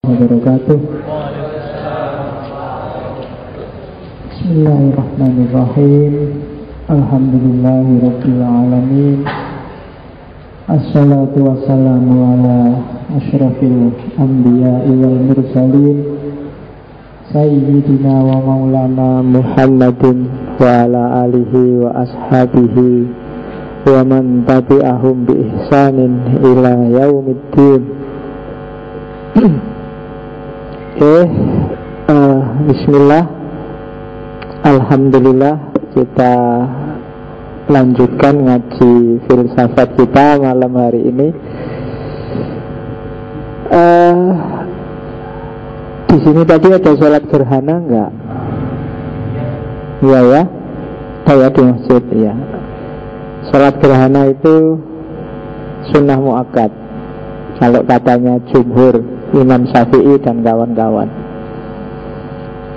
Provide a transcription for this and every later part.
wabarakatuh. Bismillahirrahmanirrahim. Alhamdulillahirabbil alamin. Assalatu wassalamu ala asyrafil anbiya'i wal mursalin sayyidina wa maulana Muhammadin wa ala alihi wa ashabihi wa man tabi'ahum bi ihsanin ila yaumiddin. Bismillah. Alhamdulillah, kita lanjutkan ngaji filsafat kita malam hari ini. Di sini tadi ada sholat gerhana enggak? Iya ya, saya di masjid ya. Sholat gerhana itu sunnah muakkad kalau katanya jumhur, Imam Syafi'i dan kawan-kawan.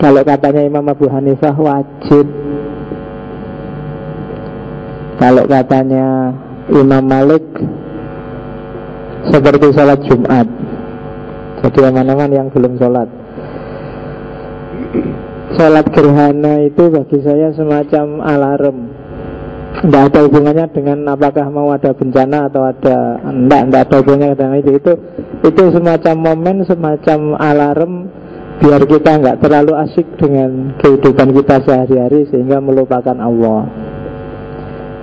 Kalau katanya Imam Abu Hanifah wajib. Kalau katanya Imam Malik seperti sholat Jumat. Jadi aman-aman yang belum sholat. Sholat gerhana itu bagi saya semacam alarm. Tidak ada hubungannya dengan apakah mau ada bencana atau ada. Tidak ada hubungannya dengan itu. Itu semacam momen, semacam alarm biar kita nggak terlalu asik dengan kehidupan kita sehari-hari sehingga melupakan Allah.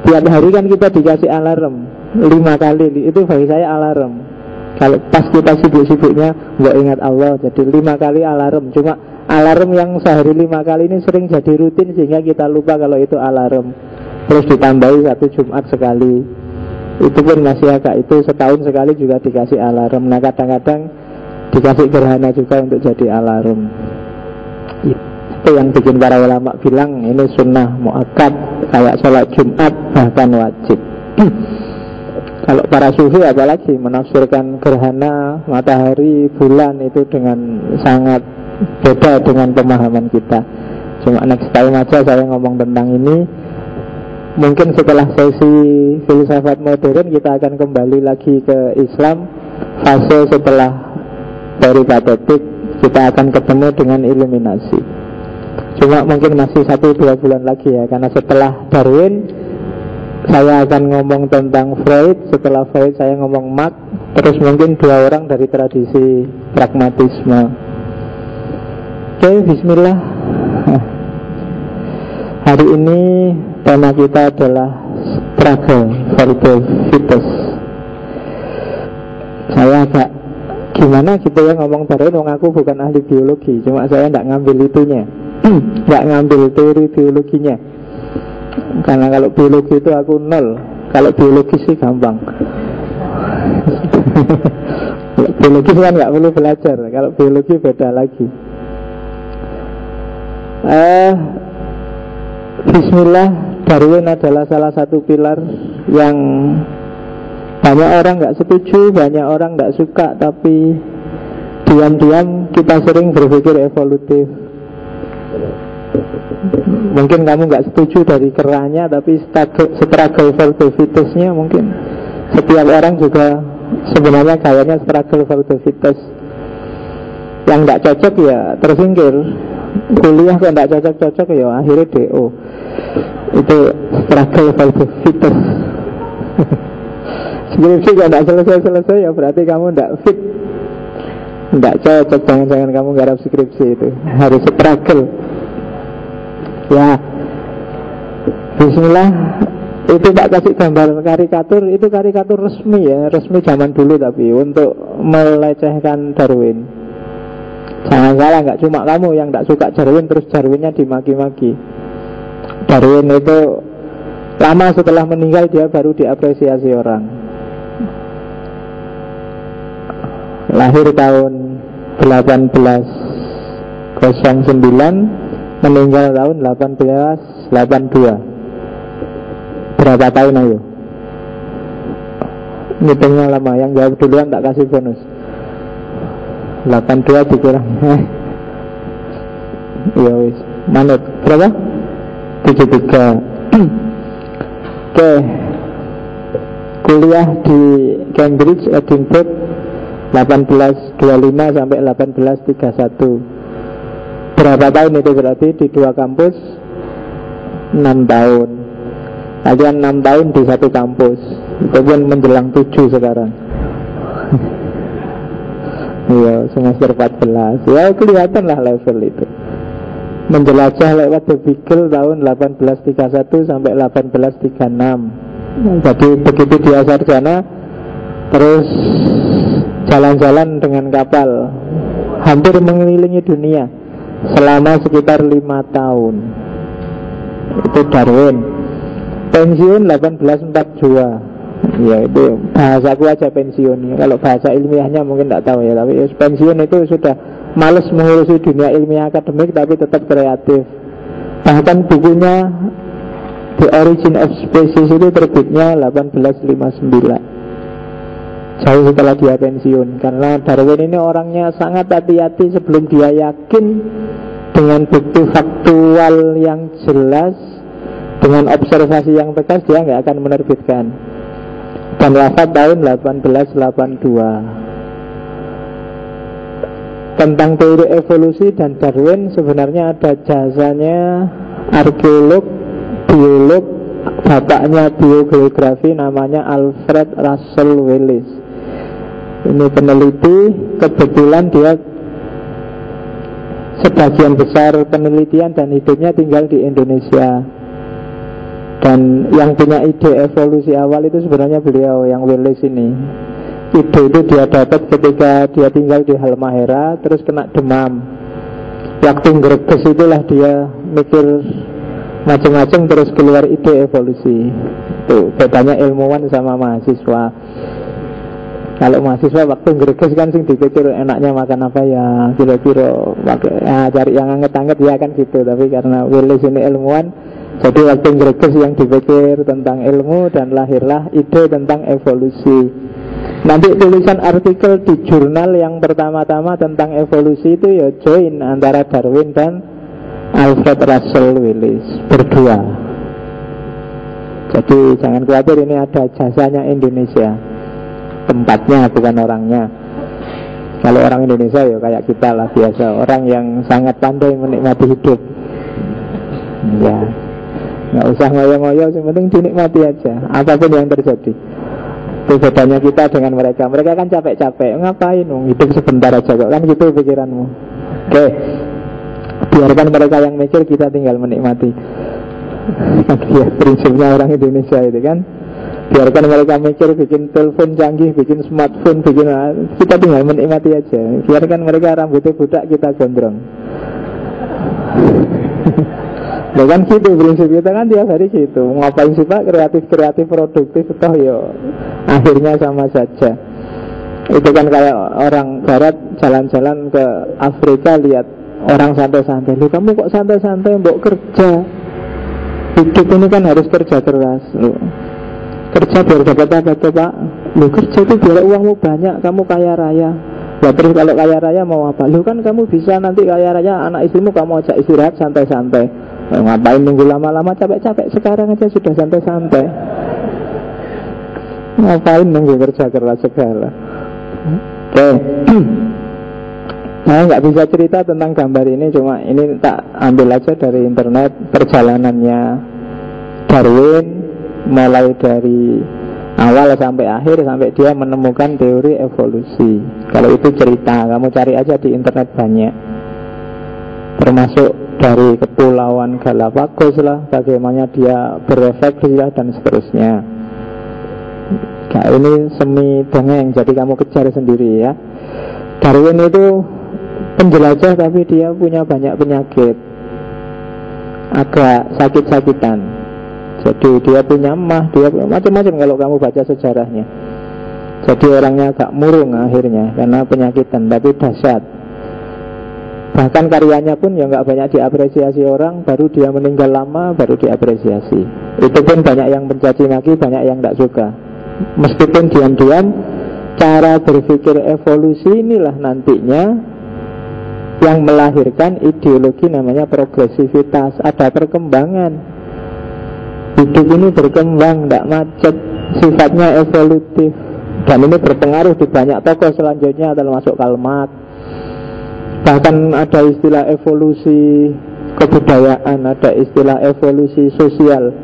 Tiap hari kan kita dikasih alarm 5 kali, itu bagi saya alarm. Kalau pas kita sibuk-sibuknya nggak ingat Allah, jadi 5 kali alarm. Cuma alarm yang sehari 5 kali ini sering jadi rutin sehingga kita lupa kalau itu alarm. Terus ditambahi 1 Jumat sekali, itu pun masih agak, itu setahun sekali juga dikasih alarm. Nah kadang-kadang dikasih gerhana juga untuk jadi alarm. Itu yang bikin para ulama bilang ini sunnah muakkad, kayak sholat Jumat bahkan wajib. Kalau para sufi apalagi menafsirkan gerhana, matahari, bulan itu dengan sangat beda dengan pemahaman kita. Cuma next time aja saya ngomong tentang ini. Mungkin setelah sesi filsafat modern kita akan kembali lagi ke Islam. Fase setelah peripatetik kita akan ketemu dengan iluminasi. Cuma mungkin masih 1-2 bulan lagi ya, karena setelah Darwin saya akan ngomong tentang Freud, setelah Freud saya ngomong Marx, terus mungkin 2 orang dari tradisi pragmatisme. Oke, bismillah. Hari ini tema kita adalah struggle for the fittest. Saya agak gimana gitu ya ngomong Darwin, aku bukan ahli biologi, cuma saya tidak ngambil itunya. Nggak ngambil teori biologinya, karena kalau biologi itu aku 0. Kalau biologi sih gampang. Biologi kan nggak perlu belajar. Kalau biologi beda lagi. Bismillah. Darwin adalah salah satu pilar yang banyak orang nggak setuju, banyak orang nggak suka, tapi diam-diam kita sering berpikir evolutif. Mungkin kamu nggak setuju dari kerahnya, tapi struggle for the fittest-nya mungkin setiap orang juga sebenarnya kayaknya struggle for the fittest. Yang nggak cocok ya tersingkir. Kuliah kok nggak cocok-cocok ya akhirnya DO. Itu struggle for the fittest. Skripsi kok nggak selesai-selesai ya berarti kamu nggak fit, nggak cocok. Jangan-jangan kamu garap skripsi itu, harus struggle. Ya, bismillah. Itu tak kasih gambar karikatur. Itu karikatur resmi ya, resmi zaman dulu tapi untuk melecehkan Darwin. Jangan salah, nggak cuma kamu yang nggak suka Darwin terus Darwinnya dimaki-maki. Darwin itu lama setelah meninggal dia baru diapresiasi orang. Lahir tahun 1809, meninggal tahun 1882. Berapa tahun ayo? Ngitungnya lama. Yang jawab duluan tak kasih bonus. 82 dikurang. Ya wis. Manut. Berapa? 73. Oke. Kuliah di Cambridge, Edinburgh. 1825 sampai 1831. Berapa tahun itu berarti di 2 kampus? 6 tahun. Kalian 6 tahun di 1 kampus. Itu pun menjelang 7 sekarang. Iya, semester 14. Ya kelihatan lah level itu. Menjelajah lewat The Beagle tahun 1831 sampai 1836. Jadi begitu dia sarjana, terus jalan-jalan dengan kapal, hampir mengelilingi dunia selama sekitar 5 tahun. Itu Darwin. Pensiun 1842. Ya itu bahasaku aja pensiun. Kalau bahasa ilmiahnya mungkin tidak tahu ya. Tapi pensiun itu sudah males mengurusi dunia ilmiah akademik, tapi tetap kreatif. Bahkan bukunya The Origin of Species itu terbitnya 1859, jauh setelah dia pensiun. Karena Darwin ini orangnya sangat hati-hati. Sebelum dia yakin dengan bukti faktual yang jelas, dengan observasi yang tegas, dia nggak akan menerbitkan. Dan wafat tahun 1882. Tentang teori evolusi dan Darwin sebenarnya ada jasanya arkeolog, biolog, bapaknya biogeografi, namanya Alfred Russel Wallace. Ini peneliti, kebetulan dia sebagian besar penelitian dan hidupnya tinggal di Indonesia. Dan yang punya ide evolusi awal itu sebenarnya beliau, yang Wallace ini. Ide itu dia dapat ketika dia tinggal di Halmahera, terus kena demam. Waktu greges itulah dia mikir macam-macam, terus keluar ide evolusi. Tuh bedanya ilmuwan sama mahasiswa. Kalau mahasiswa waktu greges kan sing dipikir enaknya makan apa ya, kira-kira cari yang anget-anget ya kan gitu. Tapi karena Wallace ini ilmuwan, jadi waktu greges yang dipikir tentang ilmu, dan lahirlah ide tentang evolusi. Nanti tulisan artikel di jurnal yang pertama-tama tentang evolusi itu ya join antara Darwin dan Alfred Russel Wallace berdua. Jadi jangan khawatir, ini ada jasanya Indonesia. Tempatnya bukan orangnya. Kalau orang Indonesia ya kayak kita lah, biasa, orang yang sangat pandai menikmati hidup. Ya, nggak usah ngoyo-ngoyo, yang penting dinikmati aja apapun yang terjadi. Itu bedanya kita dengan mereka. Mereka kan capek-capek, ngapain hidup sebentar aja kok, kan gitu pikiranmu. Oke, biarkan mereka yang mikir, kita tinggal menikmati. Ya, prinsipnya orang Indonesia itu kan. Biarkan mereka mikir, bikin telepon canggih, bikin smartphone, kita tinggal menikmati aja. Biarkan mereka rambutnya budak, kita gondrong. Loh kan gitu prinsip kita kan tiap hari gitu. Ngapain sih Pak, kreatif produktif, toh yo akhirnya sama saja. Itu kan kayak orang barat jalan-jalan ke Afrika, lihat orang santai-santai. Loh kamu kok santai-santai, mbok kerja. Hidup ini kan harus kerja keras. Loh, kerja biar dapat apa tuh Pak? Loh kerja itu biar uangmu banyak, kamu kaya raya. Ya terus kalau kaya raya mau apa? Loh kan kamu bisa nanti kaya raya, anak istrimu kamu ajak istirahat santai-santai. Ngapain nunggu lama-lama, capek-capek sekarang aja sudah santai-santai. Ngapain nunggu kerja keras segala. Oke. Saya nggak bisa cerita tentang gambar ini, cuma ini tak ambil aja dari internet. Perjalanannya Darwin mulai dari awal sampai akhir, sampai dia menemukan teori evolusi. Kalau itu cerita, kamu cari aja di internet banyak. Termasuk dari kepulauan Galapagos lah, bagaimana dia berevolusi lah, dan seterusnya. Nah, ini semi dongeng, jadi kamu kejar sendiri ya. Darwin itu penjelajah, tapi dia punya banyak penyakit, agak sakit-sakitan. Jadi dia punya emah, dia macam-macam kalau kamu baca sejarahnya. Jadi orangnya agak murung akhirnya karena penyakitan, tapi dahsyat. Bahkan karyanya pun ya nggak banyak diapresiasi orang. Baru dia meninggal lama baru diapresiasi. Itu pun banyak yang mencaci maki, banyak yang nggak suka. Meskipun diam-diam, cara berpikir evolusi inilah nantinya yang melahirkan ideologi namanya progresivitas. Ada perkembangan. Hidup ini berkembang, tidak macet, sifatnya evolutif. Dan ini berpengaruh di banyak tokoh selanjutnya, termasuk Karl Marx. Bahkan ada istilah evolusi kebudayaan, ada istilah evolusi sosial.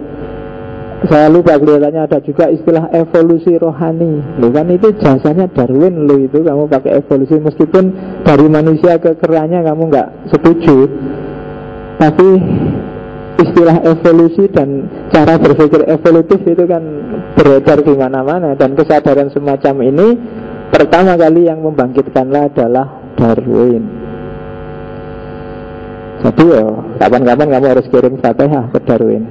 Saya lupa, kelihatannya ada juga istilah evolusi rohani. Loh kan itu jasanya Darwin loh itu, kamu pakai evolusi. Meskipun dari manusia ke keranya kamu nggak setuju, tapi istilah evolusi dan cara berpikir evolutif itu kan beredar di mana-mana. Dan kesadaran semacam ini pertama kali yang membangkitkanlah adalah Darwin. Jadi ya kapan-kapan kamu harus kirim Fatihah ke Darwin.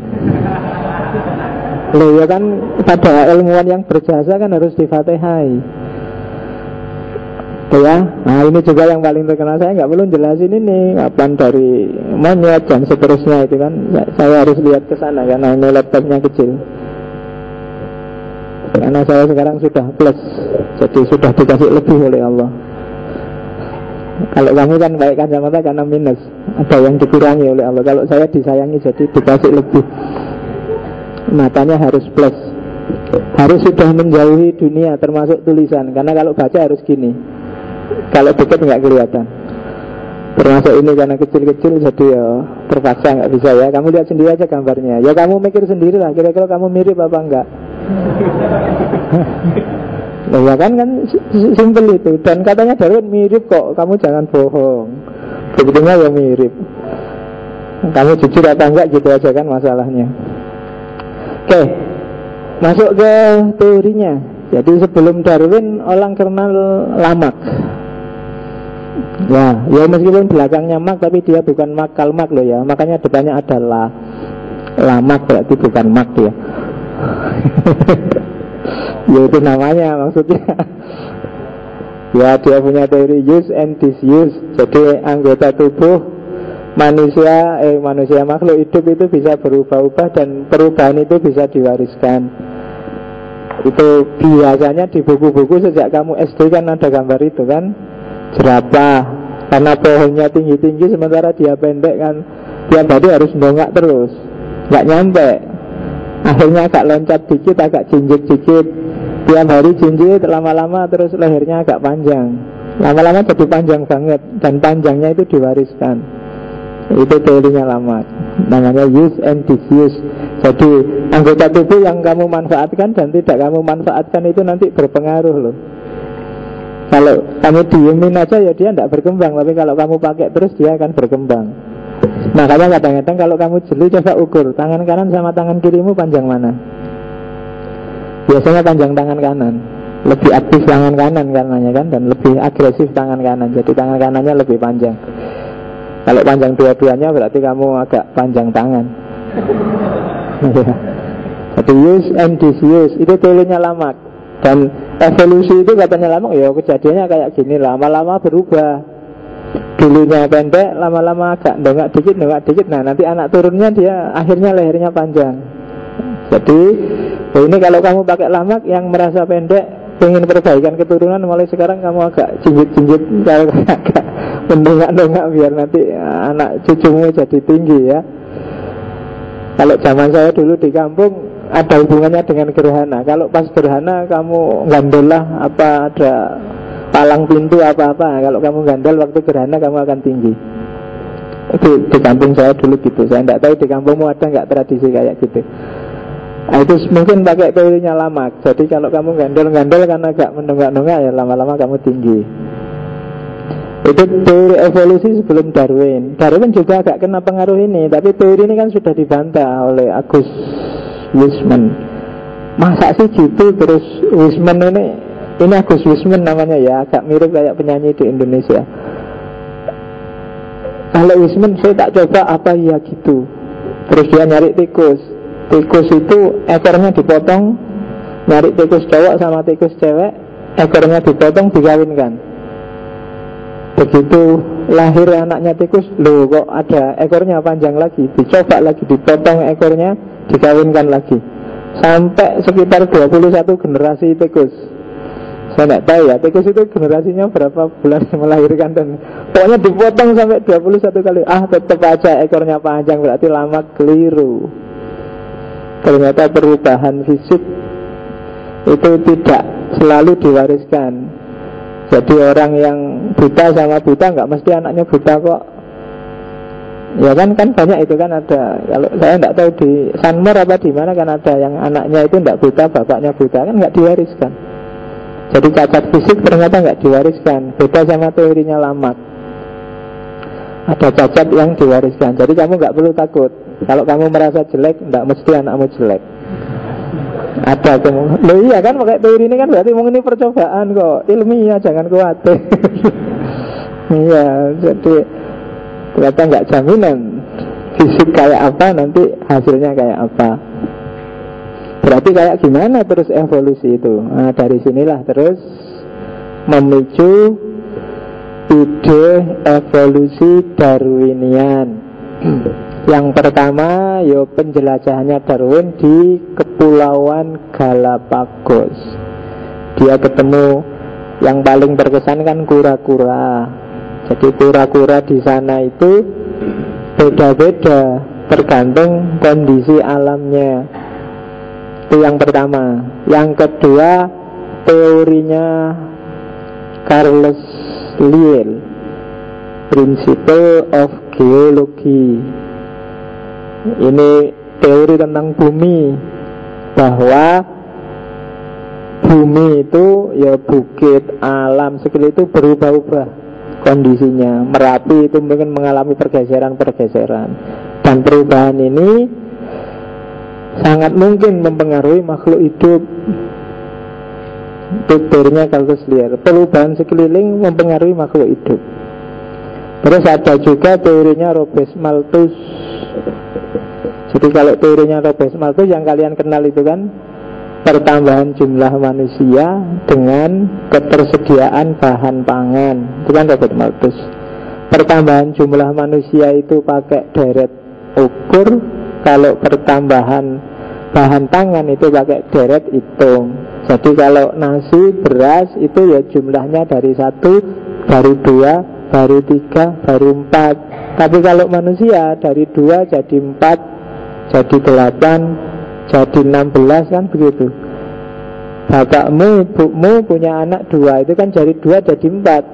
Loh ya kan, pada ilmuwan yang berjasa kan harus difatihai. Ya, nah ini juga yang paling terkenal. Saya nggak perlu jelasin ini kapan dari monyet dan seterusnya itu kan. Saya harus lihat ke sana karena ini laptopnya kecil. Karena saya sekarang sudah plus, jadi sudah dikasih lebih oleh Allah. Kalau kamu kan baik kacamata karena minus, ada yang dikurangi oleh Allah. Kalau saya disayangi jadi dikasih lebih. Matanya harus plus, harus sudah menjauhi dunia termasuk tulisan. Karena kalau baca harus gini, kalau dekat nggak kelihatan. Termasuk ini karena kecil-kecil jadi ya terpaksa nggak bisa ya. Kamu lihat sendiri aja gambarnya. Ya kamu mikir sendiri lah, kira-kira kamu mirip apa enggak. Nah, ya kan simpel itu. Dan katanya Darwin mirip kok, kamu jangan bohong. Sebetulnya ya mirip. Kamu jujur atau enggak gitu aja kan masalahnya. Oke, masuk ke teorinya. Jadi sebelum Darwin orang kenal Lamarck. Ya meskipun belakangnya Marx tapi dia bukan Karl Marx loh ya. Makanya depannya adalah Lamarck, berarti bukan Marx ya. Ya itu namanya maksudnya. Ya dia punya teori use and disuse. Jadi anggota tubuh manusia makhluk hidup itu bisa berubah-ubah dan perubahan itu bisa diwariskan. Itu biasanya di buku-buku sejak kamu SD kan ada gambar itu kan, jerapah. Karena pohonnya tinggi-tinggi sementara dia pendek kan, tiap hari harus ndongak terus, nggak nyampe. Akhirnya agak loncat dikit, agak jinjit dikit. Tiap hari jinjit, lama-lama terus lehernya agak panjang. Lama-lama jadi panjang banget, dan panjangnya itu diwariskan. Itu teorinya Lamarck, namanya use and disuse. Jadi anggota tubuh yang kamu manfaatkan dan tidak kamu manfaatkan itu nanti berpengaruh loh. Kalau kamu diemin aja ya dia tidak berkembang, tapi kalau kamu pakai terus dia akan berkembang. Nah kadang-kadang kalau kamu jeli coba ukur tangan kanan sama tangan kirimu panjang mana. Biasanya panjang tangan kanan, lebih aktif tangan kanan karenanya kan, dan lebih agresif tangan kanan. Jadi tangan kanannya lebih panjang. Kalau panjang dua-duanya berarti kamu agak panjang tangan. Jadi use and disuse itu teorinya Lamarck. Dan evolusi itu katanya Lamarck ya kejadiannya kayak gini, lama-lama berubah. Dulunya pendek, lama-lama agak ndongak dikit. Nah nanti anak turunnya dia akhirnya lehernya panjang. Jadi ini kalau kamu pakai Lamarck yang merasa pendek, ingin perbaikan keturunan, mulai sekarang kamu agak jinjit-jinjit, agak mendongak-dongak biar nanti anak cucumu jadi tinggi ya. Kalau zaman saya dulu di kampung ada hubungannya dengan gerhana. Kalau pas gerhana kamu gandol lah, apa ada palang pintu apa-apa. Kalau kamu gandol waktu gerhana kamu akan tinggi. Di kampung saya dulu gitu. Saya tidak tahu di kampungmu ada nggak tradisi kayak gitu. Nah, itu mungkin pakai teorinya Lamarck. Jadi kalau kamu gandol-gandol karena agak mendongak-dongak ya lama-lama kamu tinggi. Itu teori evolusi sebelum Darwin. Darwin juga agak kena pengaruh ini, tapi teori ini kan sudah dibantah oleh Agus Weismann. Masa sih gitu? Terus Weismann ini Agus Weismann namanya ya, agak mirip kayak penyanyi di Indonesia. Kalau Weismann saya tak coba apa ya gitu. Terus dia nyari tikus. Tikus itu ekornya dipotong, nyari tikus cowok sama tikus cewek, ekornya dipotong dikawinkan. Begitu lahir anaknya tikus, loh kok ada ekornya panjang lagi, dicoba lagi, dipotong ekornya, dikawinkan lagi. Sampai sekitar 21 generasi tikus. Saya tidak tahu ya, tikus itu generasinya berapa bulan melahirkan, dan pokoknya dipotong sampai 21 kali. Tetap aja ekornya panjang, berarti lama keliru. Ternyata perubahan fisik itu tidak selalu diwariskan. Jadi orang yang buta sama buta nggak mesti anaknya buta kok. Ya kan banyak itu kan ada. Kalau saya nggak tahu di Sanmar apa di mana kan ada yang anaknya itu nggak buta, bapaknya buta, kan nggak diwariskan. Jadi cacat fisik ternyata nggak diwariskan. Beda sama teorinya Lamarck. Ada cacat yang diwariskan. Jadi kamu nggak perlu takut. Kalau kamu merasa jelek, nggak mesti anakmu jelek. Ada kamu. Loh iya kan pakai teori ini kan berarti mungkin ini percobaan kok. Ilmiah, jangan khawatir. Iya, jadi ternyata nggak jaminan fisik kayak apa nanti hasilnya kayak apa. Berarti kayak gimana terus evolusi itu. Nah, dari sinilah terus memicu ide evolusi Darwinian. Yang pertama penjelajahannya Darwin di Kepulauan Galapagos. Dia ketemu yang paling berkesan kan kura-kura. Jadi kura-kura di sana itu beda-beda tergantung kondisi alamnya. Itu yang pertama. Yang kedua, teorinya Charles Lyell, Principle of Geology. Ini teori tentang bumi, bahwa bumi itu ya bukit, alam sekali itu berubah-ubah kondisinya. Merapi itu mungkin mengalami pergeseran-pergeseran, dan perubahan ini sangat mungkin mempengaruhi makhluk hidup. Teorinya Charles Lyell, perubahan sekeliling mempengaruhi makhluk hidup. Terus ada juga teorinya Robert Malthus. Jadi kalau teorinya Robert Malthus yang kalian kenal itu kan pertambahan jumlah manusia dengan ketersediaan bahan pangan. Itu kan Robert Malthus. Pertambahan jumlah manusia itu pakai deret ukur. Kalau pertambahan bahan pangan itu pakai deret hitung. Jadi kalau nasi, beras itu ya jumlahnya dari 1, dari 2, baru 3, baru 4. Tapi kalau manusia dari 2 jadi 4, jadi 8, jadi 16, kan begitu. Bapakmu, ibumu punya anak 2, itu kan dari 2 jadi 4.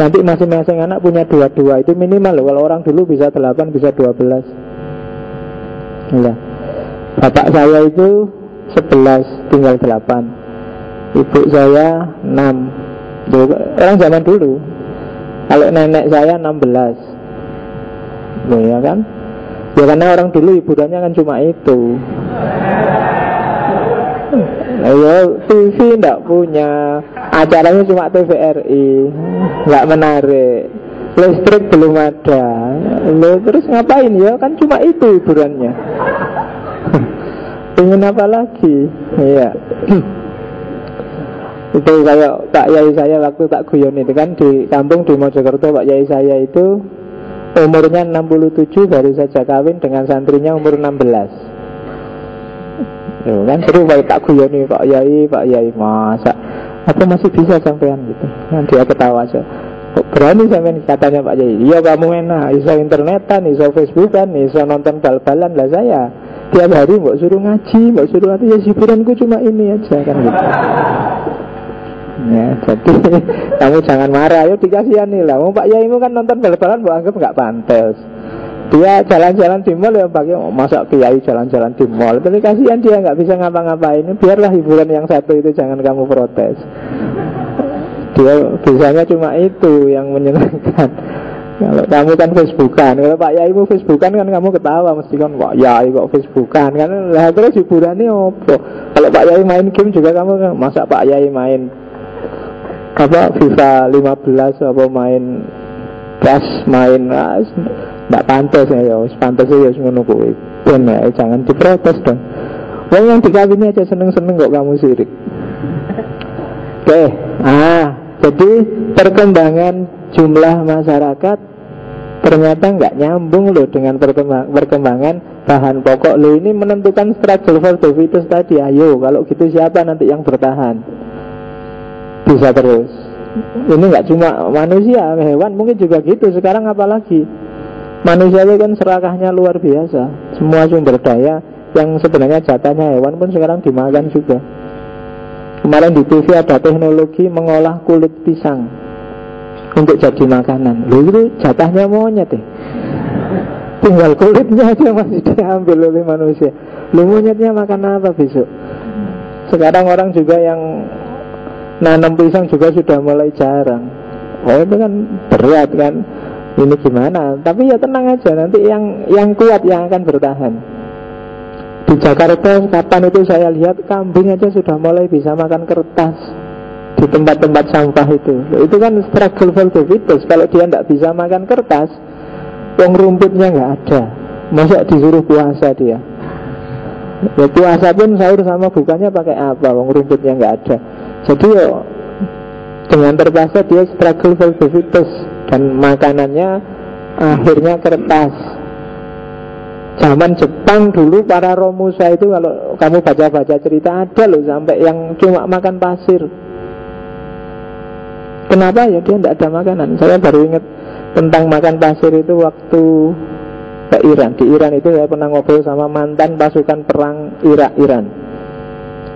Nanti masing-masing anak punya 2, itu minimal loh. Kalau orang dulu bisa 8, bisa 12. Ya. Bapak saya itu 11, tinggal 8. Ibu saya 6. Orang zaman dulu. Kalau nenek saya 16. Loh ya kan? Ya karena orang dulu hiburannya kan cuma itu. Ayo, TV enggak punya, acaranya cuma TVRI, enggak menarik. Listrik belum ada. Loh, terus ngapain ya? Kan cuma itu hiburannya. Ingin apa lagi? Iya. Itu kayak Pak Yai saya waktu tak guyon itu kan di kampung di Mojokerto. Pak Yai saya itu umurnya 67, baru saja kawin dengan santrinya umur 16. Loh, kan seru banget tak guyoni Pak Yai masa apa masih bisa sampean gitu. Kan dia ketawa aja. Kok berani sampean, katanya Pak Yai. Iya kamu enak, iso internetan, iso Facebookan, iso nonton bal-balan. Lah saya tiap hari mbok suruh ngaji, mbok suruh apa ya, hiburanku cuma ini aja kan gitu. Ya, jadi kamu jangan marah, yuk dikasihani lah. Mau Pak Yaimu kan nonton bal-balan, mbok anggap nggak pantas. Dia jalan-jalan di mall ya pakai, masa Kiai jalan-jalan di mall. Tapi kasihan dia nggak bisa ngapa-ngapain. Biarlah hiburan yang satu itu, jangan kamu protes. Dia bisanya cuma itu yang menyenangkan. Kalau kamu kan Facebookan, kalau Pak Yaimu Facebookan kan kamu ketawa mesti kan, Pak Yai kok Facebookan kan. Lah terus hiburannya apa? Kalau Pak Yai main game juga kamu kan, masa Pak Yai main apa FIFA 15 apa main PES, main nggak pantas ya, pantas ya ngono kuwi. Ben ya, jangan diprotes dong. Wong yang dikawini aja seneng-seneng kok kamu sirik. Oke, jadi perkembangan jumlah masyarakat ternyata nggak nyambung loh dengan perkembangan bahan pokok. Loh ini menentukan struggle for the fittest tadi. Ayo, kalau gitu siapa nanti yang bertahan? Bisa terus. Ini nggak cuma manusia, hewan mungkin juga gitu. Sekarang apalagi manusia itu kan serakahnya luar biasa. Semua sumber daya yang sebenarnya jatahnya hewan pun sekarang dimakan juga. Kemarin di TV ada teknologi mengolah kulit pisang untuk jadi makanan. Loh, itu jatahnya monyet ya. Tinggal kulitnya aja masih diambil oleh manusia. Loh, monyetnya makan apa besok? Sekarang orang juga yang nanam pisang juga sudah mulai jarang. Oh, itu kan berat kan. Ini gimana? Tapi ya tenang aja, nanti yang kuat yang akan bertahan. Di Jakarta kapan itu saya lihat kambing aja sudah mulai bisa makan kertas di tempat-tempat sampah itu. Itu kan struggle for the fittest. Kalau dia tidak bisa makan kertas, wong rumputnya nggak ada, masa disuruh puasa dia? Ya puasa pun sahur sama bukanya pakai apa? Wong rumputnya nggak ada. Jadi ya dengan terpaksa dia struggle for the fittest, dan makanannya akhirnya kertas. Zaman Jepang dulu para Romusa itu, kalau kamu baca-baca cerita, ada loh sampai yang cuma makan pasir. Kenapa? Ya dia tidak ada makanan. Saya baru ingat tentang makan pasir itu waktu ke Iran. Di Iran itu saya pernah ngobrol sama mantan pasukan perang Iran.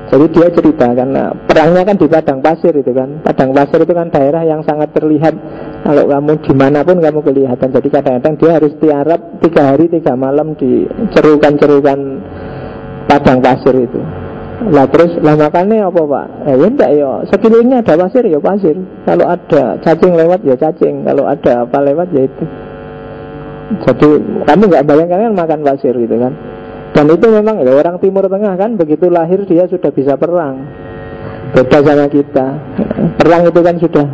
Jadi dia cerita, karena perangnya kan di padang pasir itu kan. Padang pasir itu kan daerah yang sangat terlihat. Kalau kamu dimanapun kamu kelihatan. Jadi kadang-kadang dia harus tiarap 3 hari 3 malam di cerukan-cerukan padang pasir itu. Lah terus, lah makannya apa pak? Ya enggak ya, sekelilingnya ada pasir ya pasir. Kalau ada cacing lewat ya cacing. Kalau ada apa lewat ya itu. Jadi kamu nggak bayangkan kan makan pasir gitu kan. Dan itu memang ya, orang Timur Tengah kan, begitu lahir dia sudah bisa perang. Beda sama kita. Perang itu kan sudah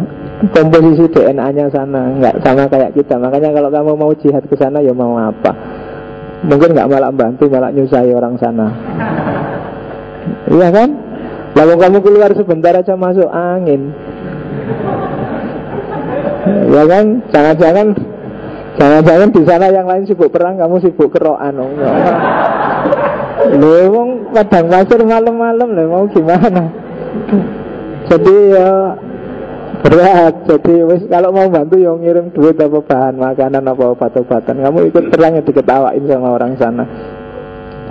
komposisi DNA-nya sana, nggak sama kayak kita. Makanya kalau kamu mau jihad ke sana ya mau apa? Mungkin nggak malah bantu, malah nyusahi orang sana. Iya kan? Lalu kamu keluar sebentar aja masuk angin. Ya kan? Jangan-jangan di sana yang lain sibuk perang, kamu sibuk kerokan. Lewong padang pasir malam-malam lah, mau gimana? Jadi ya berat. Jadi kalau mau bantu ya ngirim duit apa bahan makanan apa obat-obatan. Kamu ikut perang ya diketawain sama orang sana.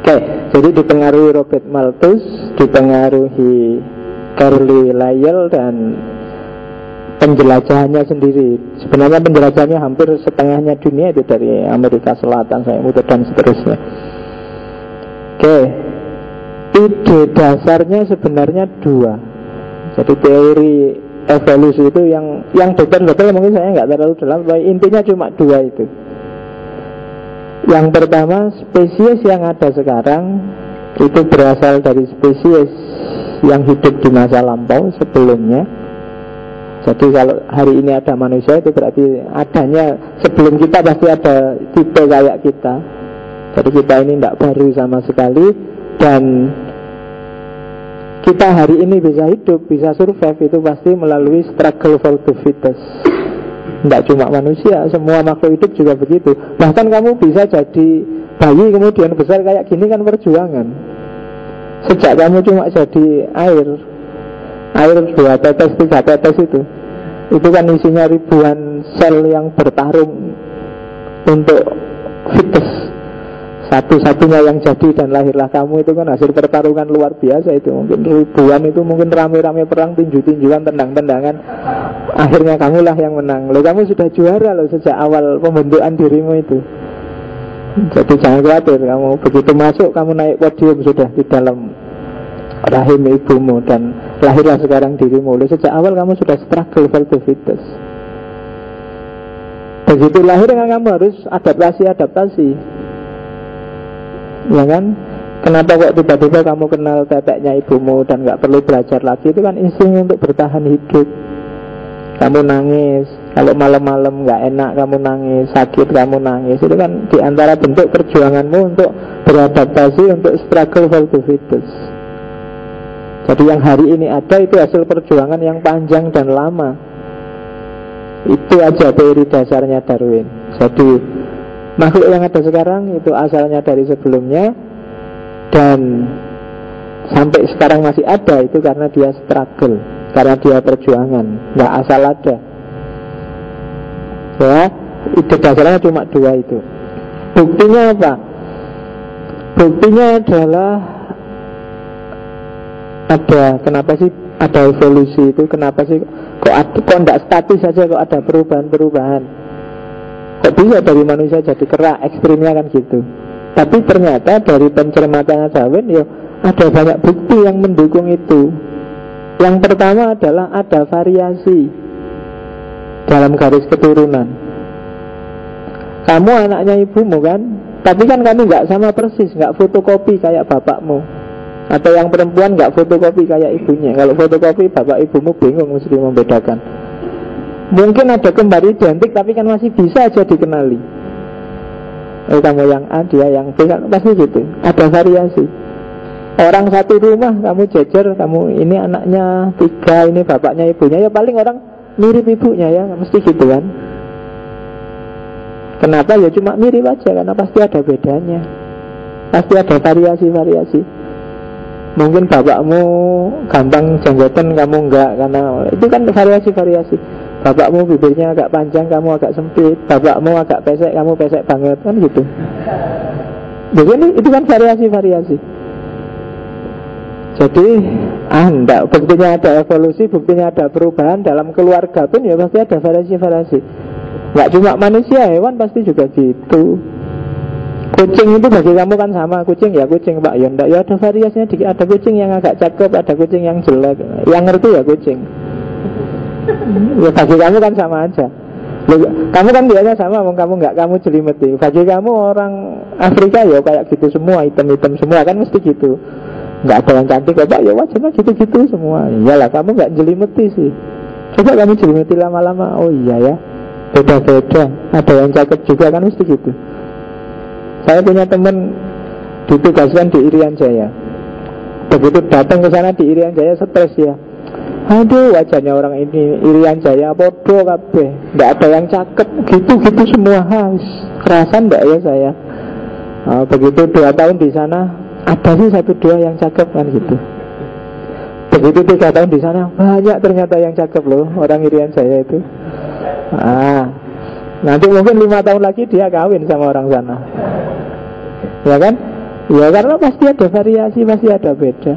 Oke, jadi dipengaruhi Robert Malthus, dipengaruhi Carly Lyell, dan penjelajahannya sendiri. Sebenarnya penjelajahannya hampir setengahnya dunia itu dari Amerika Selatan, dan seterusnya. Oke, ide dasarnya sebenarnya 2. Jadi teori evolusi itu yang detail-detail mungkin saya nggak terlalu dalam, tapi intinya cuma 2 itu. Yang pertama, spesies yang ada sekarang itu berasal dari spesies yang hidup di masa lampau sebelumnya. Jadi kalau hari ini ada manusia, itu berarti adanya sebelum kita pasti ada tipe kayak kita. Jadi kita ini tidak baru sama sekali. Dan kita hari ini bisa hidup, bisa survive, itu pasti melalui struggle for the fittest. Tidak cuma manusia, semua makhluk hidup juga begitu. Bahkan kamu bisa jadi bayi kemudian besar kayak gini kan perjuangan. Sejak kamu cuma jadi air 2 tetes, 3 tetes itu kan isinya ribuan sel yang bertarung untuk fittest. Satu-satunya yang jadi dan lahirlah kamu, itu kan hasil pertarungan luar biasa itu. Mungkin ribuan itu, mungkin rame-rame perang, tinju-tinjuan, tendang-tendangan. Akhirnya kamulah yang menang. Loh, kamu sudah juara loh sejak awal pembentukan dirimu itu. Jadi jangan khawatir, kamu begitu masuk, kamu naik podium sudah di dalam rahim ibumu, dan lahirlah sekarang dirimu. Loh, sejak awal kamu sudah struggle for the fittest. Begitu lahir kan kamu harus adaptasi. Ya kan? Kenapa kok tiba-tiba kamu kenal teteknya ibumu dan gak perlu belajar lagi? Itu kan insting untuk bertahan hidup. Kamu nangis, kalau malam-malam gak enak kamu nangis, sakit kamu nangis. Itu kan diantara bentuk perjuanganmu untuk beradaptasi, untuk struggle for the fittest. Jadi yang hari ini ada itu hasil perjuangan yang panjang dan lama. Itu aja teori dasarnya Darwin. Jadi makhluk yang ada sekarang itu asalnya dari sebelumnya, dan sampai sekarang masih ada itu karena dia struggle, karena dia perjuangan, nggak asal ada. Ya, ide dasarnya cuma 2 itu. Buktinya apa? Buktinya adalah ada, kenapa sih ada evolusi itu. Kenapa sih kok tidak statis saja, kok ada perubahan-perubahan? Kok bisa dari manusia jadi kera? Ekstrimnya kan gitu. Tapi ternyata dari pencermatannya Darwin, ya ada banyak bukti yang mendukung itu. Yang pertama adalah ada variasi dalam garis keturunan. Kamu anaknya ibumu kan, tapi kan kamu nggak sama persis, nggak fotokopi kayak bapakmu. Atau yang perempuan nggak fotokopi kayak ibunya. Kalau fotokopi bapak ibumu bingung mesti membedakan. Mungkin ada kembar identik tapi kan masih bisa aja dikenali. Kamu yang A, dia yang B, kan pasti gitu. Ada variasi. Orang satu rumah kamu jejer, kamu ini anaknya 3, ini bapaknya ibunya, ya paling orang mirip ibunya ya, mesti gitu kan. Kenapa? Ya cuma mirip aja, karena pasti ada bedanya. Pasti ada variasi-variasi. Mungkin bapakmu gampang janggotan, kamu enggak, karena itu kan variasi-variasi. Bapakmu bibirnya agak panjang, kamu agak sempit. Bapakmu agak pesek, kamu pesek banget, kan gitu. Jadi itu kan variasi-variasi. Jadi enggak, buktinya ada evolusi, buktinya ada perubahan. Dalam keluarga pun ya pasti ada variasi-variasi. Enggak cuma manusia, hewan pasti juga gitu. Kucing itu bagi kamu kan sama, kucing ya kucing Pak, ya enggak, ya ada variasinya dikit. Ada kucing yang agak cakep, ada kucing yang jelek. Yang ngerti ya kucing. Ya bagi kamu kan sama aja. Kamu kan biasanya sama, kamu enggak, kamu jelimeti. Bagi kamu orang Afrika ya kayak gitu semua, hitam-hitam semua, kan mesti gitu. Enggak ada yang cantik kok Pak, ya wajahnya gitu-gitu semua. Iyalah, kamu enggak jelimeti sih. Coba kamu jelimeti lama-lama, oh iya ya, beda-beda. Ada yang cakep juga, kan mesti gitu. Saya punya teman ditugaskan di Irian Jaya. Begitu datang ke sana di Irian Jaya stres ya. Aduh, wajahnya orang ini Irian Jaya podo kabeh, nggak ada yang cakep, gitu-gitu semua. Kerasan nggak ya saya? Begitu 2 tahun di sana, ada sih 1-2 yang cakep kan gitu. Begitu 3 tahun di sana, banyak ternyata yang cakep loh orang Irian Jaya itu. Nanti mungkin 5 tahun lagi dia kawin sama orang sana. Ya kan? Ya karena pasti ada variasi, pasti ada beda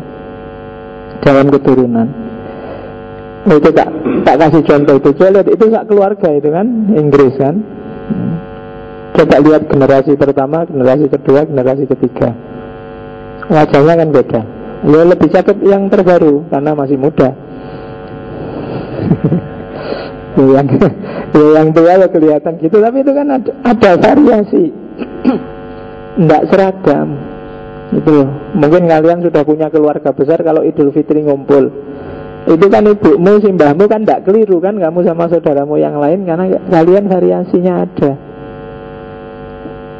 dalam keturunan. Itu tak kasih contoh itu. Coba lihat, itu sak keluarga itu kan, Inggris kan. Coba lihat generasi pertama, generasi kedua, generasi ketiga. Wajahnya kan beda. Ya lebih cakep yang terbaru karena masih muda. yang tua ya kelihatan gitu, tapi itu kan ada variasi. Tidak seragam. Itu mungkin kalian sudah punya keluarga besar, kalau Idul Fitri ngumpul, itu kan ibumu, simbahmu kan tidak keliru kan, kamu sama saudaramu yang lain, karena kalian variasinya ada.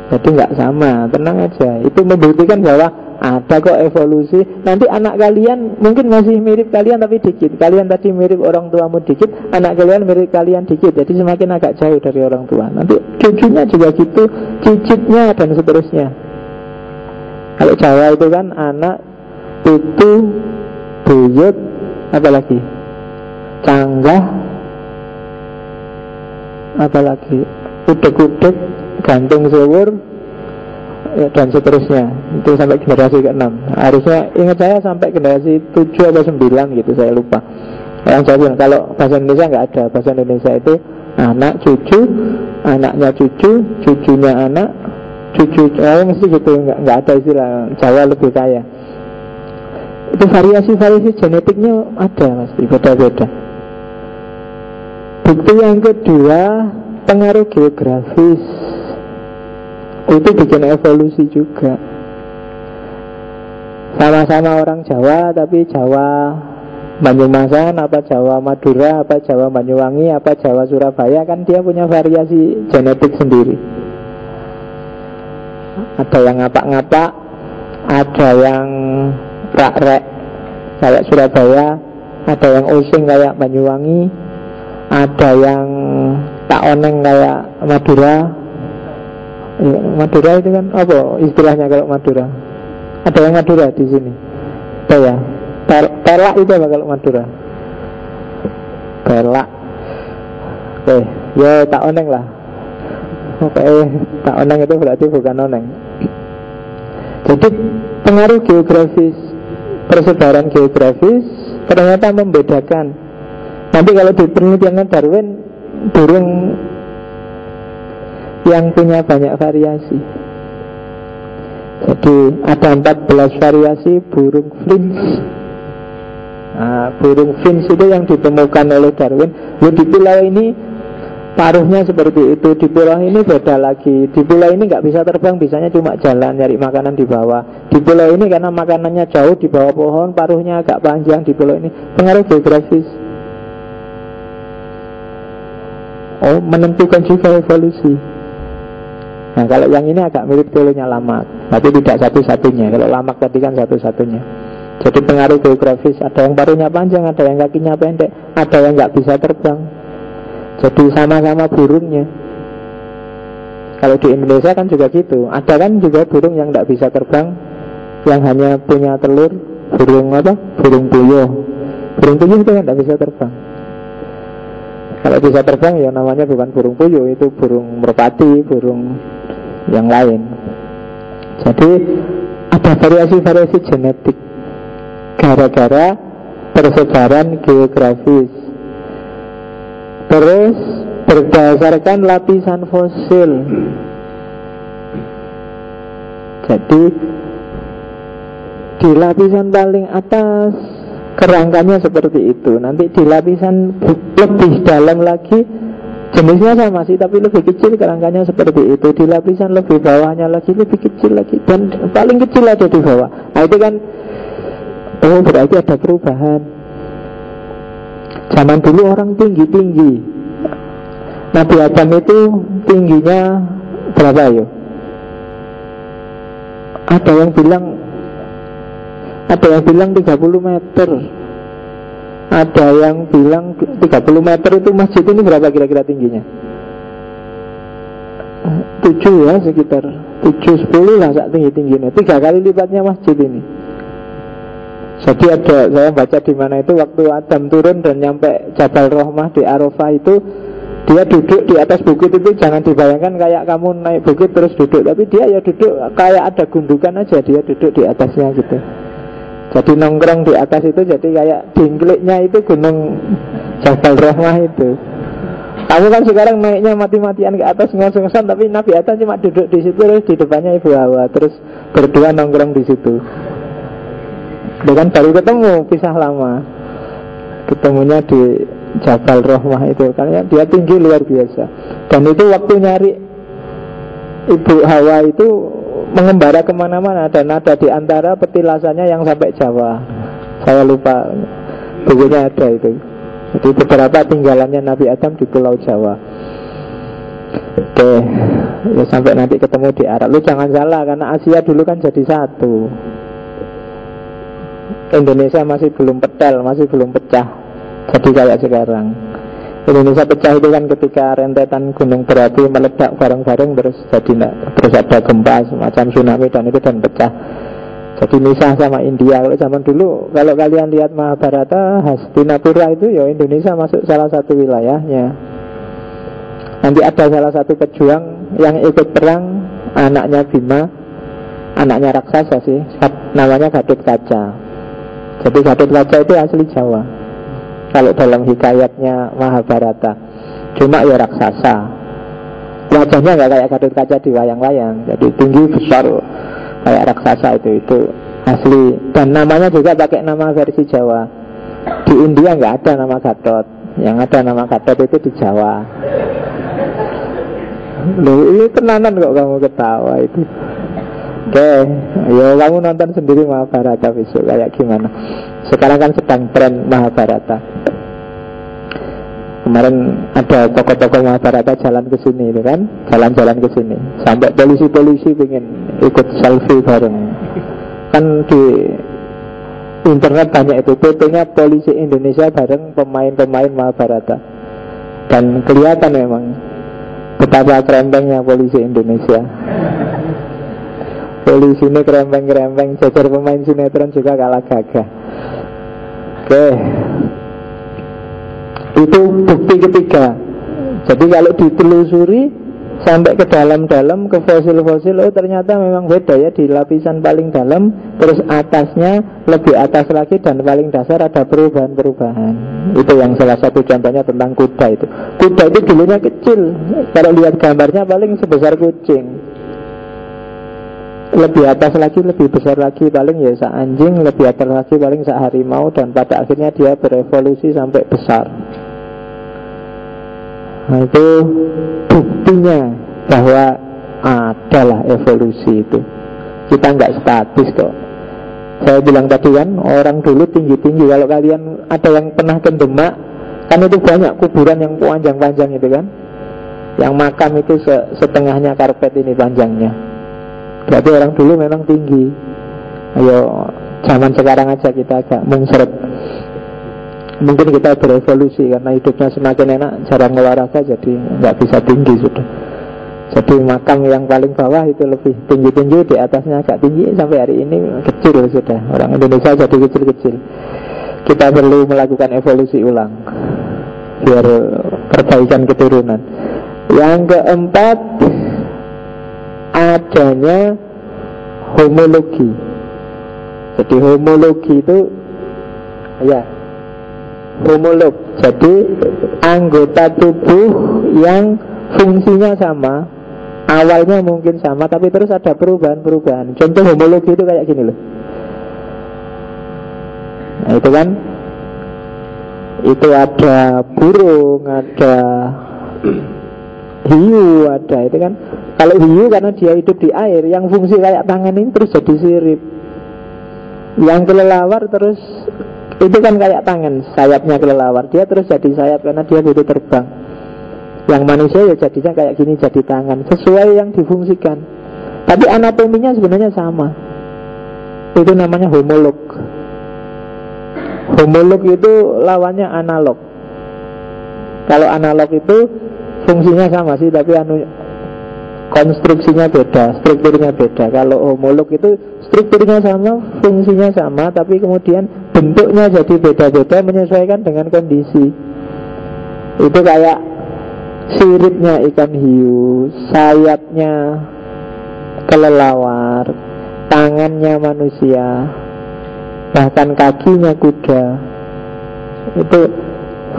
Jadi nggak sama, tenang aja. Itu membuktikan bahwa ada kok evolusi. Nanti anak kalian mungkin masih mirip kalian tapi dikit. Kalian tadi mirip orang tuamu dikit, anak kalian mirip kalian dikit. Jadi semakin agak jauh dari orang tua. Nanti cucunya juga gitu, cicitnya dan seterusnya. Kalau Jawa itu kan anak, itu, buyut, apalagi canggah, apalagi udek-udek, gantung sewur, ya, dan seterusnya. Itu sampai generasi ke-6. Harusnya ingat saya sampai generasi 7 atau 9 gitu, saya lupa. Yang saya bilang, kalau bahasa Indonesia nggak ada. Bahasa Indonesia itu anak, cucu, anaknya cucu, cucunya anak, cucu, mesti gitu. Nggak ada istilah. Jawa lebih kaya. Itu variasi-variasi genetiknya ada, pasti beda-beda. Bukti yang kedua, pengaruh geografis. Itu bikin evolusi juga. Sama-sama orang Jawa, tapi Jawa Banyumasan, apa Jawa Madura, apa Jawa Banyuwangi, apa Jawa Surabaya, kan dia punya variasi genetik sendiri. Ada yang ngapak-ngapak, ada yang rak-rek kayak Surabaya, ada yang osing kayak Banyuwangi, ada yang tak oneng kayak Madura. Ya, Madura itu kan apa istilahnya kalau Madura? Ada yang Madura di sini. Ada ya. Pelak itu apa kalau Madura? Pelak. Oke, ya tak oneng lah. Oke, tak oneng itu berarti bukan oneng. Jadi pengaruh geografis, persebaran geografis ternyata membedakan. Nanti kalau di penelitian Darwin, burung yang punya banyak variasi. Jadi ada 14 variasi burung finch. Nah, burung finch itu yang ditemukan oleh Darwin. Di pulau ini paruhnya seperti itu, di pulau ini beda lagi. Di pulau ini nggak bisa terbang, bisanya cuma jalan nyari makanan di bawah. Di pulau ini karena makanannya jauh di bawah pohon, paruhnya agak panjang di pulau ini. Pengaruh geografis. Oh, menentukan juga evolusi. Nah, kalau yang ini agak mirip teorinya Lamarck, tapi tidak satu-satunya. Kalau Lamarck tadi kan satu-satunya. Jadi pengaruh geografis, ada yang paruhnya panjang, ada yang kakinya pendek, ada yang nggak bisa terbang. Jadi sama-sama burungnya. Kalau di Indonesia kan juga gitu. Ada kan juga burung yang nggak bisa terbang, yang hanya punya telur. Burung apa? Burung puyuh. Burung puyuh itu kan nggak bisa terbang. Kalau bisa terbang ya namanya bukan burung puyuh, itu burung merpati, burung yang lain. Jadi ada variasi-variasi genetik gara-gara persebaran geografis. Terus berdasarkan lapisan fosil. Jadi di lapisan paling atas kerangkanya seperti itu. Nanti di lapisan lebih dalam lagi jenisnya sama sih, tapi lebih kecil kerangkanya seperti itu. Di lapisan lebih bawahnya lagi lebih kecil lagi, dan paling kecil ada di bawah. Nah itu kan, oh berarti ada perubahan. Zaman dulu orang tinggi-tinggi. Nabi Adam itu tingginya berapa ya? Ada yang bilang 30 meter. Ada yang bilang 30 meter itu masjid ini berapa kira-kira tingginya? 7 ya, sekitar 7-10 lah saat tinggi-tingginya. 3 kali lipatnya masjid ini. Jadi ada, saya baca di mana itu waktu Adam turun dan nyampe Jabal Rahmah di Arafah itu, dia duduk di atas bukit itu. Jangan dibayangkan kayak kamu naik bukit terus duduk, tapi dia ya duduk kayak ada gundukan aja, dia duduk di atasnya gitu. Jadi nongkrong di atas itu, jadi kayak dingkliknya itu gunung Jabal Rahmah itu. Kamu kan sekarang naiknya mati-matian ke atas ngos-ngosan, tapi Nabi Adam cuma duduk di situ, terus di depannya Ibu Hawa, terus berdua nongkrong di situ. Dengan baru ketemu, pisah lama. Ketemunya di Jabal Rahmah itu, karena dia tinggi luar biasa. Dan itu waktu nyari Ibu Hawa itu mengembara kemana-mana, dan ada di antara petilasannya yang sampai Jawa. Saya lupa, bukunya ada itu. Jadi beberapa tinggalannya Nabi Adam di Pulau Jawa. Oke, ya sampai nanti ketemu di Arab. Lu jangan salah, karena Asia dulu kan jadi satu. Indonesia masih belum petel, masih belum pecah. Jadi kayak sekarang Indonesia pecah itu kan ketika rentetan gunung berapi meledak bareng-bareng, terus ada gempa semacam tsunami dan itu dan pecah. Jadi misah sama India. Kalau zaman dulu, kalau kalian lihat Mahabharata, Hastinapura itu ya Indonesia masuk salah satu wilayahnya. Nanti ada salah satu pejuang yang ikut perang, anaknya Bima, anaknya raksasa sih, namanya Gatotkaca. Jadi Gatotkaca itu asli Jawa kalau dalam hikayatnya Mahabharata. Cuma ya raksasa, wajahnya nggak kayak Gatotkaca di wayang-wayang, jadi tinggi besar kayak raksasa. Itu asli. Dan namanya juga pakai nama versi Jawa. Di India nggak ada nama Gatot, yang ada nama Gatot itu di Jawa. Loh, ini tenanan kok kamu ketawa itu. Oke, ya kamu nonton sendiri Mahabharata besok kayak gimana. Sekarang kan sedang tren Mahabharata. Kemarin ada tokoh-tokoh Mahabharata jalan ke sini itu kan, jalan-jalan ke sini. Sampai polisi-polisi pengen ikut selfie bareng. Kan di internet banyak itu PT-nya polisi Indonesia bareng pemain-pemain Mahabharata. Dan kelihatan memang betapa kerempengnya polisi Indonesia. Polisi ini kerempeng-kerempeng, jajar pemain sinetron juga kalah gagah. Oke, itu bukti ketiga. Jadi kalau ditelusuri sampai ke dalam-dalam, ke fosil-fosil, oh ternyata memang beda ya. Di lapisan paling dalam, terus atasnya, lebih atas lagi, dan paling dasar ada perubahan-perubahan. Itu yang salah satu contohnya tentang kuda itu. Kuda itu dulunya kecil, kalau lihat gambarnya paling sebesar kucing. Lebih atas lagi, lebih besar lagi, paling ya sak anjing. Lebih atas lagi paling sak harimau. Dan pada akhirnya dia berevolusi sampai besar. Nah, itu buktinya bahwa adalah evolusi itu. Kita nggak statis kok. Saya bilang tadi kan, orang dulu tinggi-tinggi. Kalau kalian ada yang pernah ke Demak, kan itu banyak kuburan yang panjang-panjang itu kan. Yang makam itu setengahnya karpet ini panjangnya. Berarti orang dulu memang tinggi. Ayo, zaman sekarang aja kita agak mengseret. Mungkin kita berevolusi karena hidupnya semakin enak, jarang olahraga, jadi nggak bisa tinggi sudah. Jadi makam yang paling bawah itu lebih tinggi-tinggi, di atasnya agak tinggi. Sampai hari ini kecil sudah. Orang Indonesia jadi kecil-kecil. Kita perlu melakukan evolusi ulang biar perbaikan keturunan. Yang keempat, adanya homologi. Jadi homologi itu ya homolog, jadi anggota tubuh yang fungsinya sama, awalnya mungkin sama, tapi terus ada perubahan-perubahan. Contoh homologi itu kayak gini loh. Nah itu kan, itu ada burung, ada hiu, ada itu kan. Kalau hiu karena dia hidup di air, yang fungsi kayak tangan ini terus jadi sirip. Yang kelelawar terus itu kan kayak tangan, sayapnya kelelawar, dia terus jadi sayap karena dia butuh terbang. Yang manusia ya jadinya kayak gini, jadi tangan, sesuai yang difungsikan. Tapi anatominya sebenarnya sama. Itu namanya homolog. Homolog itu lawannya analog. Kalau analog itu fungsinya sama sih, tapi konstruksinya beda, strukturnya beda. Kalau homolog itu strukturnya sama, fungsinya sama, tapi kemudian bentuknya jadi beda-beda menyesuaikan dengan kondisi. Itu kayak siripnya ikan hiu, sayapnya kelelawar, tangannya manusia, bahkan kakinya kuda. Itu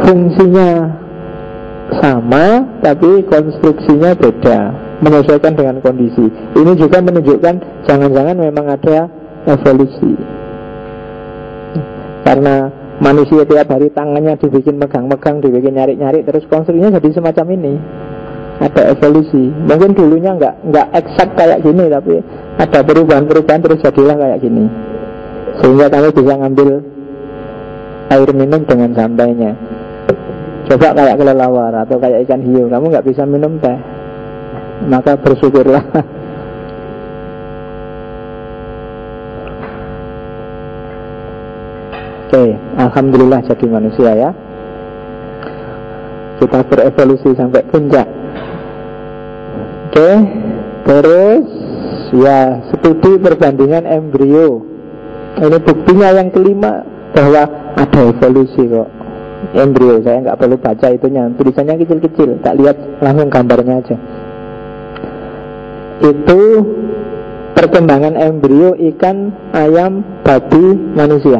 fungsinya sama, tapi konstruksinya beda, menyesuaikan dengan kondisi. Ini juga menunjukkan jangan-jangan memang ada evolusi. Karena manusia tiap hari tangannya dibikin megang-megang, dibikin nyari-nyari, terus konstruksinya jadi semacam ini. Ada evolusi. Mungkin dulunya nggak eksak kayak gini, tapi ada perubahan-perubahan terus jadilah kayak gini. Sehingga kamu bisa ngambil air minum dengan santainya. Coba kayak kelelawar atau kayak ikan hiu, kamu nggak bisa minum teh, maka bersyukurlah. Oke, alhamdulillah jadi manusia ya. Kita berevolusi sampai puncak. Oke, terus ya studi perbandingan embrio. Ini buktinya yang kelima bahwa ada evolusi kok. Embrio, saya nggak perlu baca itunya, tulisannya kecil-kecil, tak lihat langsung gambarnya aja. Itu perkembangan embrio ikan, ayam, babi, manusia.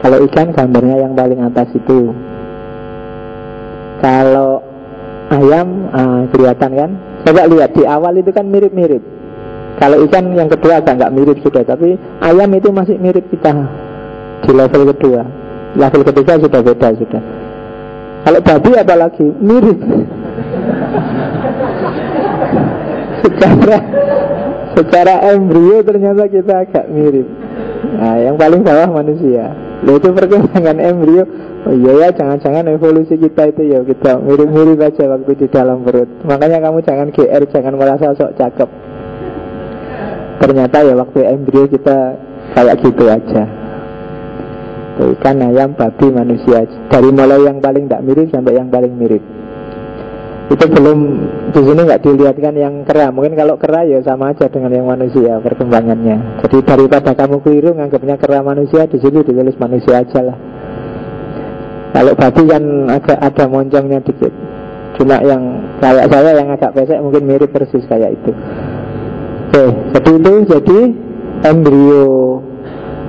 Kalau ikan gambarnya yang paling atas itu. Kalau ayam kelihatan kan? Coba lihat di awal itu kan mirip-mirip. Kalau ikan yang kedua agak nggak mirip sudah, tapi ayam itu masih mirip kita di level kedua. Level ketiga sudah beda sudah. Kalau babi apalagi mirip. secara embrio ternyata kita agak mirip. Nah, yang paling bawah manusia. Lalu itu perkembangan embrio. Oh iya ya, jangan-jangan evolusi kita itu ya kita mirip-mirip aja waktu di dalam perut. Makanya kamu jangan GR, jangan merasa sok cakep. Ternyata ya waktu embrio kita kayak gitu aja. Ikan, ayam, babi, manusia. Dari mulai yang paling tidak mirip sampai yang paling mirip. Itu belum, di sini nggak dilihatkan yang kera. Mungkin kalau kera ya sama aja dengan yang manusia perkembangannya. Jadi daripada kamu keliru nganggapnya kera manusia, di sini ditulis manusia aja lah. Kalau babi kan agak ada moncongnya dikit. Cuma yang kayak saya yang agak pesek mungkin mirip persis kayak itu. Oke, jadi itu jadi embrio,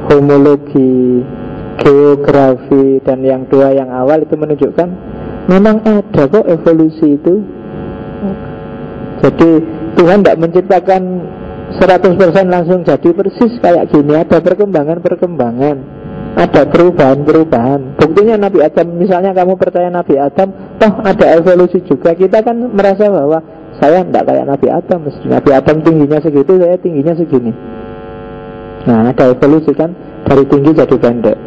homologi, geografi, dan yang dua yang awal itu menunjukkan memang ada kok evolusi itu. Jadi Tuhan tidak menciptakan 100% langsung jadi persis kayak gini. Ada perkembangan-perkembangan, ada perubahan-perubahan. Buktinya Nabi Adam, misalnya kamu percaya Nabi Adam, toh ada evolusi juga. Kita kan merasa bahwa saya tidak kayak Nabi Adam, Nabi Adam tingginya segitu, saya tingginya segini. Nah, ada evolusi kan, dari tinggi jadi pendek.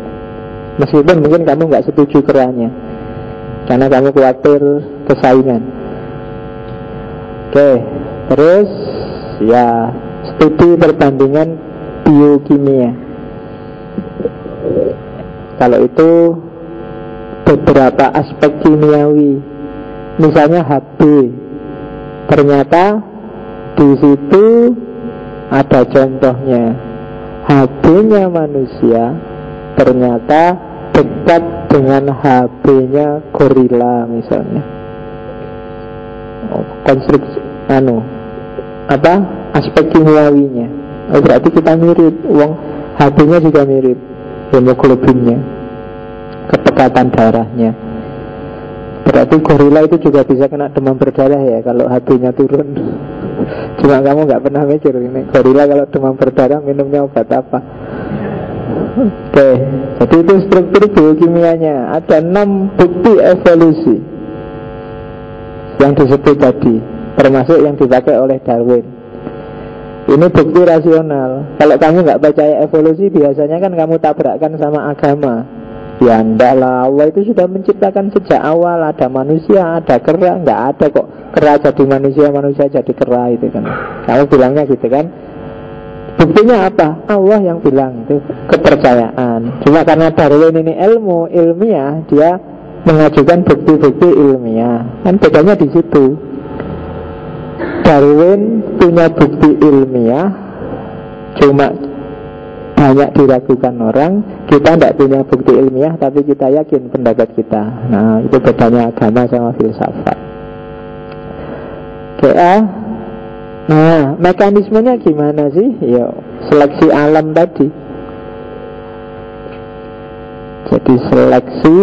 Meskipun mungkin kamu nggak setuju keranya, karena kamu khawatir kesaingan. Oke, terus ya studi perbandingan biokimia. Kalau itu beberapa aspek kimiawi, misalnya Hb, ternyata di situ ada contohnya. Hb-nya manusia ternyata dekat dengan Hb-nya gorila misalnya. Konstruksi aspek kimiawinya. Berarti kita mirip. Hb-nya juga mirip, hemoglobinnya, ketekatan darahnya. Berarti gorila itu juga bisa kena demam berdarah ya kalau Hb-nya turun. Cuma kamu nggak pernah mikir ini gorila kalau demam berdarah minumnya obat apa. Oke, jadi itu struktur biokimianya. Ada 6 bukti evolusi yang disebut tadi, termasuk yang dipakai oleh Darwin. Ini bukti rasional. Kalau kamu nggak percaya evolusi, biasanya kan kamu tabrakkan sama agama. Ya enggak lah, Allah itu sudah menciptakan sejak awal. Ada manusia, ada kera. Nggak ada kok kera jadi manusia, manusia jadi kera itu kan. Kamu bilangnya gitu kan. Buktinya apa? Allah yang bilang, itu kepercayaan. Cuma karena Darwin ini ilmiah, dia mengajukan bukti-bukti ilmiah. Kan bedanya di situ. Darwin punya bukti ilmiah, cuma banyak diragukan orang. Kita tidak punya bukti ilmiah, tapi kita yakin pendapat kita. Nah, itu bedanya agama sama filsafat. Nah, mekanismenya gimana sih? Ya, seleksi alam tadi. Jadi seleksi,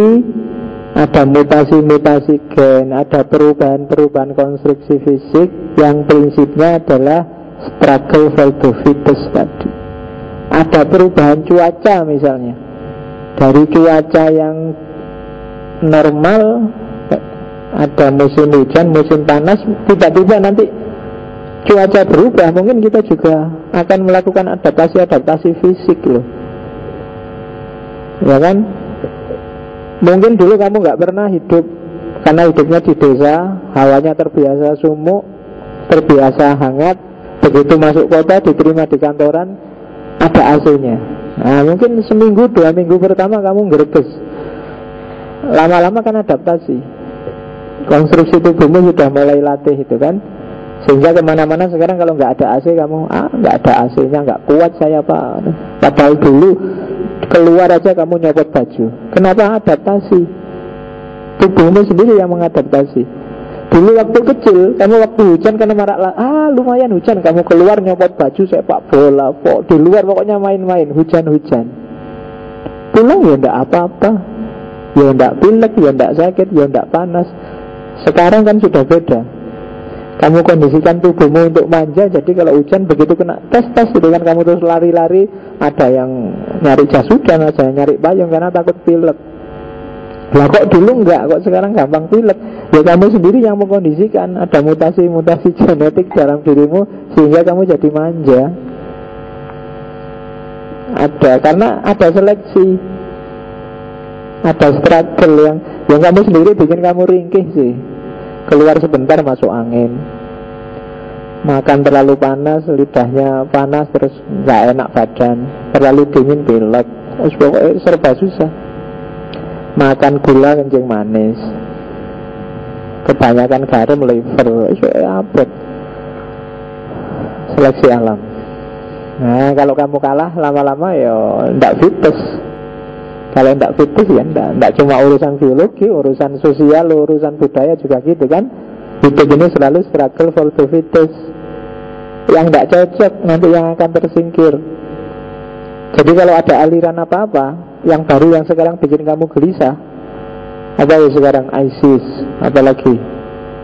ada mutasi-mutasi gen, ada perubahan-perubahan konstruksi fisik yang prinsipnya adalah struggle for the fittest tadi. Ada perubahan cuaca misalnya, dari cuaca yang normal, ada musim hujan, musim panas, tiba-tiba nanti cuaca berubah, mungkin kita juga akan melakukan adaptasi fisik loh. Ya kan? Mungkin dulu kamu nggak pernah hidup, karena hidupnya di desa, hawanya terbiasa sumuk, terbiasa hangat. Begitu masuk kota, diterima di kantoran, ada AC-nya. Nah, mungkin seminggu, 2 minggu pertama kamu ngerebes. Lama-lama kan adaptasi. Konstruksi tubuhmu sudah mulai latih itu kan. Sehingga kemana-mana sekarang kalau nggak ada AC, kamu nggak ada AC-nya, nggak kuat saya pak. Padahal dulu keluar aja kamu nyopot baju. Kenapa? Adaptasi. Tubuhmu sendiri yang mengadaptasi. Dulu waktu kecil, kamu waktu hujan karena marah, lumayan hujan, kamu keluar nyopot baju sepak bola, di luar pokoknya main-main, hujan-hujan. Pulang ya ndak apa-apa, ya ndak pilek, ya ndak sakit, ya ndak panas. Sekarang kan sudah beda. Kamu kondisikan tubuhmu untuk manja. Jadi kalau hujan begitu kena tes itu kan kamu terus lari-lari. Ada yang nyari jas hujan, ada yang nyari payung karena takut pilek. Lah kok dulu enggak, kok sekarang gampang pilek? Ya kamu sendiri yang mengkondisikan. Ada mutasi-mutasi genetik dalam dirimu sehingga kamu jadi manja. Ada, karena ada seleksi, ada struggle yang kamu sendiri bikin kamu ringkih sih. Keluar sebentar masuk angin, makan terlalu panas, lidahnya panas terus nggak enak badan, terlalu dingin pilek, pokoknya serba susah. Makan gula kencing manis, kebanyakan garam liver, abot. Seleksi alam. Nah kalau kamu kalah lama-lama ya ndak fites. Kalau tidak fitness ya tidak cuma urusan biologi, urusan sosial, urusan budaya juga gitu kan. Hidup ini selalu struggle for the fittest. Yang tidak cocok nanti yang akan tersingkir. Jadi kalau ada aliran apa-apa yang baru yang sekarang bikin kamu gelisah, apa ya sekarang ISIS, apalagi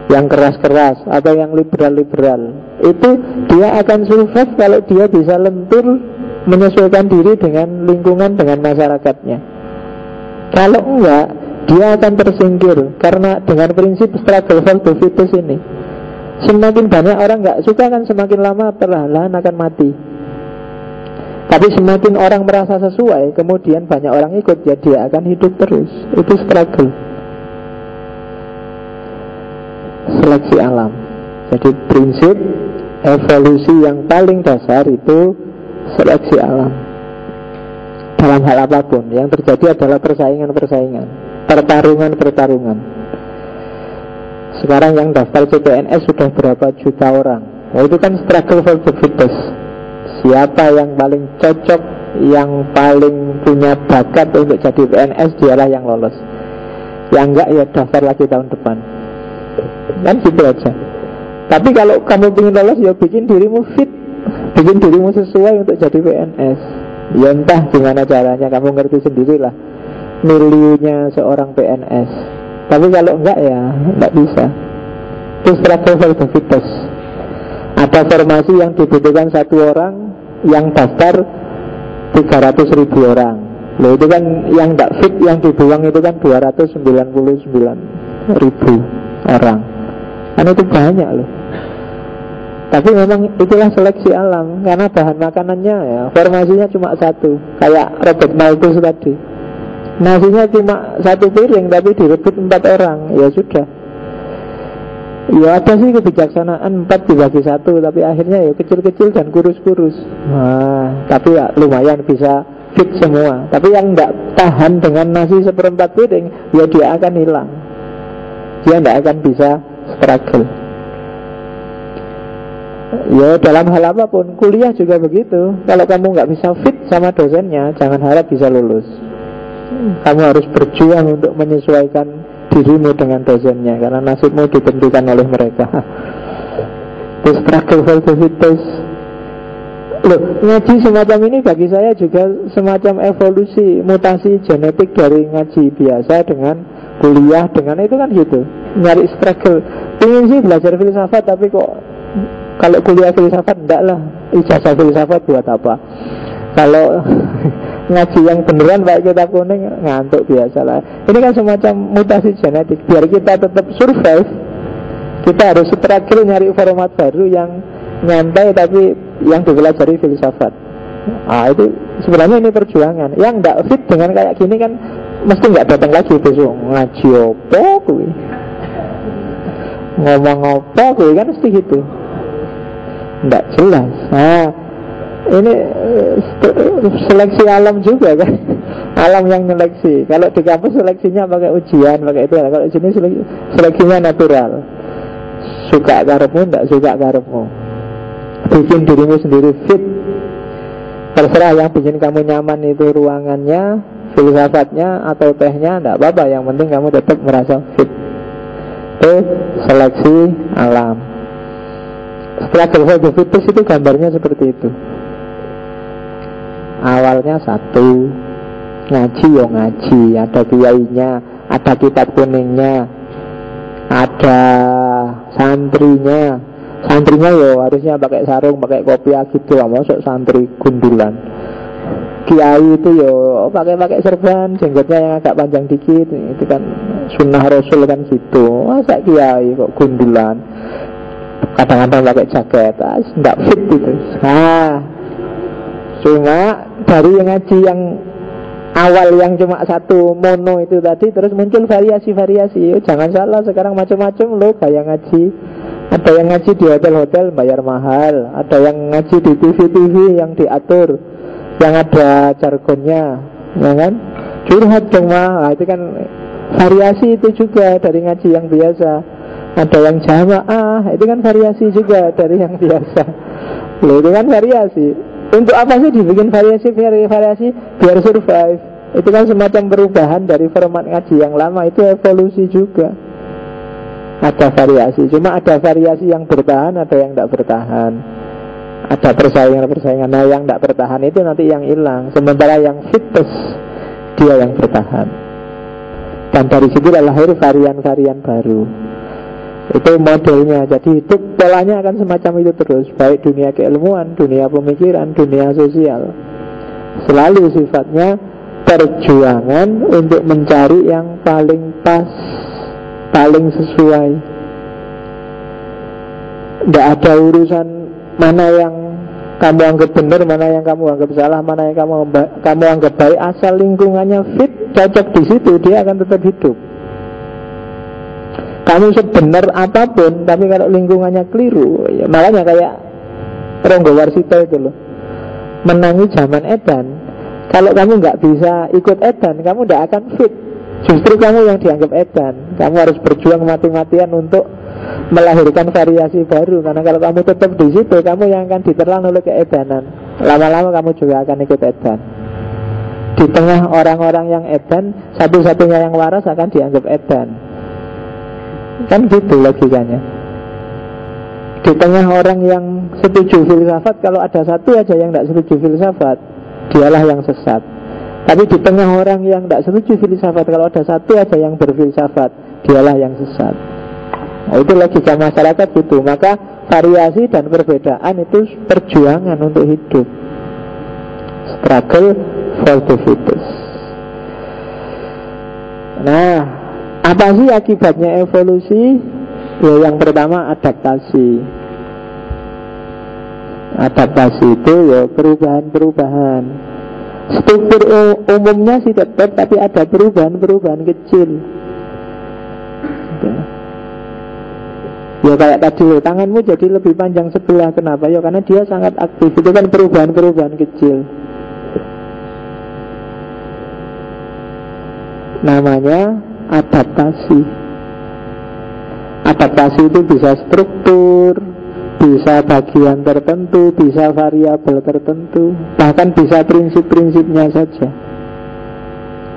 yang keras-keras atau yang liberal-liberal, itu dia akan survive kalau dia bisa lentur menyesuaikan diri dengan lingkungan, dengan masyarakatnya. Kalau enggak, dia akan tersingkir. Karena dengan prinsip struggle for the fittest ini, semakin banyak orang enggak suka kan semakin lama perlahan akan mati. Tapi semakin orang merasa sesuai, kemudian banyak orang ikut, ya dia akan hidup terus. Itu struggle. Seleksi alam. Jadi prinsip evolusi yang paling dasar itu seleksi alam. Dalam hal apapun, yang terjadi adalah persaingan-persaingan, pertarungan-pertarungan. Sekarang yang daftar CPNS sudah berapa juta orang. Nah, itu kan struggle for the fittest. Siapa yang paling cocok, yang paling punya bakat untuk jadi PNS, dialah yang lolos. Yang enggak ya daftar lagi tahun depan. Kan gitu aja. Tapi kalau kamu ingin lolos, ya bikin dirimu fit, bikin dirimu sesuai untuk jadi PNS. Ya entah gimana caranya, kamu ngerti sendirilah miliunya seorang PNS. Tapi kalau enggak ya enggak bisa. Itu struggle for the fittest. Ada formasi yang dibutuhkan satu orang, yang daftar 300.000 orang. Loh itu kan yang enggak fit, yang dibuang itu kan 299.000 orang. Kan itu banyak loh. Tapi memang itulah seleksi alam. Karena bahan makanannya ya, formasinya cuma satu. Kayak Robert Malthus tadi, nasinya cuma satu piring tapi direbut 4 orang. Ya sudah. Ya ada sih kebijaksanaan 4 dibagi 1, tapi akhirnya ya kecil-kecil dan kurus-kurus. Nah, tapi ya lumayan bisa fit semua. Tapi yang enggak tahan dengan nasi 1/4 piring, ya dia akan hilang. Dia enggak akan bisa struggle. Ya dalam hal apapun, kuliah juga begitu. Kalau kamu nggak bisa fit sama dosennya, jangan harap bisa lulus. Kamu harus berjuang untuk menyesuaikan dirimu dengan dosennya, karena nasibmu ditentukan oleh mereka. The struggle for the fittest. Loh, ngaji semacam ini bagi saya juga semacam evolusi, mutasi genetik dari ngaji biasa dengan kuliah, dengan itu kan gitu. Nyari struggle. Ingin sih belajar filsafat, tapi kok kalau kuliah filsafat enggak lah, ijazah filsafat buat apa? Kalau ngaji yang beneran pakai kitab kuning, ngantuk biasalah. Ini kan semacam mutasi genetik. Biar kita tetap survive, kita harus struggle nyari format baru yang nyantai tapi yang dipelajari filsafat. Itu sebenarnya ini perjuangan. Yang enggak fit dengan kayak gini kan mesti enggak datang lagi besok. Ngaji apa kuwi? Ngomong apa kuwi kan mesti gitu. Tidak jelas. Nah, ini seleksi alam juga kan. Alam yang seleksi. Kalau di kampus seleksinya pakai ujian, pakai itu. Kalau di sini seleksinya natural. Suka karepmu, tidak suka karepmu. Bikin dirimu sendiri fit. Terserah yang bikin kamu nyaman itu ruangannya, filsafatnya atau tehnya, tidak apa-apa. Yang penting kamu tetap merasa fit. Itu seleksi alam. Struggle for the fittest itu gambarnya seperti itu. Awalnya satu, ngaji ya ngaji, ada kiainya, ada kitab kuningnya, ada santrinya. Santrinya ya harusnya pakai sarung, pakai kopiah gitu, masuk santri gundulan. Kiai itu ya pakai serban, jenggotnya yang agak panjang dikit, itu kan sunnah Rasul kan gitu. Masa kiai kok gundulan? Kadang-kadang pakai jaket, tidak fit itu. Cuma dari yang ngaji yang awal yang cuma satu mono itu tadi, terus muncul variasi-variasi. Jangan salah, sekarang macam-macam loh gaya ngaji. Ada yang ngaji di hotel-hotel bayar mahal, ada yang ngaji di TV-TV yang diatur, yang ada jargonnya, ya kan? Curhat dong mah, itu kan variasi itu juga dari ngaji yang biasa. Ada yang jamaah, itu kan variasi juga dari yang biasa. Loh, itu kan variasi. Untuk apa sih dibikin variasi? Biar survive. Itu kan semacam perubahan dari format ngaji yang lama. Itu evolusi juga. Ada variasi. Cuma ada variasi yang bertahan, ada yang tidak bertahan. Ada persaingan-persaingan. Nah yang tidak bertahan itu nanti yang hilang. Sementara yang fitness, dia yang bertahan. Dan dari situ lahir varian-varian baru. Itu modelnya. Jadi hidup polanya akan semacam itu terus. Baik dunia keilmuan, dunia pemikiran, dunia sosial. Selalu sifatnya perjuangan untuk mencari yang paling pas, paling sesuai. Tidak ada urusan mana yang kamu anggap benar, mana yang kamu anggap salah, mana yang kamu anggap baik. Asal lingkungannya fit, cocok di situ, dia akan tetap hidup. Kamu sebenar apapun, tapi kalau lingkungannya keliru, ya malahnya kayak Ronggo Warsito itu loh, menangi zaman edan. Kalau kamu nggak bisa ikut edan, kamu tidak akan fit. Justru kamu yang dianggap edan. Kamu harus berjuang mati-matian untuk melahirkan variasi baru. Karena kalau kamu tetap di situ, kamu yang akan diterlang oleh keedanan. Lama-lama kamu juga akan ikut edan. Di tengah orang-orang yang edan, satu-satunya yang waras akan dianggap edan. Kan gitu logikanya. Di tengah orang yang setuju filsafat, kalau ada satu aja yang tidak setuju filsafat, dialah yang sesat. Tapi di tengah orang yang tidak setuju filsafat, kalau ada satu aja yang berfilsafat, dialah yang sesat. Nah, itu logika masyarakat gitu. Maka variasi dan perbedaan itu perjuangan untuk hidup. Struggle for the fittest. Nah, apa sih akibatnya evolusi? Ya, yang pertama adaptasi. Adaptasi itu ya perubahan-perubahan. Struktur umumnya sih tetap, tapi ada perubahan-perubahan kecil. Ya kayak tadi loh, tanganmu jadi lebih panjang sebelah. Kenapa? Ya karena dia sangat aktif. Itu kan perubahan-perubahan kecil. Namanya adaptasi. Adaptasi itu bisa struktur, bisa bagian tertentu, bisa variabel tertentu, bahkan bisa prinsip-prinsipnya saja.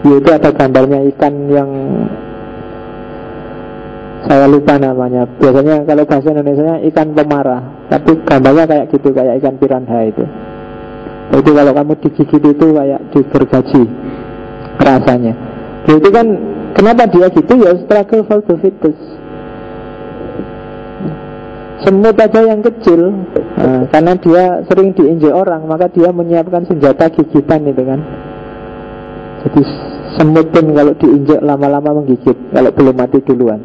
Yaitu ada gambarnya ikan yang saya lupa namanya. Biasanya kalau bahasa Indonesia ikan pemarah, tapi gambarnya kayak gitu, kayak ikan piranha itu. Itu kalau kamu digigit itu kayak digergaji rasanya. Itu kan kenapa dia gitu ya, struggle for the fittest. Semut aja yang kecil, karena dia sering diinjek orang, maka dia menyiapkan senjata gigitan itu kan. Jadi semut pun kalau diinjek lama-lama menggigit, kalau belum mati duluan.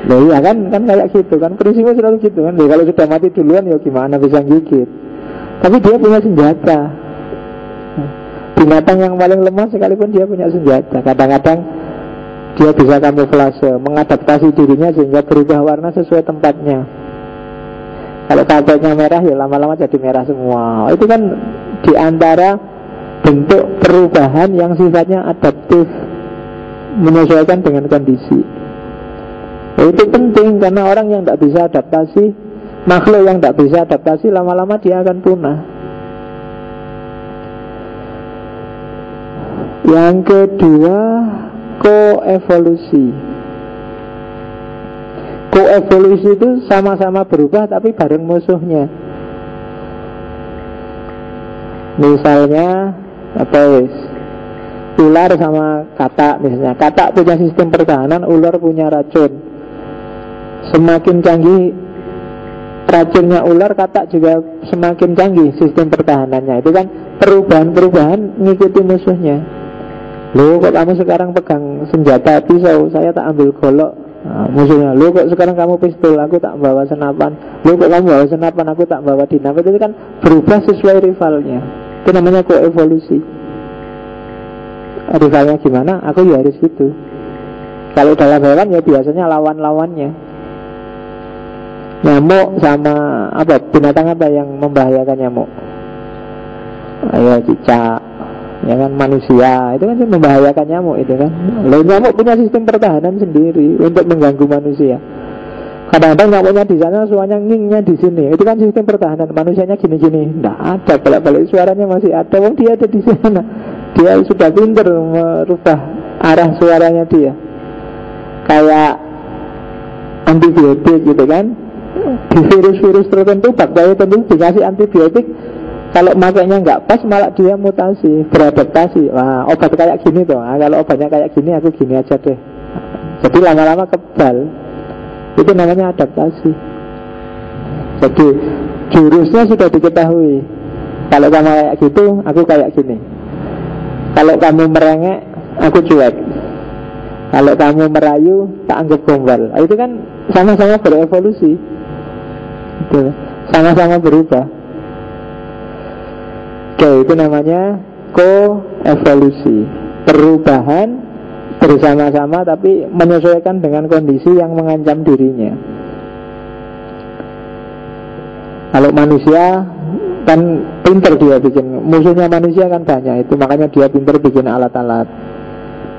Nah iya kan kayak gitu kan, prinsipnya selalu gitu kan. Jadi, kalau sudah mati duluan ya gimana bisa gigit. Tapi dia punya senjata. Binatang yang paling lemah sekalipun dia punya senjata. Kadang-kadang dia bisa kamuflase, mengadaptasi dirinya sehingga berubah warna sesuai tempatnya. Kalau kapeknya merah ya lama-lama jadi merah semua. Itu kan diantara bentuk perubahan yang sifatnya adaptif, menyesuaikan dengan kondisi. Itu penting karena orang yang tidak bisa adaptasi, makhluk yang tidak bisa adaptasi, lama-lama dia akan punah. Yang kedua, koevolusi. Koevolusi itu sama-sama berubah tapi bareng musuhnya. Misalnya apa wis? Ular sama katak misalnya. Katak punya sistem pertahanan, ular punya racun. Semakin canggih racunnya ular, katak juga semakin canggih sistem pertahanannya. Itu kan perubahan-perubahan ngikuti musuhnya. Loh kok kamu sekarang pegang senjata pisau, saya tak ambil golok. Nah, musuhnya, loh kok sekarang kamu pistol, aku tak bawa senapan. Loh kok kamu bawa senapan, aku tak bawa dinamit. Itu kan berubah sesuai rivalnya. Itu namanya koevolusi. Rivalnya gimana? Aku ya harus gitu. Kalau dalam hewan ya biasanya lawan-lawannya. Nyamuk sama apa? Binatang apa yang membahayakan nyamuk? Ayo cicak, ya kan, manusia. Itu kan membahayakan nyamuk itu kan. Lalu nyamuk punya sistem pertahanan sendiri untuk mengganggu manusia. Kadang-kadang nyamuknya di sana, suaranya ngingnya di sini. Itu kan sistem pertahanan. Manusianya gini-gini, nggak ada, balik-balik suaranya masih ada. Wong dia ada di sana. Dia sudah pintar merubah arah suaranya dia. Kayak antibiotik gitu kan. Di virus-virus tertentu, bakteri tertentu dikasih antibiotik, kalau makainya nggak pas malah dia mutasi, beradaptasi. Wah, obat kayak gini tuh. Nah, kalau obatnya kayak gini, aku gini aja deh. Jadi lama-lama kebal. Itu namanya adaptasi. Jadi jurusnya sudah diketahui. Kalau kamu kayak gitu, aku kayak gini. Kalau kamu merengek, aku cuek. Kalau kamu merayu, tak anggap gombal. Itu kan sama-sama berevolusi. Itu sama-sama berubah. Oke, itu namanya koevolusi. Perubahan bersama-sama tapi menyesuaikan dengan kondisi yang mengancam dirinya. Kalau manusia kan pinter dia bikin, musuhnya manusia kan banyak, itu makanya dia pinter bikin alat-alat.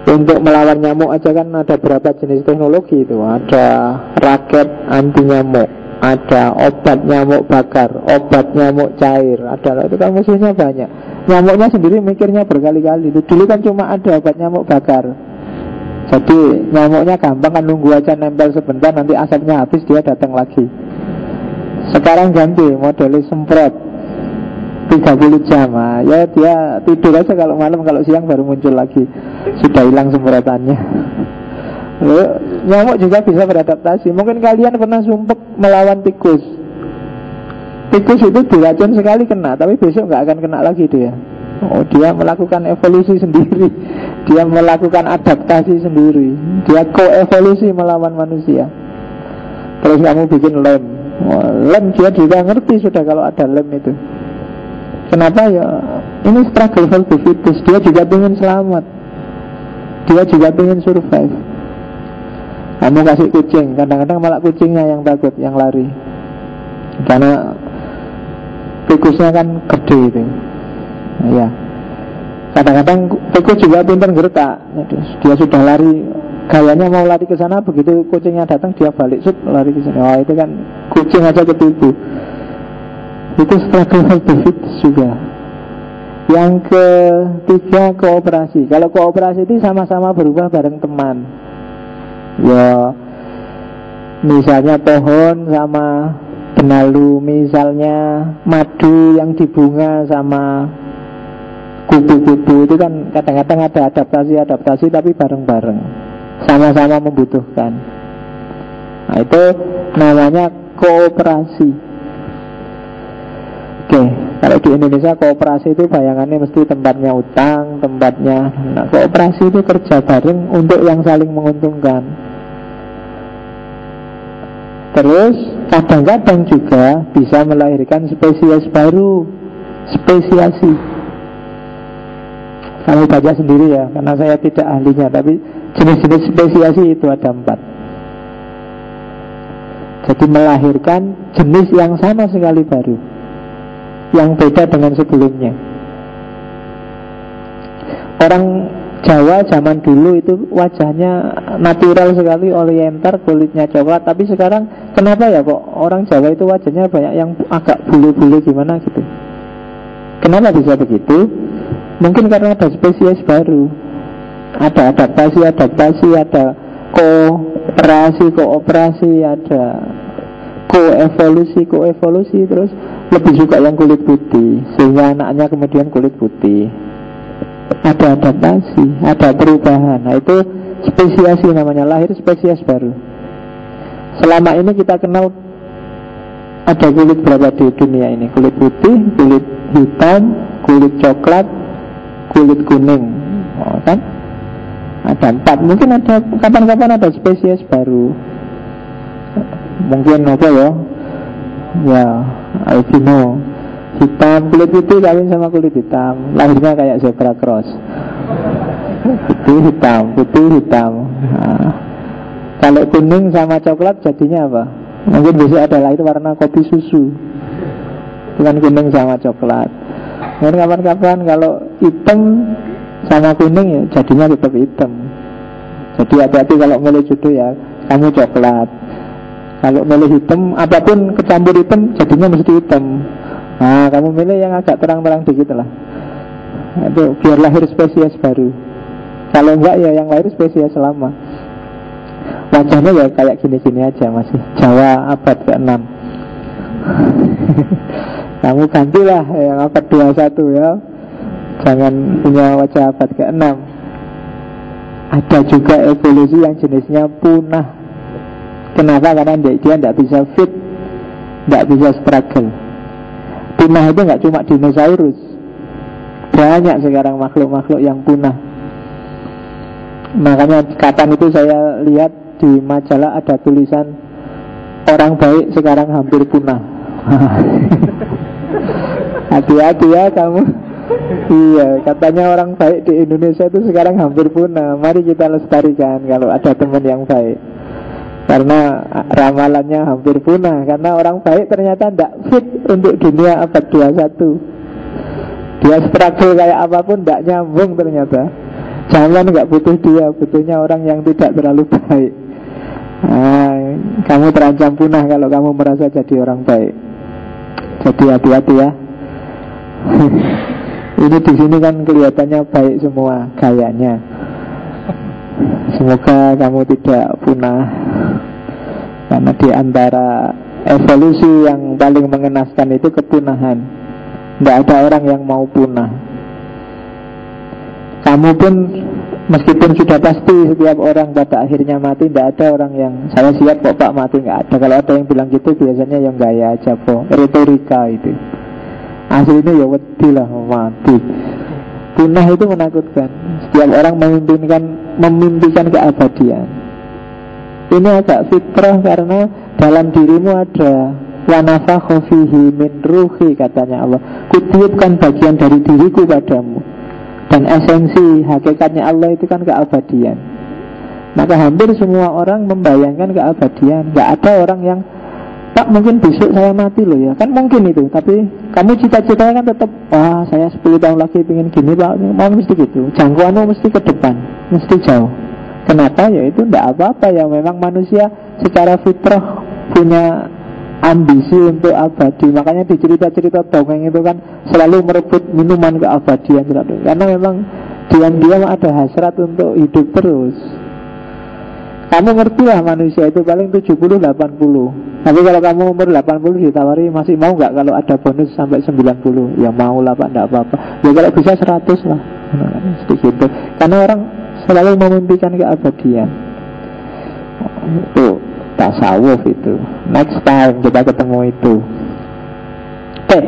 Untuk melawan nyamuk aja kan ada berapa jenis teknologi itu. Ada raket anti nyamuk, ada obat nyamuk bakar, obat nyamuk cair, ada, itu kan musuhnya banyak. Nyamuknya sendiri mikirnya berkali-kali. Dulu kan cuma ada obat nyamuk bakar, jadi nyamuknya gampang kan, nunggu aja nempel sebentar, nanti asapnya habis dia datang lagi. Sekarang ganti modelnya semprot 30 jam, ya dia tidur aja kalau malam, kalau siang baru muncul lagi, sudah hilang semprotannya. Lalu, nyamuk juga bisa beradaptasi. Mungkin kalian pernah sumpek melawan tikus. Tikus itu diracun sekali kena, tapi besok nggak akan kena lagi dia. Oh, dia melakukan evolusi sendiri. Dia melakukan adaptasi sendiri. Dia koevolusi melawan manusia. Terus kamu bikin lem. Lem dia juga ngerti sudah kalau ada lem itu. Kenapa ya? Ini struggle for the fittest. Dia juga ingin selamat. Dia juga ingin survive. Kamu kasih kucing, kadang-kadang malah kucingnya yang takut, yang lari. Karena tikusnya kan gede itu. Ya. Kadang-kadang tikus juga pintar gertak. Dia sudah lari, gayanya mau lari ke sana, begitu kucingnya datang dia balik, lari ke sana. Oh, itu kan kucing aja ketipu. Itu struggle for the fittest juga. Yang ketiga, kooperasi. Kalau kooperasi itu sama-sama berubah bareng teman. Ya, misalnya pohon sama benalu, misalnya madu yang di bunga sama kupu-kupu, itu kan kadang-kadang ada adaptasi tapi bareng-bareng, sama-sama membutuhkan. Nah, itu namanya kooperasi. Oke, kalau di Indonesia kooperasi itu bayangannya mesti tempatnya utang, tempatnya. Nah, kooperasi itu kerja bareng untuk yang saling menguntungkan. Terus kadang-kadang juga bisa melahirkan spesies baru, spesiasi. Kamu baca sendiri ya, karena saya tidak ahlinya, tapi jenis-jenis spesiasi itu ada 4. Jadi melahirkan jenis yang sama sekali baru, yang beda dengan sebelumnya. Orang Jawa zaman dulu itu wajahnya natural sekali, oriental, kulitnya coklat. Tapi sekarang kenapa ya kok orang Jawa itu wajahnya banyak yang agak bulu-bulu gimana gitu? Kenapa bisa begitu? Mungkin karena ada spesies baru, ada adaptasi, ada kooperasi, ada koevolusi, terus lebih suka yang kulit putih, sehingga anaknya kemudian kulit putih. Ada adaptasi, ada perubahan. Nah, itu spesiasi namanya, lahir spesies baru. Selama ini kita kenal ada kulit berapa di dunia ini? Kulit putih, kulit hitam, kulit coklat, kulit kuning. Oh, kan? Ada 4. Mungkin ada kapan-kapan ada spesies baru. Mungkin apa ya? Ya, albino. Hitam, kulit putih kawin sama kulit hitam, lahirnya kayak zebra cross. Putih hitam. Nah, kalau kuning sama coklat jadinya apa? Mungkin besok ada lahir warna kopi susu. Bukan kuning sama coklat. Mungkin kapan-kapan kalau hitam sama kuning ya jadinya tetap hitam. Jadi hati-hati kalau milih jodoh ya, kamu coklat. Kalau milih hitam, apapun kecampur hitam jadinya mesti hitam. Nah, kamu milih yang agak terang-terang dikit lah. Itu biar lahir spesies baru. Kalau enggak ya yang lahir spesies lama. Wajahnya ya kayak gini-gini aja masih Jawa abad ke-6. Kamu gantilah yang abad 21 ya. Jangan punya wajah abad ke-6. Ada juga evolusi yang jenisnya punah. Kenapa? Karena dia tidak bisa fit, tidak bisa struggle. Punah itu nggak cuma dinosaurus. Banyak sekarang makhluk-makhluk yang punah. Makanya kapan itu saya lihat di majalah ada tulisan orang baik sekarang hampir punah. Hati-hati ya kamu. Iya, katanya orang baik di Indonesia itu sekarang hampir punah. Mari kita lestarikan kalau ada teman yang baik. Karena ramalannya hampir punah. Karena orang baik ternyata tidak fit untuk dunia abad 21. Dia struggle kayak apapun tidak nyambung ternyata. Jangan nggak butuh dia, butuhnya orang yang tidak terlalu baik. Kamu terancam punah kalau kamu merasa jadi orang baik. Jadi hati-hati ya. Ini di sini kan kelihatannya baik semua gayanya. Semoga kamu tidak punah. Karena di antara evolusi yang paling mengenaskan itu kepunahan. Tidak ada orang yang mau punah. Kamu pun meskipun sudah pasti setiap orang pada akhirnya mati, tidak ada orang yang saya siap kok Pak mati, nggak ada. Kalau ada yang bilang gitu biasanya yang gaya aja po, retorika itu. Aslinya ya wedi lah mati. Punah itu menakutkan. Setiap orang memimpikan keabadian. Ini agak fitrah karena dalam dirimu ada wa nafakha fihi min ruhi, katanya Allah. Kutiupkan bagian dari diriku padamu. Dan esensi hakikatnya Allah itu kan keabadian. Maka hampir semua orang membayangkan keabadian. Gak ada orang yang Pak mungkin besok saya mati loh ya. Kan mungkin itu. Tapi kamu cita-citanya kan tetap wah saya 10 tahun lagi pengen gini Pak. Mau mesti gitu. Jangkauanmu mesti ke depan, mesti jauh. Kenapa? Ya itu tidak apa-apa ya. Memang manusia secara fitrah punya ambisi untuk abadi. Makanya di cerita-cerita dongeng itu kan selalu merebut minuman keabadian selalu. Karena memang diam-diam ada hasrat untuk hidup terus. Kamu ngerti lah manusia itu paling 70-80. Tapi kalau kamu umur 80 ditawari masih mau nggak kalau ada bonus sampai 90? Ya mau lah Pak, tidak apa-apa. Ya kalau bisa 100 lah. Sedikit. Karena orang selalu memimpikan keabadian. Itu tasawuf itu. Next time kita ketemu itu. Oke.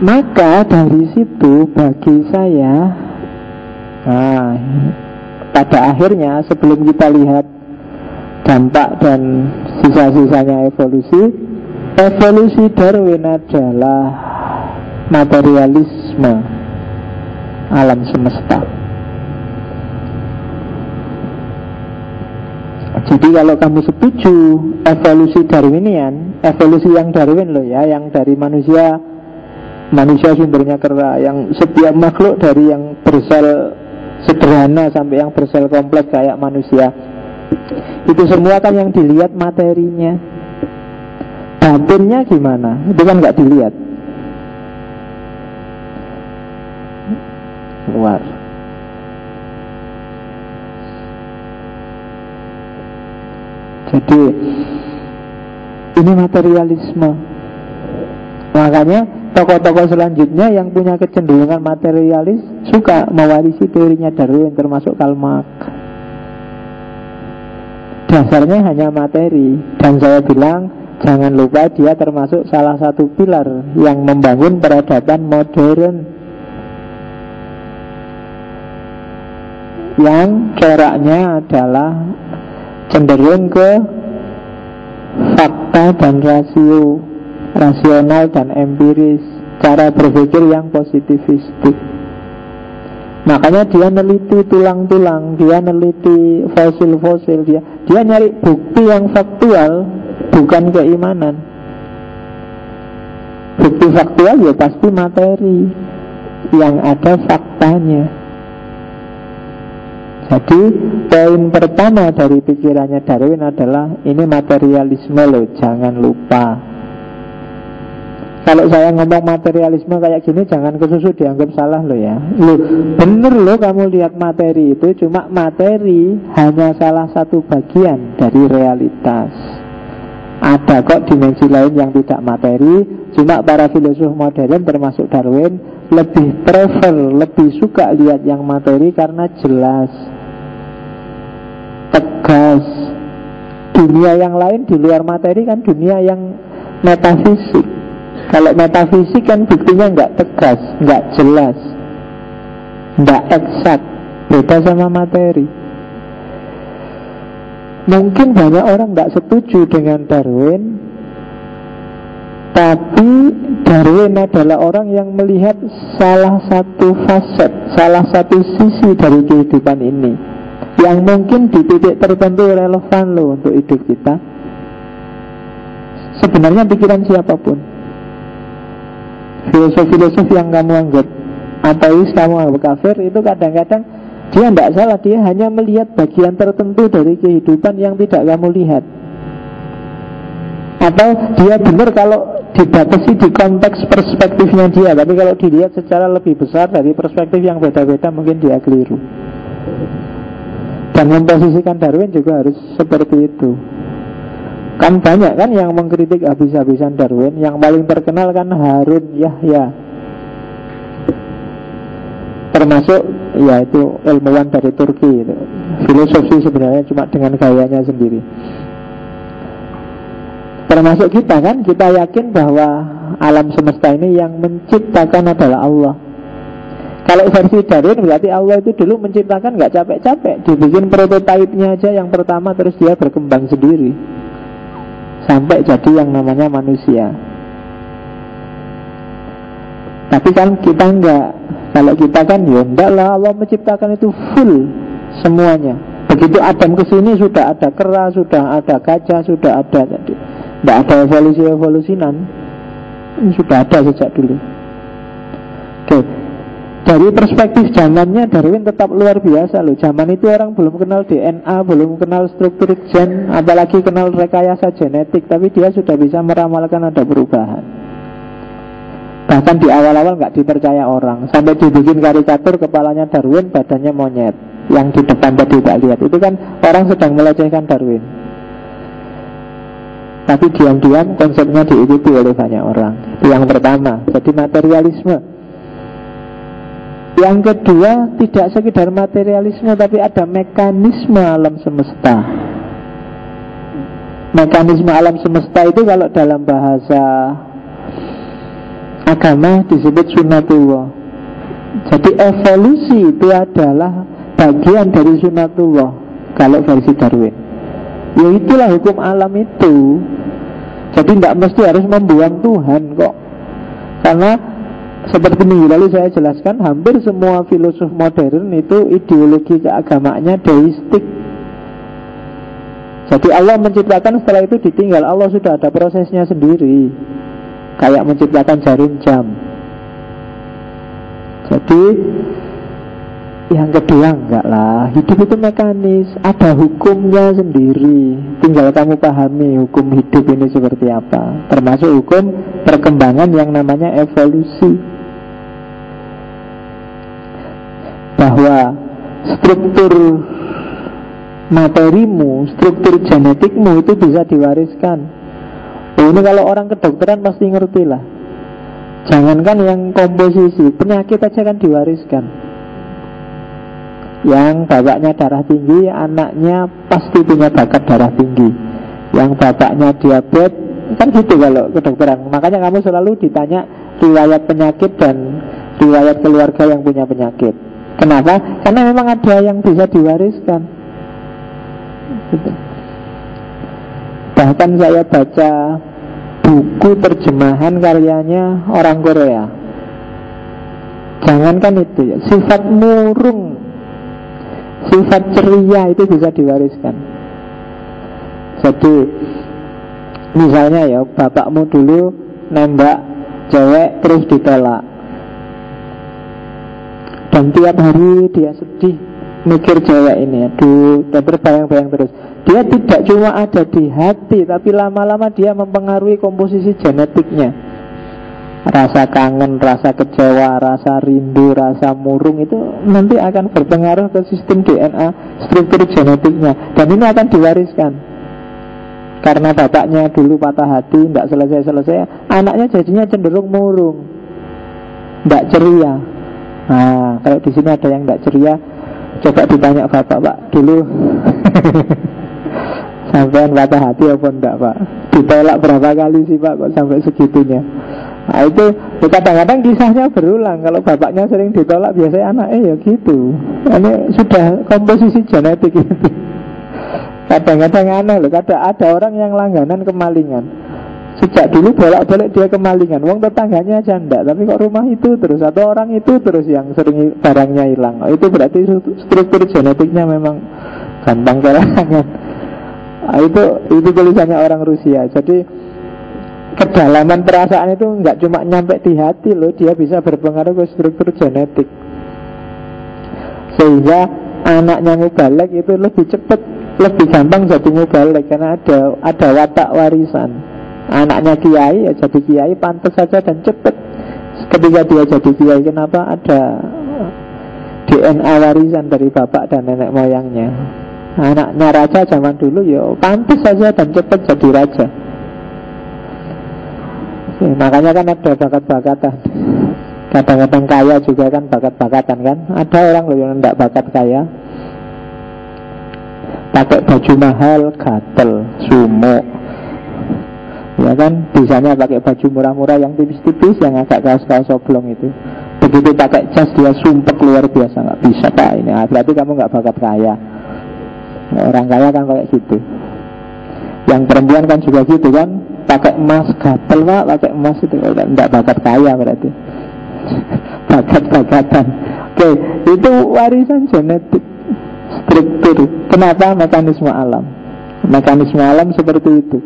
Maka dari situ bagi saya pada akhirnya sebelum kita lihat dampak dan sisa-sisanya evolusi Darwin adalah materialisme alam semesta. Jadi kalau kamu setuju evolusi Darwinian, evolusi yang Darwin loh ya, yang dari manusia sumbernya kera, yang setiap makhluk dari yang bersel sederhana sampai yang bersel kompleks kayak manusia, itu semua kan yang dilihat materinya. Batinnya gimana? Itu kan nggak dilihat. Luar. Jadi ini materialisme. Makanya tokoh-tokoh selanjutnya yang punya kecenderungan materialis suka mewarisi teorinya Darwin, termasuk Karl Marx. Dasarnya hanya materi. Dan saya bilang jangan lupa dia termasuk salah satu pilar yang membangun peradaban modern, yang coraknya adalah cenderung ke fakta dan rasio, rasional dan empiris, cara berpikir yang positivistik. Makanya dia neliti tulang-tulang, dia neliti fosil-fosil, dia nyari bukti yang faktual, bukan keimanan. Bukti faktual ya pasti materi, yang ada faktanya. Jadi poin pertama dari pikirannya Darwin adalah ini materialisme loh, jangan lupa. Kalau saya ngomong materialisme kayak gini, jangan kesusu dianggap salah loh ya. Bener loh, kamu lihat materi itu, cuma materi hanya salah satu bagian dari realitas. Ada kok dimensi lain yang tidak materi. Cuma para filosof modern termasuk Darwin lebih prefer, lebih suka lihat yang materi karena jelas, tegas. Dunia yang lain di luar materi kan dunia yang metafisik. Kalau metafisik kan buktinya nggak tegas, nggak jelas, nggak eksak, beda sama materi. Mungkin banyak orang nggak setuju dengan Darwin, tapi Darwin adalah orang yang melihat salah satu facet, salah satu sisi dari kehidupan ini, yang mungkin di titik tertentu relevan loh untuk hidup kita. Sebenarnya pikiran siapapun, filosof-filosof yang kamu anggap ateis, kamu anggap kafir, itu kadang-kadang dia tidak salah, dia hanya melihat bagian tertentu dari kehidupan yang tidak kamu lihat. Atau dia benar kalau dibatasi di konteks perspektifnya dia, tapi kalau dilihat secara lebih besar dari perspektif yang beda-beda, mungkin dia keliru. Dan memposisikan Darwin juga harus seperti itu. Kan banyak kan yang mengkritik habis-habisan Darwin. Yang paling terkenal kan Harun Yahya, termasuk ya itu ilmuwan dari Turki itu. Filosofi sebenarnya cuma dengan gayanya sendiri. Termasuk kita kan, kita yakin bahwa alam semesta ini yang menciptakan adalah Allah. Kalau versi Darwin berarti Allah itu dulu menciptakan nggak capek-capek, dibikin prototipenya aja yang pertama, terus dia berkembang sendiri sampai jadi yang namanya manusia. Tapi kan kita enggak. Kalau kita kan ya enggak lah, Allah menciptakan itu full semuanya. Begitu Adam kesini sudah ada kera, sudah ada gajah, sudah ada tadi. Tidak ada evolusi-evolusinan, ini sudah ada sejak dulu. Oke. Dari perspektif zamannya Darwin tetap luar biasa loh. Zaman itu orang belum kenal DNA, belum kenal struktur gen, apalagi kenal rekayasa genetik, tapi dia sudah bisa meramalkan ada perubahan. Bahkan di awal-awal nggak dipercaya orang, sampai dibikin karikatur kepalanya Darwin, badannya monyet, yang di depan tadi tak lihat. Itu kan orang sedang melecehkan Darwin. Tapi diam-diam konsepnya diikuti oleh banyak orang. Itu yang pertama, jadi materialisme. Yang kedua, tidak sekedar materialisme, tapi ada mekanisme alam semesta. Mekanisme alam semesta itu kalau dalam bahasa agama disebut sunnatullah. Jadi evolusi itu adalah bagian dari sunnatullah kalau versi Darwin. Ya itulah hukum alam itu. Jadi tidak mesti harus membuang Tuhan kok. Karena seperti minggu lalu saya jelaskan, hampir semua filosof modern itu ideologi keagamaannya deistik. Jadi Allah menciptakan, setelah itu ditinggal. Allah sudah ada prosesnya sendiri, kayak menciptakan jarum jam. Jadi yang kedua enggak lah, hidup itu mekanis, ada hukumnya sendiri. Tinggal kamu pahami hukum hidup ini seperti apa, termasuk hukum perkembangan yang namanya evolusi. Bahwa struktur materimu, struktur genetikmu itu bisa diwariskan. Ini kalau orang kedokteran pasti ngerti lah. Jangankan yang komposisi, penyakit aja kan diwariskan. Yang bapaknya darah tinggi, anaknya pasti punya bakat darah tinggi. Yang bapaknya diabetes, kan gitu kalau kedokteran. Makanya kamu selalu ditanya riwayat penyakit dan riwayat keluarga yang punya penyakit. Kenapa? Karena memang ada yang bisa diwariskan gitu. Bahkan saya baca buku terjemahan karyanya orang Korea. Jangankan itu ya, sifat murung, sifat ceria itu bisa diwariskan. Jadi misalnya ya, bapakmu dulu nembak cewek terus ditolak, dan tiap hari dia sedih mikir cewek ini, aduh, dan terbayang-bayang terus. Dia tidak cuma ada di hati, tapi lama-lama dia mempengaruhi komposisi genetiknya. rasa kangen, rasa kecewa, rasa rindu, rasa murung, itu nanti akan berpengaruh ke sistem DNA, struktur genetiknya. Dan ini akan diwariskan. Karena bapaknya dulu patah hati, tidak selesai-selesai, anaknya jadinya cenderung murung, tidak ceria. Nah, kalau di sini ada yang tidak ceria, coba ditanya bapak, Pak, dulu sampean patah hati apa enggak, Pak? Ditolak berapa kali sih, Pak, kok sampai segitunya? Nah, itu kadang-kadang kisahnya berulang. Kalau bapaknya sering ditolak, biasanya anaknya ya gitu. Ini sudah komposisi genetik itu. Kadang-kadang aneh loh, ada orang yang langganan kemalingan. Sejak dulu bolak-balik dia kemalingan. Wong tetangganya aja enggak, tapi kok rumah itu terus, atau orang itu terus yang sering barangnya hilang. Itu berarti struktur genetiknya memang gampang kehilangan. Nah, itu tulisannya orang Rusia. Jadi kedalaman perasaan itu nggak cuma nyampe di hati loh, dia bisa berpengaruh ke struktur genetik. Sehingga anaknya mubalek itu lebih cepat, lebih gampang jadi mubalek karena ada watak warisan. Anaknya kiai ya jadi kiai pantas saja dan cepat. Ketika dia jadi kiai, kenapa? Ada DNA warisan dari bapak dan nenek moyangnya. Anaknya raja zaman dulu ya pantas saja dan cepat jadi raja. Makanya kan ada bakat-bakatan. Kadang-kadang kaya juga kan bakat-bakatan kan. Ada orang loh yang tidak bakat kaya, pakai baju mahal, gatel, sumuk, ya kan. Bisanya pakai baju murah-murah yang tipis-tipis, yang agak kaos-kaos oblong itu. Begitu pakai jas dia sumpek luar biasa. Nggak bisa Pak ini, berarti kamu nggak bakat kaya. Orang kaya kan kayak gitu. Yang perempuan kan juga gitu kan, pakai emas, gatel Pak, pakai emas itu tidak bakat kaya berarti. Bakat-bakatan. Oke, itu warisan genetik, struktur. Kenapa? Mekanisme alam. Mekanisme alam seperti itu.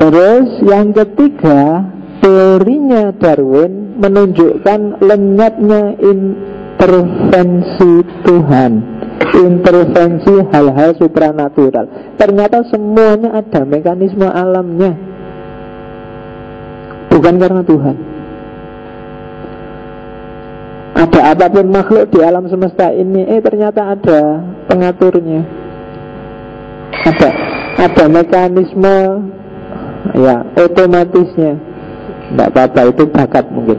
Terus yang ketiga, teorinya Darwin menunjukkan lenyapnya intervensi Tuhan, intervensi hal-hal supranatural. Ternyata semuanya ada mekanisme alamnya, bukan karena Tuhan. Ada apapun makhluk di alam semesta ini, ternyata ada pengaturnya. Ada mekanisme ya otomatisnya. Tidak apa-apa, itu bakat mungkin.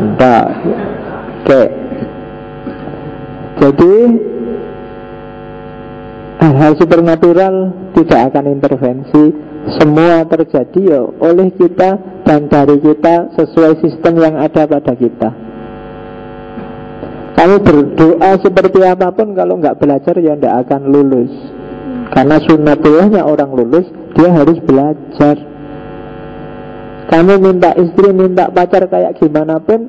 Tidak. Oke. Jadi hal-hal supernatural tidak akan intervensi. Semua terjadi ya oleh kita dan dari kita sesuai sistem yang ada pada kita. Kamu berdoa seperti apapun, kalau nggak belajar ya tidak akan lulus. Karena sunnatullahnya orang lulus, dia harus belajar. Kamu minta istri, minta pacar kayak gimana pun,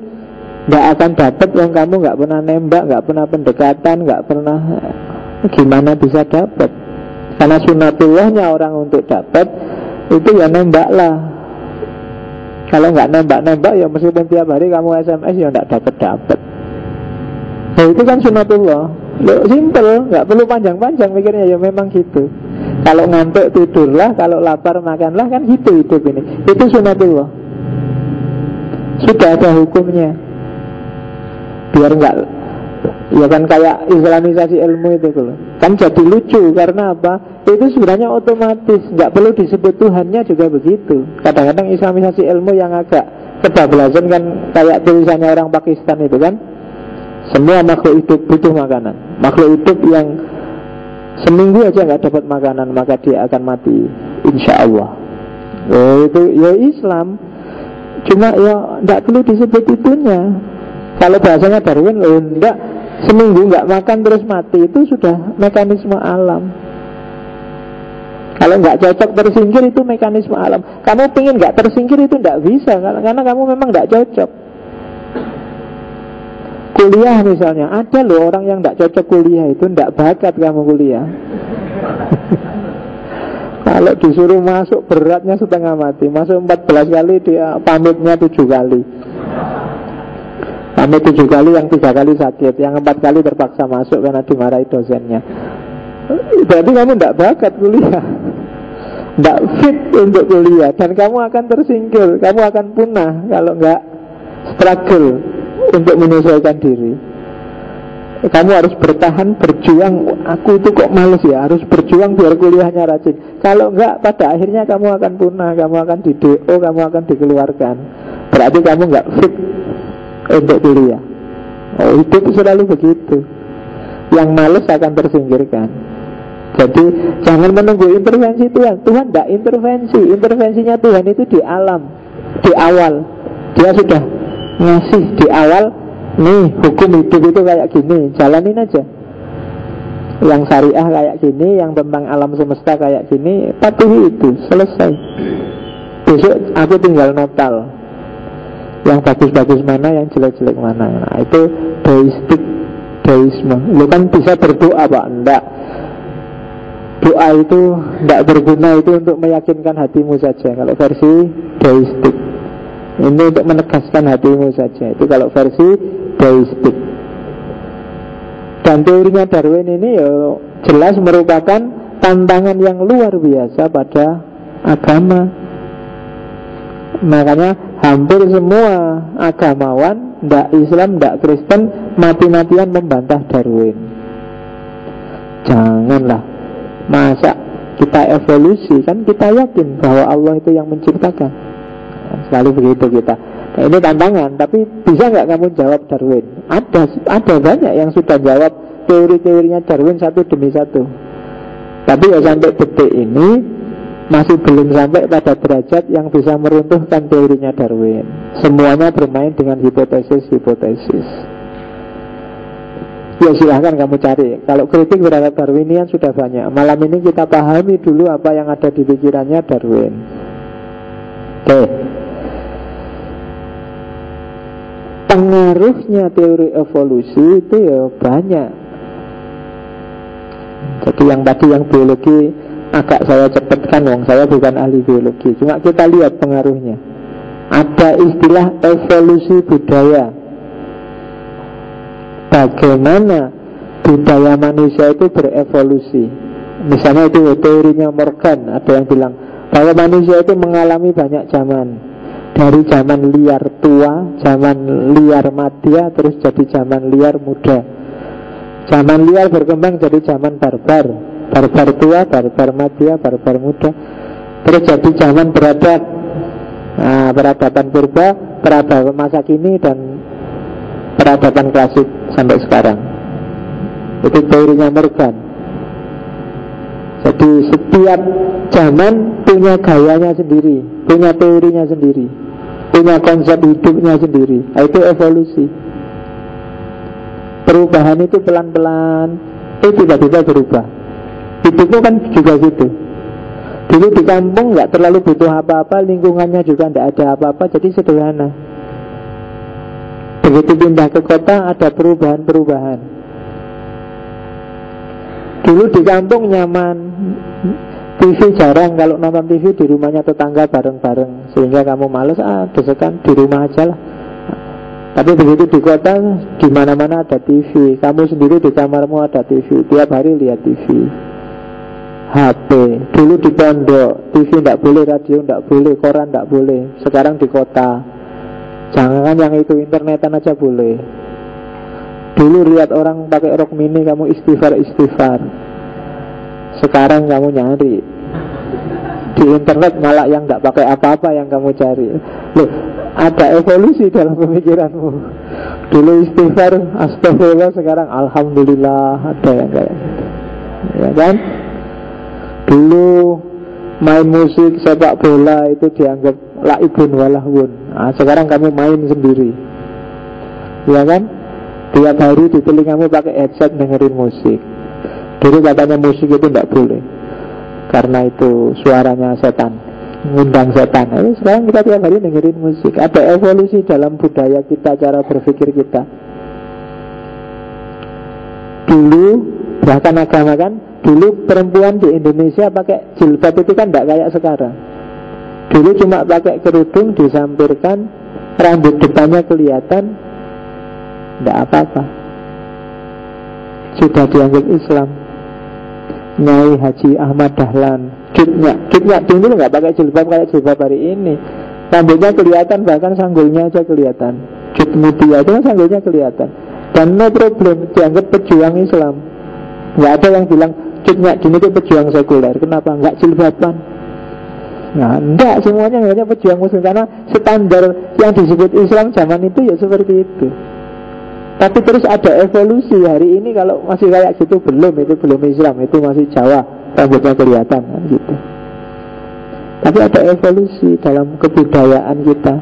nggak akan dapat yang kamu nggak pernah nembak, nggak pernah pendekatan, nggak pernah, gimana bisa dapat? Karena sunnatullahnya orang untuk dapat itu ya nembaklah. Kalau nggak nembak-nembak ya meskipun tiap hari kamu SMS ya nggak dapat. Nah itu kan sunnatullah. Loh, simple, nggak perlu panjang-panjang mikirnya, ya memang gitu. Kalau ngantuk tidurlah, kalau lapar makanlah, kan gitu hidup ini. Itu sunnatullah. Sudah ada hukumnya. Biar nggak, ya kan kayak islamisasi ilmu itu loh. Kan jadi lucu karena apa? Itu sebenarnya otomatis, nggak perlu disebut Tuhannya juga begitu. Kadang-kadang islamisasi ilmu yang agak kebablasan kan kayak tulisannya orang Pakistan itu kan. Semua makhluk hidup butuh makanan. Makhluk hidup yang seminggu aja nggak dapat makanan, maka dia akan mati, insya Allah. Itu ya Islam. Cuma ya nggak perlu disebut itunya. Kalau bahasanya Darwin, enggak, seminggu nggak makan terus mati, itu sudah mekanisme alam. Kalau nggak cocok tersingkir, itu mekanisme alam. Kamu pingin nggak tersingkir itu nggak bisa, karena kamu memang nggak cocok. Kuliah misalnya, ada loh orang yang tidak cocok kuliah, itu tidak bakat kamu kuliah. Kalau disuruh masuk beratnya setengah mati. Masuk 14 kali, dia pamitnya 7 kali. Pamit 7 kali, yang 3 kali sakit, yang 4 kali terpaksa masuk karena dimarahi dosennya. Berarti kamu tidak bakat kuliah. tidak fit untuk kuliah, dan kamu akan tersingkir, kamu akan punah kalau nggak struggle untuk menyesuaikan diri. Kamu harus bertahan, berjuang. Aku itu kok males ya, harus berjuang biar kuliahnya rajin. Kalau enggak, pada akhirnya kamu akan punah, kamu akan di DO, kamu akan dikeluarkan. Berarti kamu enggak fit untuk kuliah. Oh, hidup selalu begitu. Yang males akan tersingkirkan. Jadi jangan menunggu intervensi Tuhan. Tuhan tidak intervensi. Intervensinya Tuhan itu di alam, di awal. Dia sudah ngasih di awal. Nih, hukum hidup itu kayak gini, jalanin aja. Yang syariah kayak gini, yang tentang alam semesta kayak gini, patuhi itu, selesai. Besok aku tinggal notal yang bagus-bagus mana, yang jelek-jelek mana. Nah, itu deisme. Lu kan bisa berdoa, Pak? Enggak. Doa itu enggak berguna, itu untuk meyakinkan hatimu saja. Kalau versi deistik, ini untuk menegaskan hatimu saja. Itu kalau versi deistik. Dan teorinya Darwin ini ya jelas merupakan tantangan yang luar biasa pada agama. Makanya hampir semua agamawan, ndak Islam, ndak Kristen, mati-matian membantah Darwin. Janganlah. Masa kita evolusi, kan kita yakin bahwa Allah itu yang menciptakan. Selalu begitu kita. Nah, ini tantangan, tapi bisa nggak kamu jawab Darwin? Ada banyak yang sudah jawab teori-teorinya Darwin satu demi satu. Tapi ya sampai detik ini masih belum sampai pada derajat yang bisa meruntuhkan teorinya Darwin. Semuanya bermain dengan hipotesis-hipotesis. Ya silahkan kamu cari. Kalau kritik terhadap Darwinian sudah banyak. Malam ini kita pahami dulu apa yang ada di pikirannya Darwin. Oke. Pengaruhnya teori evolusi itu ya banyak. Jadi yang tadi yang biologi agak saya cepatkan, wong saya bukan ahli biologi. Cuma kita lihat pengaruhnya. Ada istilah evolusi budaya. Bagaimana budaya manusia itu berevolusi. Misalnya itu teorinya Morgan. Ada yang bilang bahwa manusia itu mengalami banyak zaman. Dari zaman liar tua, zaman liar madya, terus jadi zaman liar muda. Zaman liar berkembang jadi zaman barbar. Barbar tua, barbar madya, barbar muda. Terus jadi zaman beradab. Nah, peradaban purba, peradaban masa kini, dan peradaban klasik sampai sekarang. Itu teorinya Morgan. Jadi setiap zaman punya gayanya sendiri, punya teorinya sendiri, punya konsep hidupnya sendiri. Itu evolusi. Perubahan itu pelan-pelan, tiba-tiba berubah. Hidupmu kan juga gitu. Dulu di kampung nggak terlalu butuh apa-apa, lingkungannya juga nggak ada apa-apa, jadi sederhana. Begitu pindah ke kota ada perubahan-perubahan. Dulu di kampung nyaman, TV jarang, kalau nonton TV di rumahnya tetangga bareng-bareng, sehingga kamu males, desekan di rumah aja lah. Tapi begitu di kota, di mana-mana ada TV, kamu sendiri di kamarmu ada TV, tiap hari lihat TV. HP, dulu di pondok, TV tidak boleh, radio tidak boleh, koran tidak boleh. Sekarang di kota, jangan yang itu, internetan aja boleh. Dulu lihat orang pakai rok mini, kamu istighfar. Sekarang kamu nyari di internet, malah yang nggak pakai apa-apa yang kamu cari. Loh, ada evolusi dalam pemikiranmu. Dulu istighfar, astagfirullah, sekarang alhamdulillah, ada yang kayak gitu. Ya kan? Dulu main musik, sepak bola itu dianggap laibun walahwun. Nah, sekarang kamu main sendiri. Ya kan? Tiap hari di telingamu pakai headset dengerin musik. Dulu katanya musik itu tidak boleh karena itu suaranya setan, ngundang setan. Sekarang kita tiap hari dengerin musik. Ada evolusi dalam budaya kita, cara berpikir kita. Dulu bahkan agama kan, dulu perempuan di Indonesia pakai jilbab itu kan tidak kayak sekarang. Dulu cuma pakai kerudung, disampirkan, rambut depannya kelihatan, tidak apa-apa, sudah dianggap Islam. Nyai Haji Ahmad Dahlan, cutnya dulu nggak pakai jilbab kayak jilbab hari ini. Rambutnya kelihatan, bahkan sanggulnya aja kelihatan. Cut mutia itu kan sanggulnya kelihatan. Dan no problem, dianggap pejuang Islam. Nggak ada yang bilang cutnya ini itu pejuang sekuler. Kenapa? Nggak jilbaban. Nah, enggak, semuanya hanya pejuang muslim. Karena standar yang disebut Islam zaman itu ya seperti itu. Tapi terus ada evolusi. Hari ini kalau masih kayak gitu itu belum Islam, itu masih Jawa, rambutnya kelihatan kan gitu. Tapi ada evolusi dalam kebudayaan kita.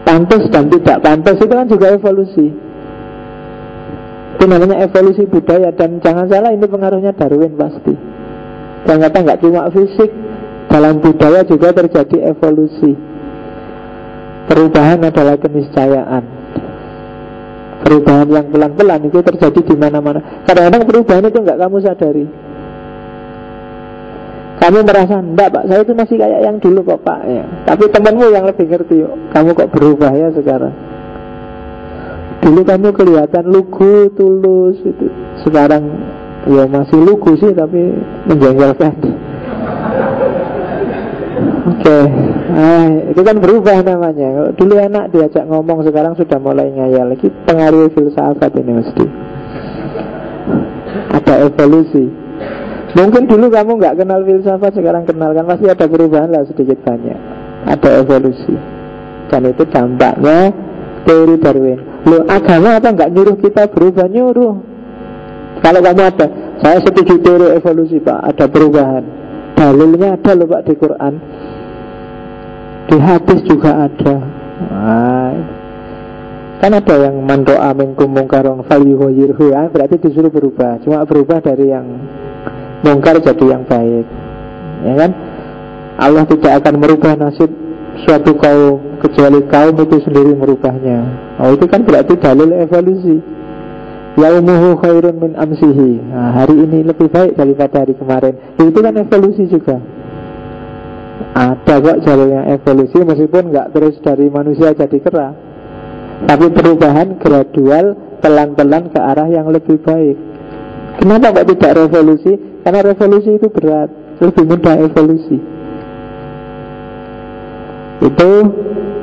Pantas dan tidak pantas itu kan juga evolusi. Itu namanya evolusi budaya. Dan jangan salah, ini pengaruhnya Darwin pasti. Ternyata nggak cuma fisik, dalam budaya juga terjadi evolusi. Perubahan adalah keniscayaan. Perubahan yang pelan-pelan itu terjadi di mana-mana. Kadang-kadang perubahan itu nggak kamu sadari. Kamu merasa, enggak pak, saya itu masih kayak yang dulu kok pak ya. Tapi temanmu yang lebih ngerti, kamu kok berubah ya sekarang. Dulu kamu kelihatan lugu, tulus itu. Sekarang ya masih lugu sih, tapi menjengkelkan. Oke. Itu kan berubah namanya. Dulu enak diajak ngomong, sekarang sudah mulai ngayal. Lagi pengaruh filsafat ini mesti. Ada evolusi. Mungkin dulu kamu nggak kenal filsafat, sekarang kenal kan, pasti ada perubahan lah sedikit banyak. Ada evolusi. Dan itu dampaknya teori Darwin. Loh, agama apa nggak nyuruh kita berubah? Nyuruh. Kalau kamu ada, saya setuju teori evolusi pak, ada perubahan. Dalilnya ada loh pak di Quran. Di hadis juga ada. Kan ada yang man ra'a minkum mungkaron falyughayyirhu, berarti disuruh berubah. Cuma berubah dari yang mungkar jadi yang baik. Ya kan? Allah tidak akan merubah nasib suatu kaum kecuali kaum itu sendiri merubahnya. Oh, itu kan berarti dalil evolusi. Yaumuhu khairun min amsihi. Hari ini lebih baik daripada hari kemarin. Itu kan evolusi juga. Ada kok jalurnya evolusi, meskipun nggak terus dari manusia jadi kera, tapi perubahan gradual, pelan-pelan ke arah yang lebih baik. Kenapa kok tidak revolusi? Karena revolusi itu berat, lebih mudah evolusi. Itu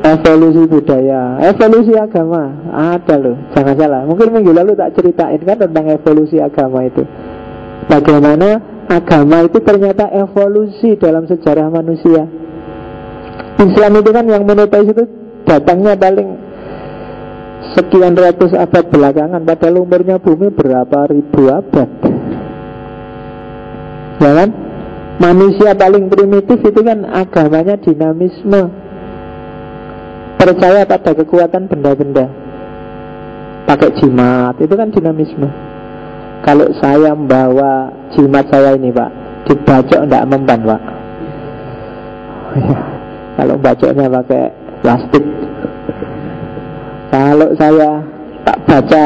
evolusi budaya. Evolusi agama ada loh, jangan salah. Mungkin minggu lalu tak ceritain kan tentang evolusi agama itu. Bagaimana agama itu ternyata evolusi dalam sejarah manusia. Islam itu kan yang monoteis itu datangnya paling sekian ratus abad belakangan, padahal umurnya bumi berapa ribu abad. Ya kan? Manusia paling primitif itu kan agamanya dinamisme, percaya pada kekuatan benda-benda, pakai jimat, itu kan dinamisme. Kalau saya membawa jimat saya ini pak, dibacok tidak mempan pak. Kalau bacoknya pakai plastik. Kalau saya tak baca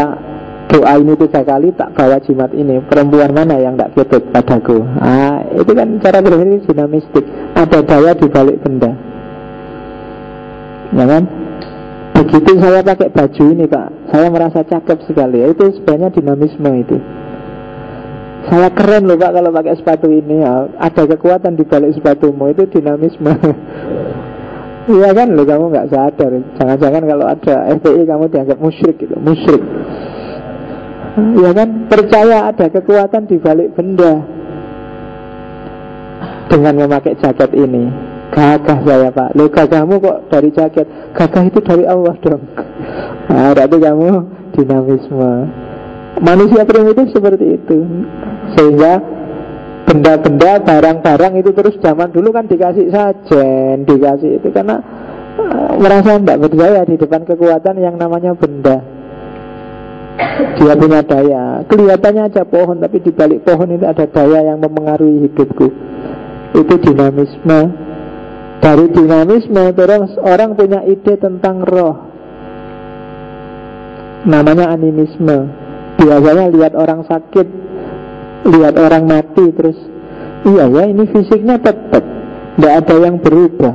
doa ini 3 kali, tak bawa jimat ini, perempuan mana yang tak ketut padaku? Itu kan cara berpikir dinamistik. Ada daya di balik benda. Ya kan? Begitu saya pakai baju ini pak, saya merasa cakep sekali. Itu sebenarnya dinamisme itu. Saya keren loh pak kalau pakai sepatu ini ya. Ada kekuatan di balik sepatumu, itu dinamisme. Iya kan loh, kamu nggak sadar. Jangan-jangan kalau ada FPI kamu dianggap musyrik gitu, musyrik. Iya kan, percaya ada kekuatan di balik benda. Dengan memakai jaket ini, gagah saya pak. Loh gagahmu kok dari jaket? Gagah itu dari Allah dong. Berarti kamu dinamisme. Manusia primitif seperti itu. Sehingga benda-benda, barang-barang itu terus zaman dulu kan dikasih sajen, dikasih itu karena merasa tidak berdaya di depan kekuatan yang namanya benda. Dia punya daya. Kelihatannya aja pohon, tapi di balik pohon itu ada daya yang memengaruhi hidupku. Itu dinamisme. Dari dinamisme terus orang punya ide tentang roh, namanya animisme. Biasanya lihat orang sakit, lihat orang mati, terus iya ya ini fisiknya tetap, tidak ada yang berubah.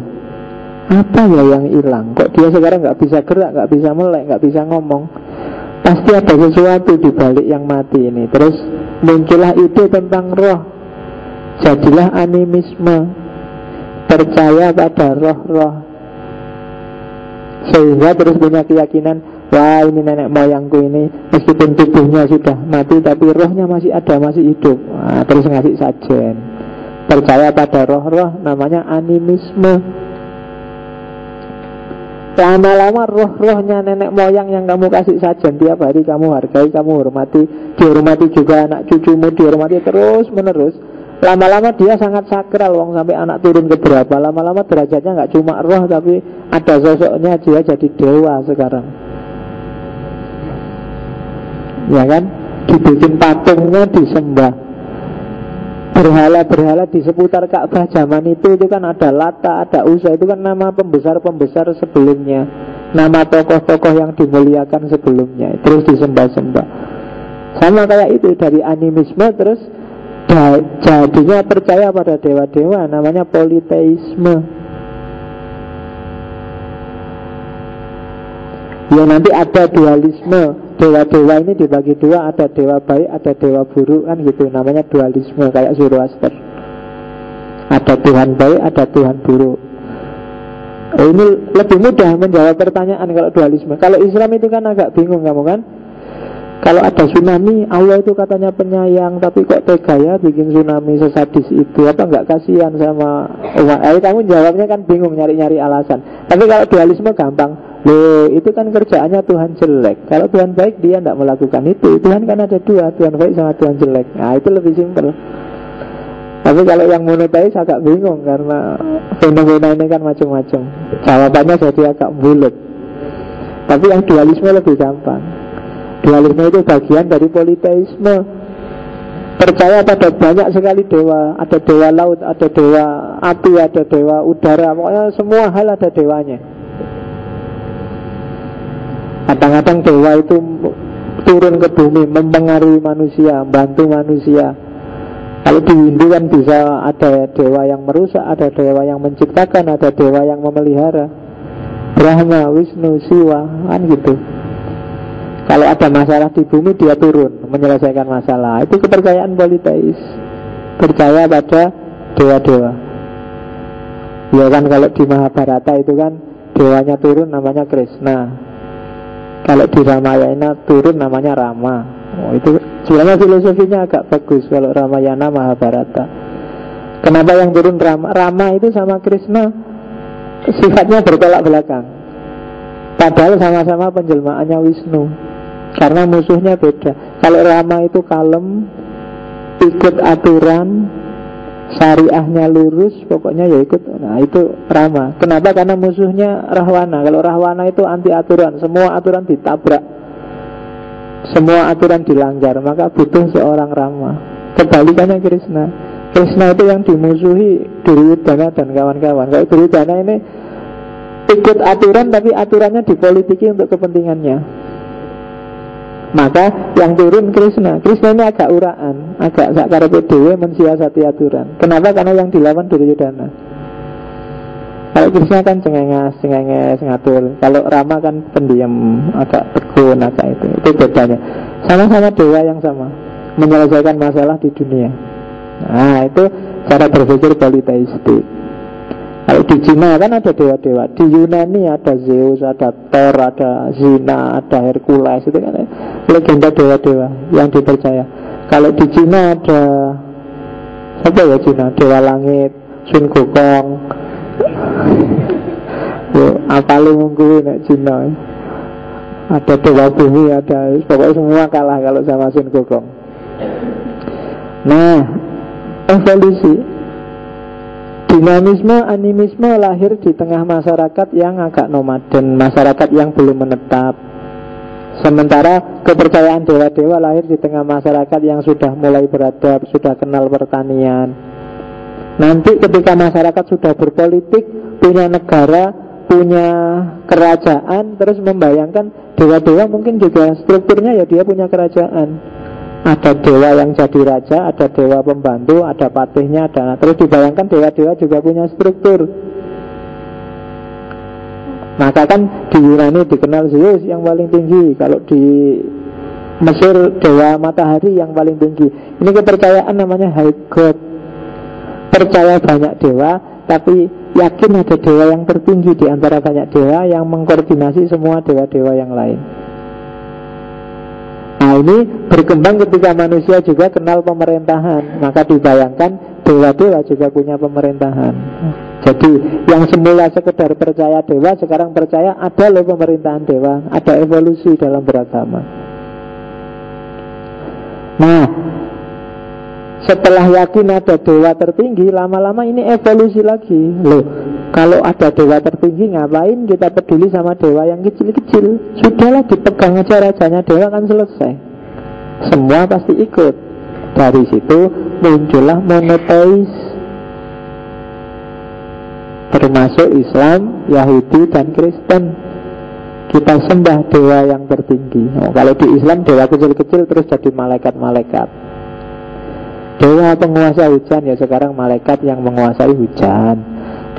Apa ya yang hilang? Kok dia sekarang nggak bisa gerak, nggak bisa melek, nggak bisa ngomong? Pasti ada sesuatu di balik yang mati ini. Terus muncullah ide tentang roh. Jadilah animisme, percaya pada roh-roh. Sehingga terus punya keyakinan, wah ini nenek moyangku ini meskipun tubuhnya sudah mati tapi rohnya masih ada, masih hidup. Nah, terus ngasih sajen. Percaya pada roh-roh namanya animisme. Lama-lama roh-rohnya nenek moyang yang kamu kasih sajen tiap hari, kamu hargai, kamu hormati, dihormati juga anak cucumu, dihormati terus menerus. Lama-lama dia sangat sakral, wong sampai anak turun ke berapa. Lama-lama derajatnya nggak cuma roh, tapi ada sosoknya, dia jadi dewa sekarang. Ya kan? Dibikin patungnya, disembah. Berhala-berhala di seputar Ka'bah zaman itu kan ada Lata, ada Uzza. Itu kan nama pembesar-pembesar sebelumnya, nama tokoh-tokoh yang dimuliakan sebelumnya. Terus disembah-sembah. Sama kayak itu, dari animisme terus jadinya percaya pada dewa-dewa, namanya politeisme. Ya nanti ada dualisme. Dewa-dewa ini dibagi dua, ada dewa baik, ada dewa buruk, kan gitu. Namanya dualisme, kayak Zoroaster. Ada Tuhan baik, ada Tuhan buruk. Ini lebih mudah menjawab pertanyaan kalau dualisme. Kalau Islam itu kan agak bingung kamu kan. Kalau ada tsunami, Allah itu katanya penyayang, tapi kok tega ya bikin tsunami sesadis itu? Apa nggak kasihan sama umat? Kamu jawabnya kan bingung, nyari-nyari alasan. Tapi kalau dualisme gampang. Loh, itu kan kerjaannya Tuhan jelek. Kalau Tuhan baik dia tidak melakukan itu. Tuhan kan ada dua, Tuhan baik sama Tuhan jelek. Nah itu lebih simpel. Tapi kalau yang monoteis agak bingung, karena fenomena ini kan macam-macam. Jawabannya jadi agak bulat. Tapi yang dualisme lebih gampang. Dualisme itu bagian dari politeisme. Percaya pada banyak sekali dewa. Ada dewa laut, ada dewa api, ada dewa udara. Pokoknya semua hal ada dewanya. Kadang-kadang dewa itu turun ke bumi, mempengaruhi manusia, bantu manusia. Kalau di Hindu kan bisa ada dewa yang merusak, ada dewa yang menciptakan, ada dewa yang memelihara. Brahma, Wisnu, Siwa, kan gitu. Kalau ada masalah di bumi dia turun menyelesaikan masalah. Itu kepercayaan politeis. Percaya pada dewa-dewa. Ya kan kalau di Mahabharata itu kan dewanya turun namanya Krishna. Kalau di Ramayana turun namanya Rama. Itu sebenarnya filosofinya agak bagus kalau Ramayana Mahabharata. Kenapa yang turun Rama? Rama itu sama Krishna sifatnya bertolak belakang. Padahal sama-sama penjelmaannya Wisnu. Karena musuhnya beda. Kalau Rama itu kalem, ikut aturan, syariahnya lurus, pokoknya ya ikut. Nah itu Rama. Kenapa? Karena musuhnya Rahwana. Kalau Rahwana itu anti aturan, semua aturan ditabrak, semua aturan dilanggar. Maka butuh seorang Rama. Kebalikannya Krishna. Krishna itu yang dimusuhi Duryodhana dan kawan-kawan. Kalau Duryodhana ini ikut aturan, tapi aturannya dipolitiki untuk kepentingannya. Maka yang turun Krishna. Krishna ini agak uraan, agak sakarepe dhewe mensiasati aturan. Kenapa? Karena yang dilawan Duryodhana. Kalau Krishna kan cengenges ngatur. Kalau Rama kan pendiam, agak tekun, agak itu. Itu bedanya. Sama-sama dewa yang sama, menyelesaikan masalah di dunia. Nah itu cara berpikir politeistik. Kalau di Cina kan ada dewa-dewa. Di Yunani ada Zeus, ada Thor, ada Zina, ada Hercules. Itu kan legenda dewa-dewa yang dipercaya. Kalau di Cina ada apa ya Cina? Dewa langit, Sun Gokong. Apa lu mungkin nek Cina? Ada dewa bumi, ada. Pokoknya semua kalah kalau sama Sun Gokong. Nah, evolusi. Dinamisme, animisme lahir di tengah masyarakat yang agak nomaden, masyarakat yang belum menetap. Sementara kepercayaan dewa-dewa lahir di tengah masyarakat yang sudah mulai beradab, sudah kenal pertanian. Nanti ketika masyarakat sudah berpolitik, punya negara, punya kerajaan, terus membayangkan dewa-dewa mungkin juga strukturnya ya dia punya kerajaan. Ada dewa yang jadi raja, ada dewa pembantu, ada patihnya, ada. Terus dibayangkan dewa-dewa juga punya struktur. Maka kan di Yunani dikenal Zeus yang paling tinggi, kalau di Mesir dewa matahari yang paling tinggi. Ini kepercayaan namanya high god. Percaya banyak dewa, tapi yakin ada dewa yang tertinggi di antara banyak dewa yang mengkoordinasi semua dewa-dewa yang lain. Nah, ini berkembang ketika manusia juga kenal pemerintahan. Maka dibayangkan dewa-dewa juga punya pemerintahan. Jadi yang semula sekedar percaya dewa, sekarang percaya ada loh pemerintahan dewa, ada evolusi dalam beragama. Nah, setelah yakin ada dewa tertinggi, lama-lama ini evolusi lagi. Loh, kalau ada dewa tertinggi, ngapain kita peduli sama dewa yang kecil-kecil? Sudahlah, dipegang aja rajanya dewa, kan selesai. Semua pasti ikut. Dari situ muncullah monoteis, termasuk Islam, Yahudi, dan Kristen. Kita sembah dewa yang tertinggi. Kalau di Islam dewa kecil-kecil terus jadi malaikat-malaikat. Dewa penguasa hujan, ya sekarang malaikat yang menguasai hujan.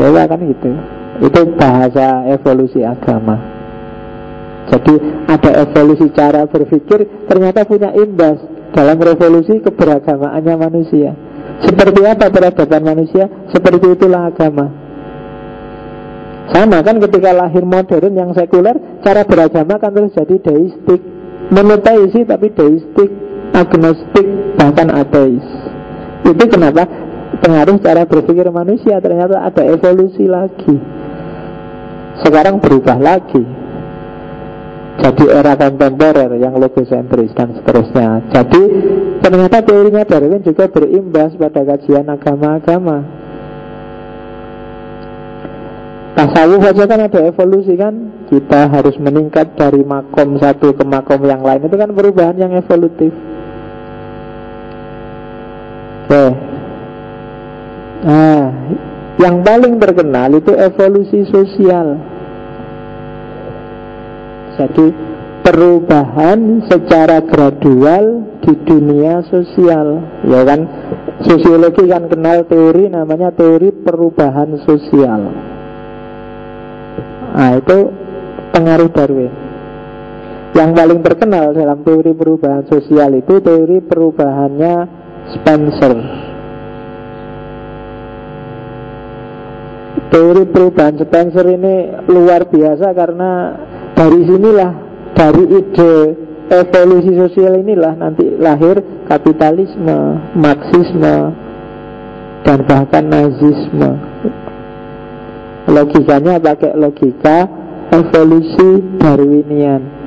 Dewa kan gitu. Itu bahasa evolusi agama. Jadi ada evolusi cara berpikir, ternyata punya imbas dalam revolusi keberagamaannya manusia. Seperti apa peradaban manusia, seperti itulah agama. Sama kan ketika lahir modern yang sekuler, cara beragama kan terus jadi deistik, monoteisi tapi deistik, agnostik, bahkan ateis. Itu kenapa? Pengaruh cara berpikir manusia. Ternyata ada evolusi lagi. Sekarang berubah lagi, jadi era kontemporer yang logosentris dan seterusnya. Jadi ternyata teorinya Darwin juga berimbas pada kajian agama-agama. Tasawuf saja kan ada evolusi kan. Kita harus meningkat dari makom satu ke makom yang lain. Itu kan perubahan yang evolutif. Oke. Nah, yang paling terkenal itu evolusi sosial. Jadi perubahan secara gradual di dunia sosial. Ya kan, sosiologi kan kenal teori namanya teori perubahan sosial. Nah, itu pengaruh Darwin. Yang paling terkenal dalam teori perubahan sosial itu teori perubahannya Spencer. Teori perubahan Spencer ini luar biasa karena dari sinilah, dari ide evolusi sosial inilah nanti lahir kapitalisme, Marxisme, dan bahkan Nazisme. Logikanya pakai logika evolusi Darwinian.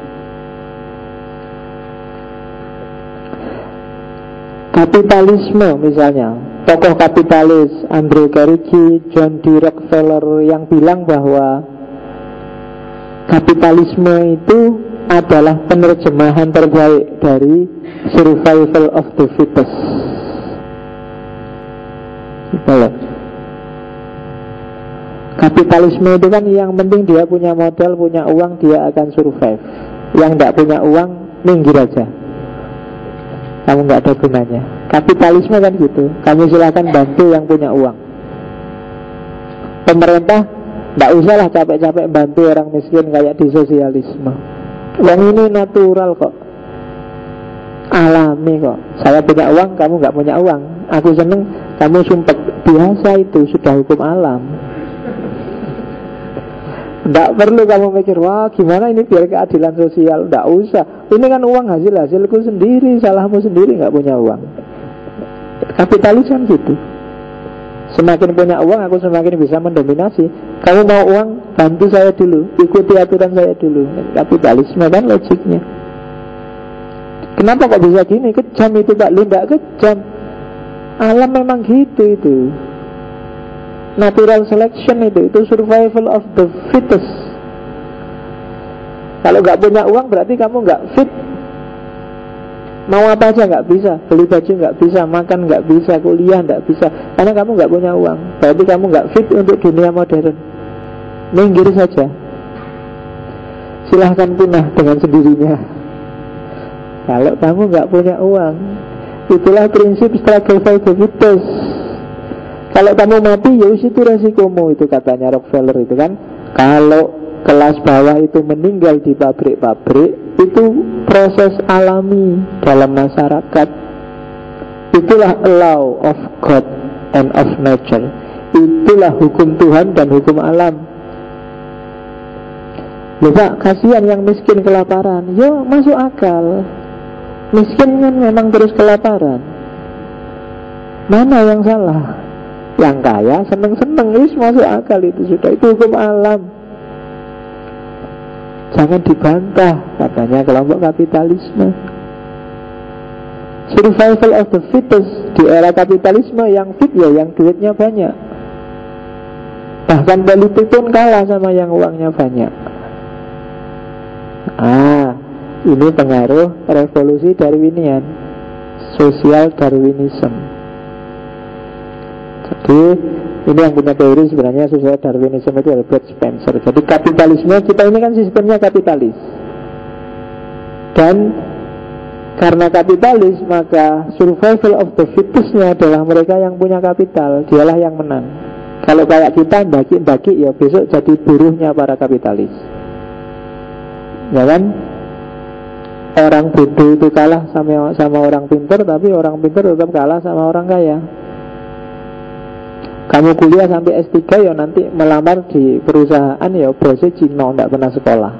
Kapitalisme misalnya, tokoh kapitalis Andrew Carnegie, John D. Rockefeller yang bilang bahwa kapitalisme itu adalah penerjemahan terbaik dari survival of the fittest. Kapitalisme itu kan yang penting dia punya modal, punya uang, dia akan survive. Yang tidak punya uang, minggir aja, kamu nggak ada gunanya. Kapitalisme kan gitu. Kamu silakan bantu yang punya uang. Pemerintah nggak usahlah capek-capek bantu orang miskin kayak di sosialisme. Yang ini natural kok, alami kok. Saya punya uang, kamu nggak punya uang. Aku seneng, kamu sumpek. Biasa itu, sudah hukum alam. Tidak perlu kamu mikir, wah gimana ini biar keadilan sosial. Tidak usah. Ini kan uang hasilku sendiri, salahmu sendiri nggak punya uang. Kapitalis kan gitu. Semakin punya uang, aku semakin bisa mendominasi. Kamu mau uang, bantu saya dulu, ikuti aturan saya dulu. Kapitalisme kan logiknya. Kenapa kok bisa gini? Kejam itu Pak Lin, tidak kejam. Alam memang gitu itu. Natural selection itu survival of the fittest. Kalau nggak punya uang berarti kamu nggak fit. Mau apa aja nggak bisa, beli baju nggak bisa, makan nggak bisa, kuliah nggak bisa, karena kamu nggak punya uang. Berarti kamu nggak fit untuk dunia modern. Minggir saja. Silahkan punah dengan sendirinya. Kalau kamu nggak punya uang. Itulah prinsip struggle for the fittest. Kalau kamu mati, ya itu resikomu, itu katanya Rockefeller itu kan. Kalau kelas bawah itu meninggal di pabrik-pabrik, itu proses alami dalam masyarakat. Itulah law of God and of nature. Itulah hukum Tuhan dan hukum alam. Loh Pak, kasihan yang miskin kelaparan. Yo, masuk akal. Miskin kan memang terus kelaparan. Mana yang salah? Yang kaya seneng-seneng, masuk akal itu sudah. Itu hukum alam. Jangan dibantah, katanya kelompok kapitalisme. Survival of the fittest. Di era kapitalisme yang fit ya yang duitnya banyak. Bahkan politik pun kalah sama yang uangnya banyak. Ini pengaruh revolusi Darwinian, Social Darwinism. Jadi ini yang punya teori sebenarnya Social Darwinism itu Albert Spencer. Jadi kapitalisme kita ini kan sistemnya kapitalis. Dan karena kapitalis, maka survival of the fittest-nya adalah mereka yang punya kapital. Dialah yang menang. Kalau kayak kita bagi-bagi, ya besok jadi buruhnya para kapitalis. Ya kan? Orang bodoh itu kalah sama orang pintar, tapi orang pintar tetap kalah sama orang kaya. Kamu kuliah sampai S3 ya nanti melamar di perusahaan ya bosnya Cina, tidak pernah sekolah.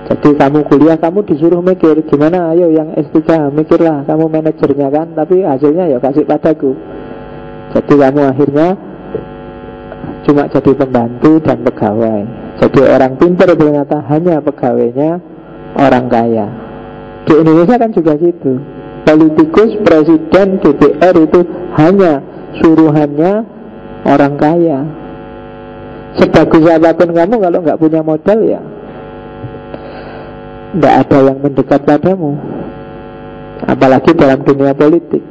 Jadi kamu kuliah, kamu disuruh mikir gimana, ayo yang S3 mikirlah, kamu manajernya kan, tapi hasilnya ya kasih padaku. Jadi kamu akhirnya cuma jadi pembantu dan pegawai. Jadi orang pintar ternyata hanya pegawainya orang kaya. Di Indonesia kan juga gitu. Politikus, presiden, DPR itu hanya suruhannya orang kaya. Sebagus apapun kamu, kalau nggak punya modal ya nggak ada yang mendekat padamu. Apalagi dalam dunia politik.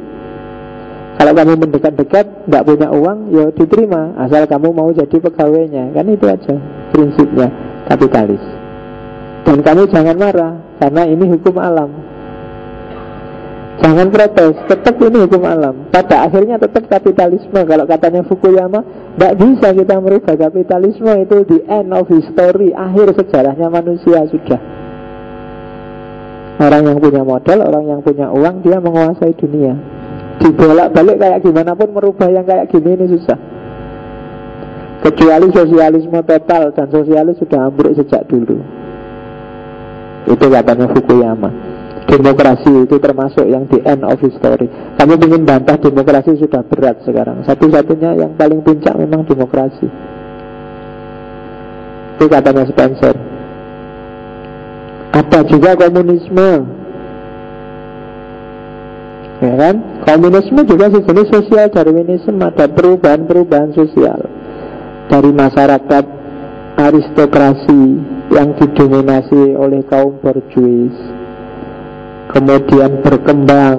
Kalau kamu mendekat-dekat, nggak punya uang, ya diterima asal kamu mau jadi pegawainya. Kan itu aja prinsipnya kapitalis. Dan kamu jangan marah, karena ini hukum alam. Jangan protes, tetap ini hukum alam. Pada akhirnya tetap kapitalisme. Kalau katanya Fukuyama, tidak bisa kita merubah kapitalisme. Itu the end of history, akhir sejarahnya manusia sudah. Orang yang punya modal, orang yang punya uang, dia menguasai dunia. Dibolak-balik kayak gimana pun merubah yang kayak gini ini susah. Kecuali sosialisme total, dan sosialis sudah ambruk sejak dulu. Itu katanya Fukuyama. Demokrasi itu termasuk yang the end of history. Kamu ingin bantah demokrasi sudah berat sekarang. Satu-satunya yang paling puncak memang demokrasi. Itu katanya Spencer. Ada juga komunisme, ya kan? Komunisme juga sejenis sosial Darwinisme. Ada perubahan-perubahan sosial dari masyarakat aristokrasi yang didominasi oleh kaum borjuis, kemudian berkembang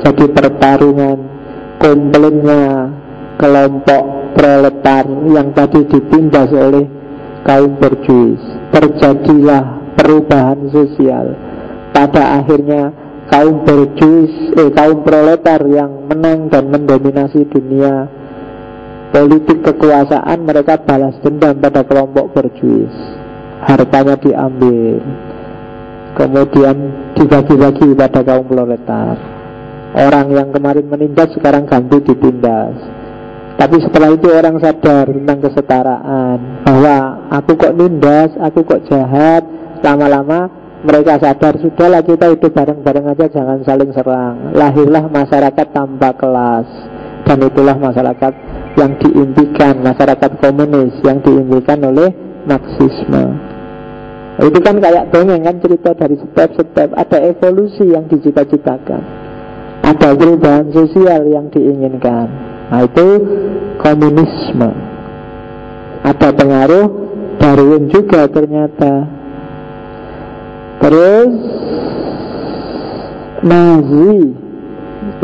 jadi pertarungan komplainnya kelompok proletar yang tadi ditindas oleh kaum borjuis. Terjadilah perubahan sosial. Pada akhirnya kaum borjuis, kaum proletar yang menang dan mendominasi dunia politik kekuasaan, mereka balas dendam pada kelompok borjuis. Hartanya diambil, kemudian dibagi-bagi pada kaum proletar. Orang yang kemarin menindas sekarang ganti ditindas. Tapi setelah itu orang sadar tentang kesetaraan, bahwa aku kok nindas, aku kok jahat. Lama-lama mereka sadar, sudahlah kita hidup bareng-bareng aja, jangan saling serang. Lahirlah masyarakat tanpa kelas. Dan itulah masyarakat yang diimpikan, masyarakat komunis yang diimpikan oleh Marxisme. Itu kan kayak dongeng kan, cerita dari step-step. Ada evolusi yang dicita-citakan, ada perubahan sosial yang diinginkan. Nah itu komunisme. Ada pengaruh Darwin juga ternyata. Terus Nazi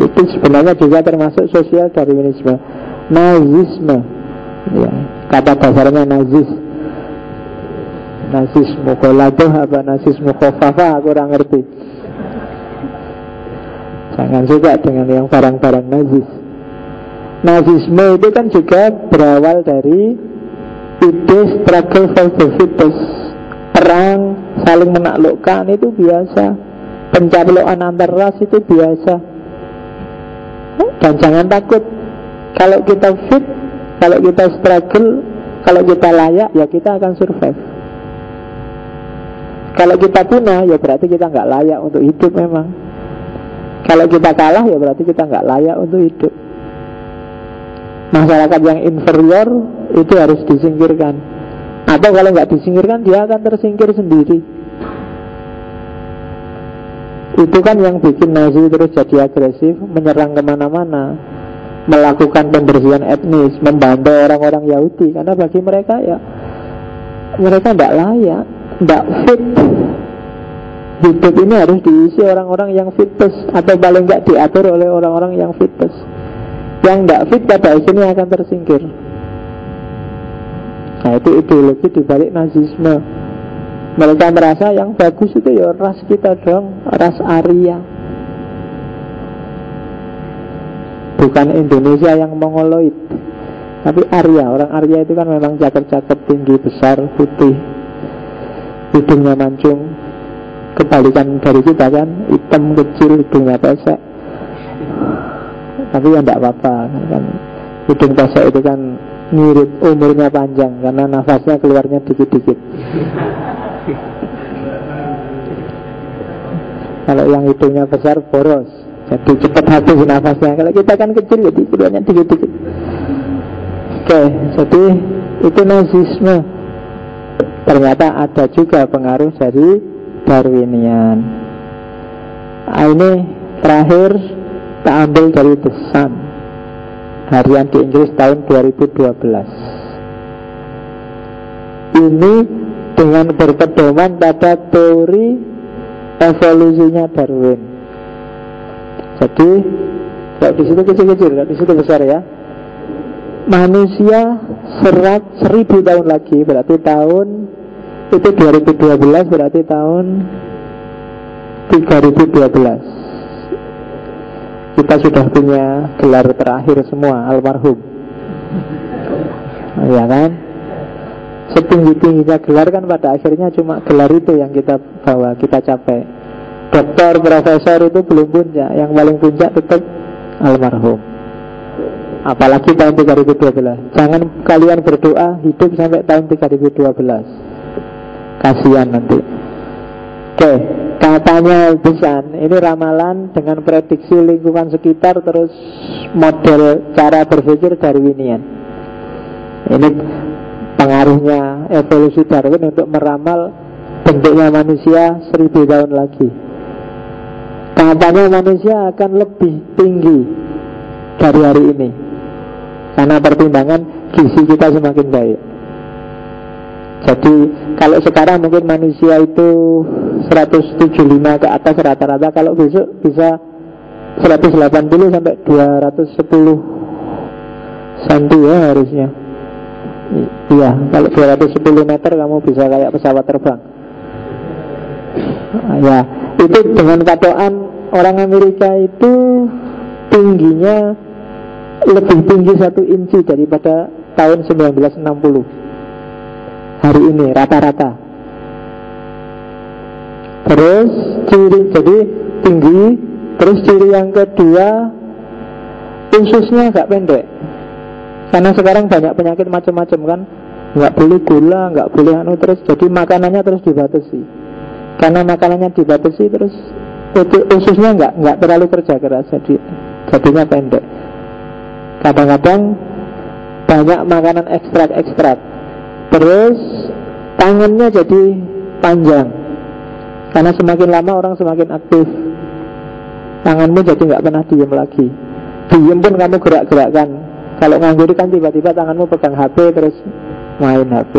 itu sebenarnya juga termasuk sosial Darwinisme. Nazisme, ya, kata dasarnya nazis. Nazisme koladoh apa nazisme khofafa, aku kurang ngerti. Jangan suka dengan yang barang-barang nazis. Nazisme itu kan juga berawal dari ide struggle for the fittest, perang saling menaklukkan itu biasa, pencaplokan antar ras itu biasa. Dan jangan takut, kalau kita fit, kalau kita struggle, kalau kita layak, ya kita akan survive. Kalau kita punah, ya berarti kita nggak layak untuk hidup memang. Kalau kita kalah, ya berarti kita nggak layak untuk hidup. Masyarakat yang inferior itu harus disingkirkan. Atau kalau nggak disingkirkan, dia akan tersingkir sendiri. Itu kan yang bikin Nazi terus jadi agresif, menyerang kemana-mana, melakukan pembersihan etnis, membantu orang-orang Yahudi. Karena bagi mereka ya, mereka tidak layak, tidak fit. Hidup ini harus diisi orang-orang yang fittest, atau paling nggak diatur oleh orang-orang yang fittest. Yang tidak fit pada akhirnya akan tersingkir. Nah itu ideologi dibalik Nazisme. Mereka merasa yang bagus itu ya ras kita dong, ras Arya, bukan Indonesia yang mongoloid, tapi Arya. Orang Arya itu kan memang cakep-cakep, tinggi, besar, putih, hidungnya mancung. Kebalikan dari kita kan, hitam, kecil, hidungnya pesek. Tapi ya tidak apa-apa kan, hidung pesek itu kan ngirit, umurnya panjang karena nafasnya keluarnya dikit-dikit. Kalau yang hidungnya besar boros, jadi cepat habis nafasnya. Kalau kita kan kecil, jadi keluarnya dikit-dikit. Oke, jadi itu Nazisme. Ternyata ada juga pengaruh dari Darwinian. Ini terakhir tak ambil dari The Sun, harian di Inggris tahun 2012. Ini dengan berpedoman pada teori evolusinya Darwin. Jadi kalau di situ kecil-kecil, kalau di situ besar ya. Manusia 1000 tahun lagi, berarti tahun itu 2012, berarti tahun 3012. Kita sudah punya gelar terakhir semua, almarhum. Ya kan? Setinggi-tingginya gelar kan pada akhirnya cuma gelar itu yang kita bawa, kita capai. Doktor, profesor itu belum puncak, yang paling puncak tetap almarhum. Apalagi tahun 2012. Jangan kalian berdoa hidup sampai tahun 2012. Kasihan nanti. Oke, katanya Besan, ini ramalan dengan prediksi lingkungan sekitar, terus model cara berpikir Darwinian. Ini pengaruhnya evolusi Darwin untuk meramal bentuknya manusia 1000 tahun lagi. Katanya manusia akan lebih tinggi dari hari ini karena pertimbangan gizi kita semakin baik. Jadi kalau sekarang mungkin manusia itu 175 ke atas rata-rata, kalau besok bisa 180 sampai 210 cm ya harusnya. Iya, kalau 210 meter kamu bisa kayak pesawat terbang. Ya, itu dengan patokan orang Amerika itu tingginya lebih tinggi 1 inci daripada tahun 1960 hari ini rata-rata. Terus ciri, jadi tinggi. Terus ciri yang kedua, ususnya agak pendek. Karena sekarang banyak penyakit macam-macam kan, nggak boleh gula, nggak boleh terus jadi makanannya terus dibatasi. Karena makanannya dibatasi, terus ususnya nggak terlalu kerja keras, jadinya pendek. Kadang-kadang banyak makanan ekstrak. Terus tangannya jadi panjang, karena semakin lama orang semakin aktif. Tanganmu jadi nggak pernah diem lagi. Diem pun kamu gerak-gerakkan. Kalau nganggur kan tiba-tiba tanganmu pegang HP terus main HP.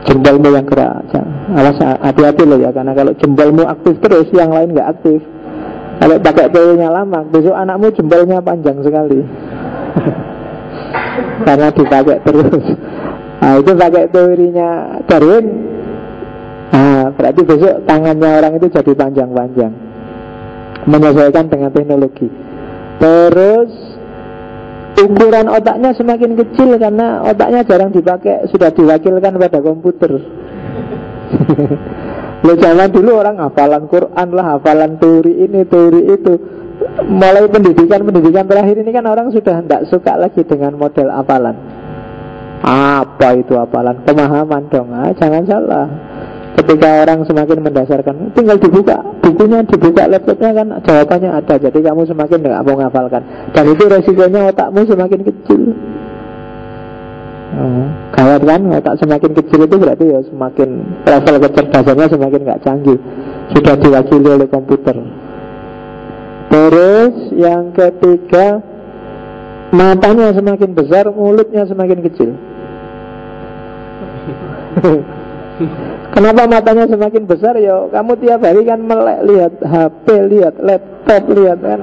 Jempolmu yang gerak. Awas, hati-hati loh ya, karena kalau jempolmu aktif terus yang lain nggak aktif. Kalau pakai teorinya lama, besok anakmu jempolnya panjang sekali. Karena dipakai terus. Nah itu pakai teorinya Darwin. Nah berarti besok tangannya orang itu jadi panjang-panjang, menyesuaikan dengan teknologi. Terus ukuran otaknya semakin kecil karena otaknya jarang dipakai, sudah diwakilkan pada komputer. Lo zaman dulu orang hafalan Quran lah, hafalan teori ini, teori itu. Mulai pendidikan terakhir ini kan orang sudah tidak suka lagi dengan model hafalan. Apa itu hafalan? Pemahaman dong. Jangan salah. Ketika orang semakin mendasarkan, tinggal dibuka bukunya, dibuka laptopnya kan jawabannya ada. Jadi kamu semakin tidak mau menghafalkan. Dan itu resikonya otakmu semakin kecil. Gawat kan, otak semakin kecil itu berarti ya semakin level kecerdasannya semakin gak canggih, sudah diwakili oleh komputer. Terus yang ketiga, matanya semakin besar, mulutnya semakin kecil. Kenapa matanya semakin besar? Ya kamu tiap hari kan melek, lihat HP, lihat laptop, lihat kan.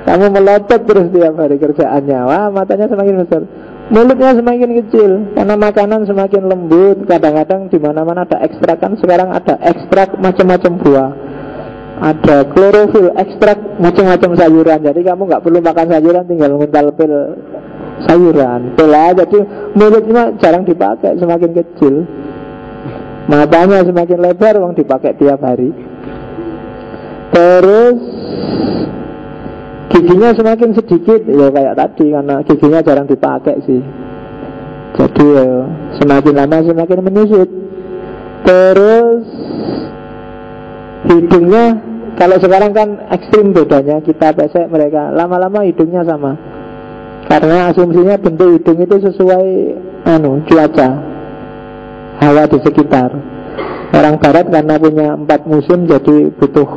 Kamu melotot terus tiap hari kerjaannya. Wah, matanya semakin besar. Mulutnya semakin kecil karena makanan semakin lembut. Kadang-kadang di mana-mana ada ekstrak kan. Sekarang ada ekstrak macam-macam buah, ada klorofil, ekstrak macam-macam sayuran. Jadi kamu nggak perlu makan sayuran, tinggal nguntal pil sayuran. Jadi mulutnya jarang dipakai, semakin kecil. Matanya semakin lebar, uang dipakai tiap hari. Terus giginya semakin sedikit, ya kayak tadi, karena giginya jarang dipakai sih. Jadi ya, semakin lama semakin menyusut. Terus hidungnya, kalau sekarang kan ekstrim bedanya, kita pesek, mereka lama-lama hidungnya sama. Karena asumsinya bentuk hidung itu sesuai cuaca, hawa di sekitar. Orang barat karena punya 4 musim, jadi butuh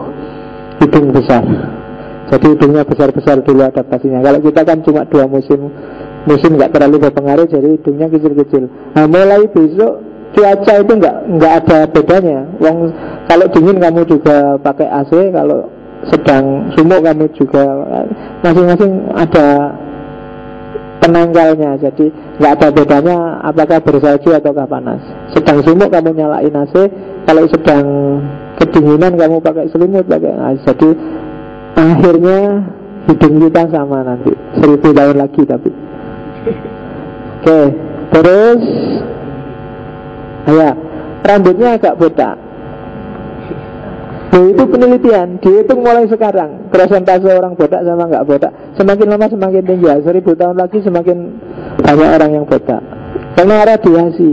hidung besar. Jadi hidungnya besar-besar dulu adaptasinya. Kalau kita kan cuma 2 musim nggak terlalu berpengaruh, jadi hidungnya kecil-kecil. Nah, mulai besok cuaca itu nggak ada bedanya. Kalau dingin kamu juga pakai AC, kalau sedang sumuk kamu juga, masing-masing ada penanggalnya. Jadi nggak ada bedanya apakah bersalju ataukah panas. Sedang sumuk kamu nyalain AC, kalau sedang kedinginan kamu pakai selimut, pakai AC. Jadi akhirnya hidung kita sama nanti 1000 tahun lagi tapi. Oke, terus ya, rambutnya agak botak. Itu penelitian, dihitung mulai sekarang persentase orang botak sama nggak botak. Semakin lama semakin tinggi. 1000 tahun lagi semakin banyak orang yang botak karena radiasi.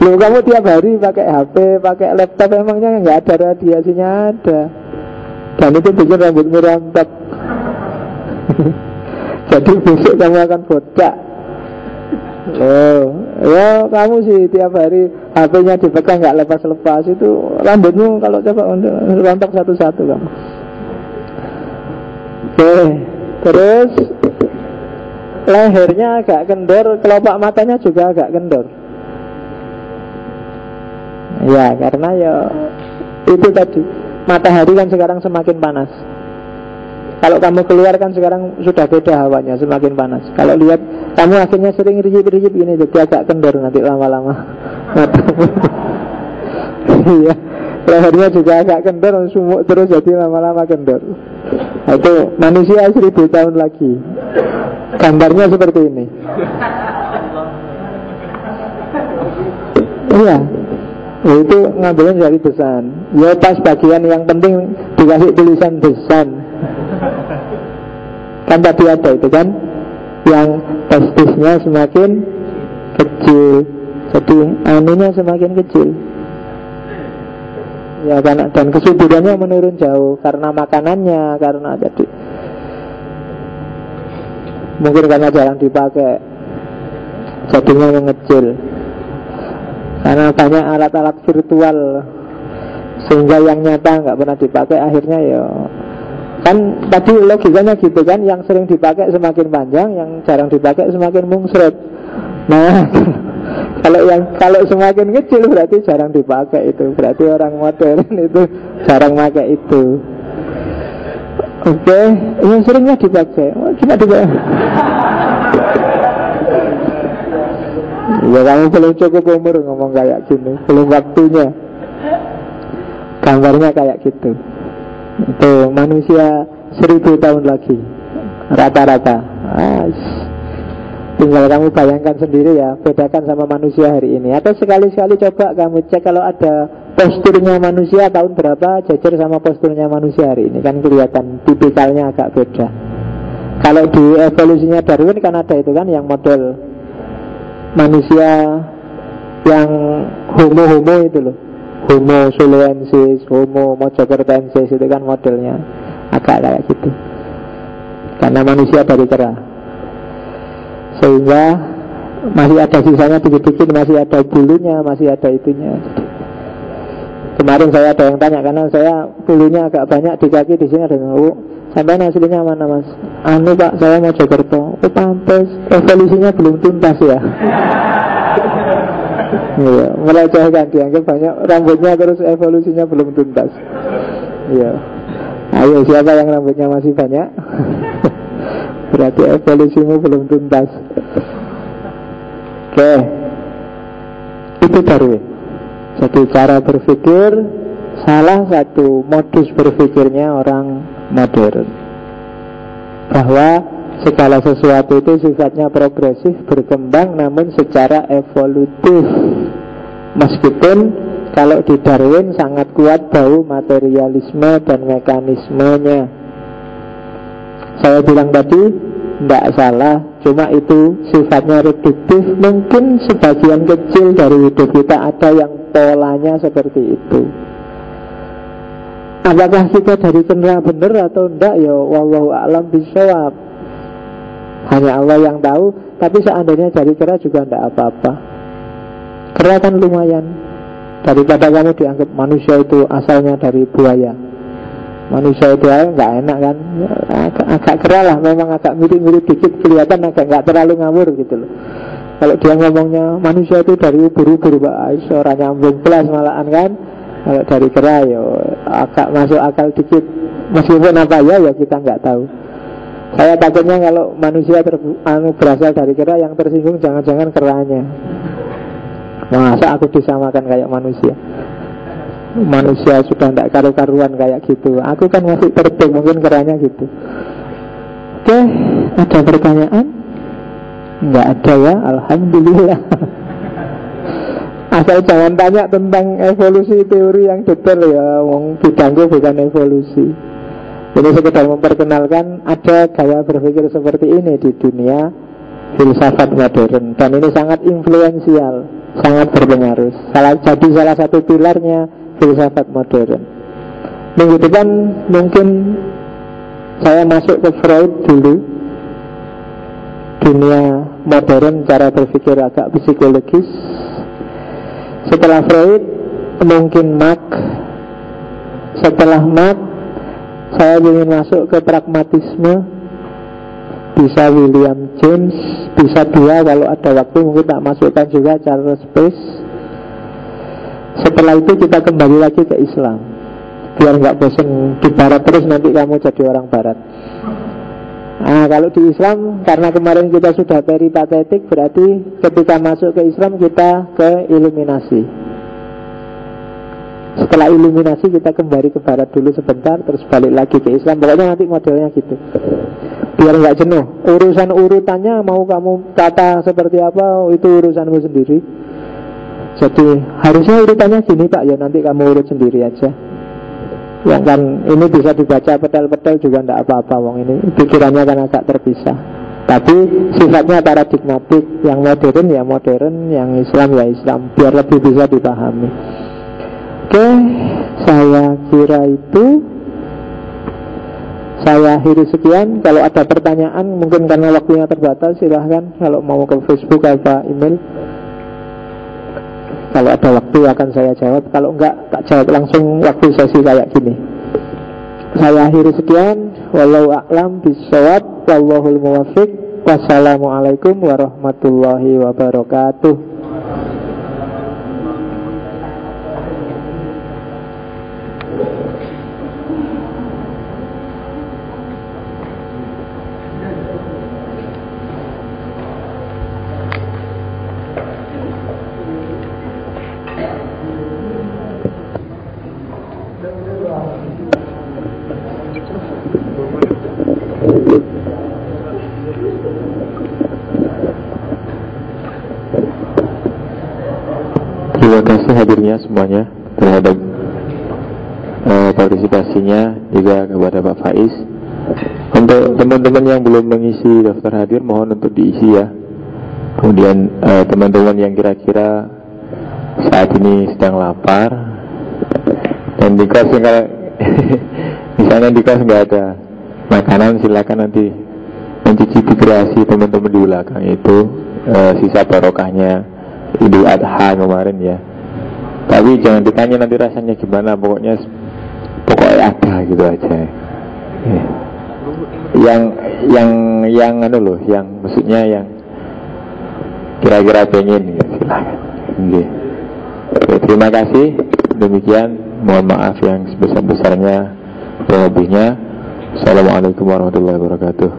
Loh, kamu tiap hari pakai HP, pakai laptop, emangnya nggak ada radiasinya? Ada. Dan itu bikin rambutmu rontok. Jadi besok kamu akan botak. Oh, ya kamu sih tiap hari HP-nya dipegang nggak lepas-lepas, itu rambutmu kalau coba rontok satu-satu kamu. Oke, terus lehernya agak kendor, kelopak matanya juga agak kendor. Ya, karena ya itu tadi, matahari kan sekarang semakin panas. Kalau kamu keluar kan sekarang sudah beda hawanya, semakin panas. Kalau lihat, kamu akhirnya sering rijip-rijip ini, jadi agak kendor nanti lama-lama. Iya, lehernya juga agak kendor, sumuk terus jadi lama-lama kendor. Nah, itu manusia 1000 tahun lagi. Gambarnya seperti ini. Iya. Ya, itu ngambilnya dari desan. Ya pas bagian yang penting dikasih tulisan desan. Kan tadi ada itu kan, yang testisnya semakin kecil, jadi anunya semakin kecil. Ya kan, dan kesuburannya menurun jauh karena makanannya, karena jadi mungkin karena jarang dipakai, jadinya mengecil. Karena banyak alat-alat virtual sehingga yang nyata nggak pernah dipakai, akhirnya ya kan tadi logikanya gitu kan, yang sering dipakai semakin panjang, yang jarang dipakai semakin mungsret. Nah, kalau semakin kecil berarti jarang dipakai, itu berarti orang modern itu jarang pakai itu. Oke, yang seringnya dipakai, cuma dipakai. Ya kamu belum cukup umur ngomong kayak gini, belum waktunya. Gambarnya kayak gitu. Itu manusia 1000 tahun lagi rata-rata. Tinggal kamu bayangkan sendiri ya, bedakan sama manusia hari ini. Atau sekali-sekali coba kamu cek kalau ada posturnya manusia tahun berapa jajar sama posturnya manusia hari ini, kan kelihatan tipikalnya agak beda. Kalau di evolusinya Darwin kan ada itu kan yang model manusia yang homo itu loh, Homo suluensis, Homo mojokertensis, itu kan modelnya agak kayak gitu. Karena manusia dari kera, sehingga masih ada sisanya dikit-dikit, masih ada bulunya, masih ada itunya. Kemarin saya ada yang tanya, karena saya bulunya agak banyak di kaki, di sini ada sampai aslinya mana mas? Anu pak, saya mau Mojokerto. Oh pantes, evolusinya belum tuntas ya. Iya, melecehkan, dianggap banyak rambutnya terus evolusinya belum tuntas. Iya. Ayo siapa yang rambutnya masih banyak? Berarti evolusimu belum tuntas. Oke, itu Darwin. Jadi cara berpikir salah satu modus berpikirnya orang modern, bahwa segala sesuatu itu sifatnya progresif, berkembang, namun secara evolutif. Meskipun kalau di Darwin sangat kuat bau materialisme dan mekanismenya. Saya bilang tadi tidak salah, cuma itu sifatnya reduktif. Mungkin sebagian kecil dari hidup kita ada yang polanya seperti itu. Apakah kita dari kena benar atau enggak, ya wallahu a'lam bishawab, hanya Allah yang tahu. Tapi seandainya dari kera juga enggak apa-apa. Kera kan lumayan, daripada kamu dianggap manusia itu asalnya dari buaya. Manusia itu enggak enak kan, agak kera lah, memang agak mirip-mirip dikit, kelihatan agak enggak terlalu ngawur gitu loh. Kalau dia ngomongnya manusia itu dari ubur-ubur, Pak, orang nyambung plus malahan kan. Kalau dari kera ya agak masuk akal dikit. Meskipun apa ya kita nggak tahu. Saya takutnya kalau manusia berasal dari kera, yang tersinggung jangan-jangan keranya. Masa aku disamakan kayak manusia? Manusia sudah tidak karu-karuan kayak gitu. Aku kan masih tertib, mungkin keranya gitu. Oke, ada pertanyaan? Nggak ada ya, alhamdulillah. Asal jangan tanya tentang evolusi teori yang detail ya, wong bidangku bukan evolusi. Jadi sekedar memperkenalkan ada gaya berpikir seperti ini di dunia filsafat modern, dan ini sangat influensial, sangat berpengaruh. Jadi salah satu pilarnya filsafat modern. Minggu depan mungkin saya masuk ke Freud dulu. Dunia modern, cara berpikir agak psikologis. Setelah Freud mungkin Marx. Setelah Marx saya ingin masuk ke pragmatisme. Bisa William James, bisa dia, kalau ada waktu mungkin tak masukkan juga Charles Peirce. Setelah itu kita kembali lagi ke Islam, biar nggak bosan di barat terus nanti kamu jadi orang barat. Nah, kalau di Islam, karena kemarin kita sudah peripatetik, berarti ketika masuk ke Islam kita ke iluminasi. Setelah iluminasi kita kembali ke barat dulu sebentar, terus balik lagi ke Islam. Pokoknya nanti modelnya gitu, biar nggak jenuh. Urusan urutannya mau kamu kata seperti apa, itu urusanmu sendiri. Jadi harusnya urutannya gini Pak, ya nanti kamu urut sendiri aja. Yang kan ini bisa dibaca pedal-pedal juga tidak apa-apa, wong ini pikirannya kan agak terpisah. Tapi sifatnya paradigmatik, yang modern ya modern, yang Islam ya Islam, biar lebih bisa dipahami. Oke, saya kira itu. Saya akhiri sekian. Kalau ada pertanyaan, mungkin karena waktunya terbatas, silahkan kalau mau ke Facebook atau email. Kalau ada waktu akan saya jawab. Kalau enggak, tak jawab langsung waktu sesi kayak gini. Saya akhiri sekian. Wallahu a'lam bishawab. Wallahul muwaffiq. Wassalamualaikum warahmatullahi wabarakatuh. Terima kasih hadirnya semuanya terhadap partisipasinya, juga kepada Pak Faiz. Untuk teman-teman yang belum mengisi daftar hadir, mohon untuk diisi ya. Kemudian teman-teman yang kira-kira saat ini sedang lapar dan di kelas kalau misalnya di kelas nggak ada makanan, silakan nanti mencicipi kreasi teman-teman di belakang itu, sisa barokahnya Idul Adha kemarin ya. Tapi jangan ditanya nanti rasanya gimana, pokoknya ada gitu aja. Ya. Yang anu loh, yang maksudnya yang kira-kira pengen ya, silakan. Okay. Oke, terima kasih. Demikian, mohon maaf yang sebesar-besarnya dan lebihnya. Assalamualaikum warahmatullahi wabarakatuh.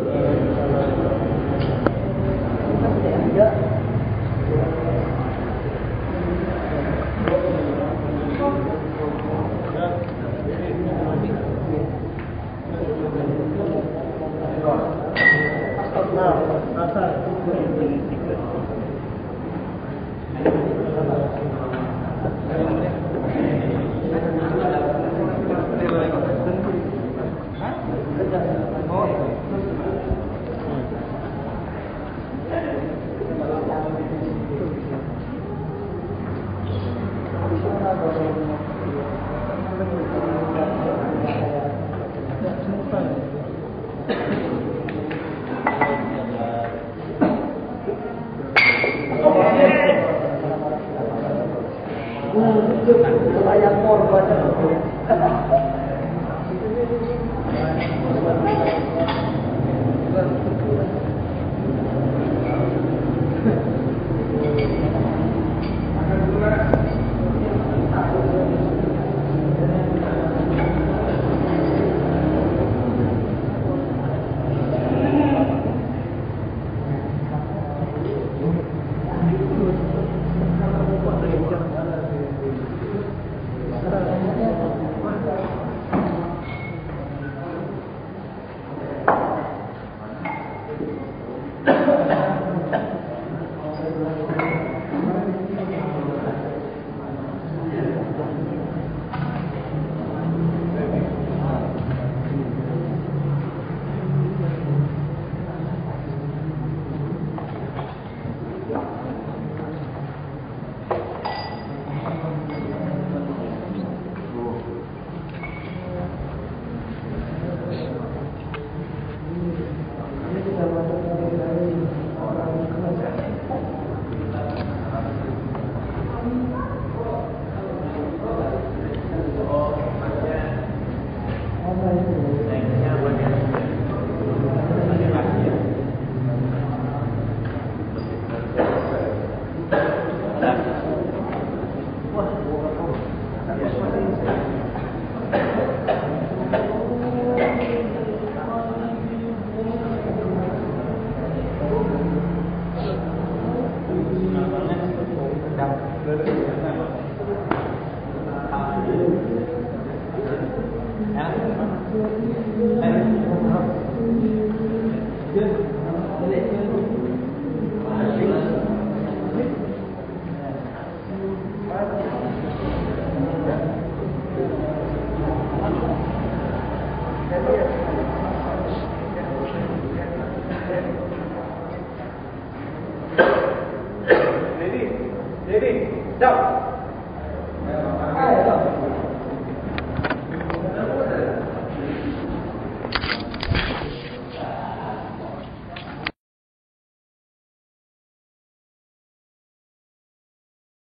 Jadi, jauh.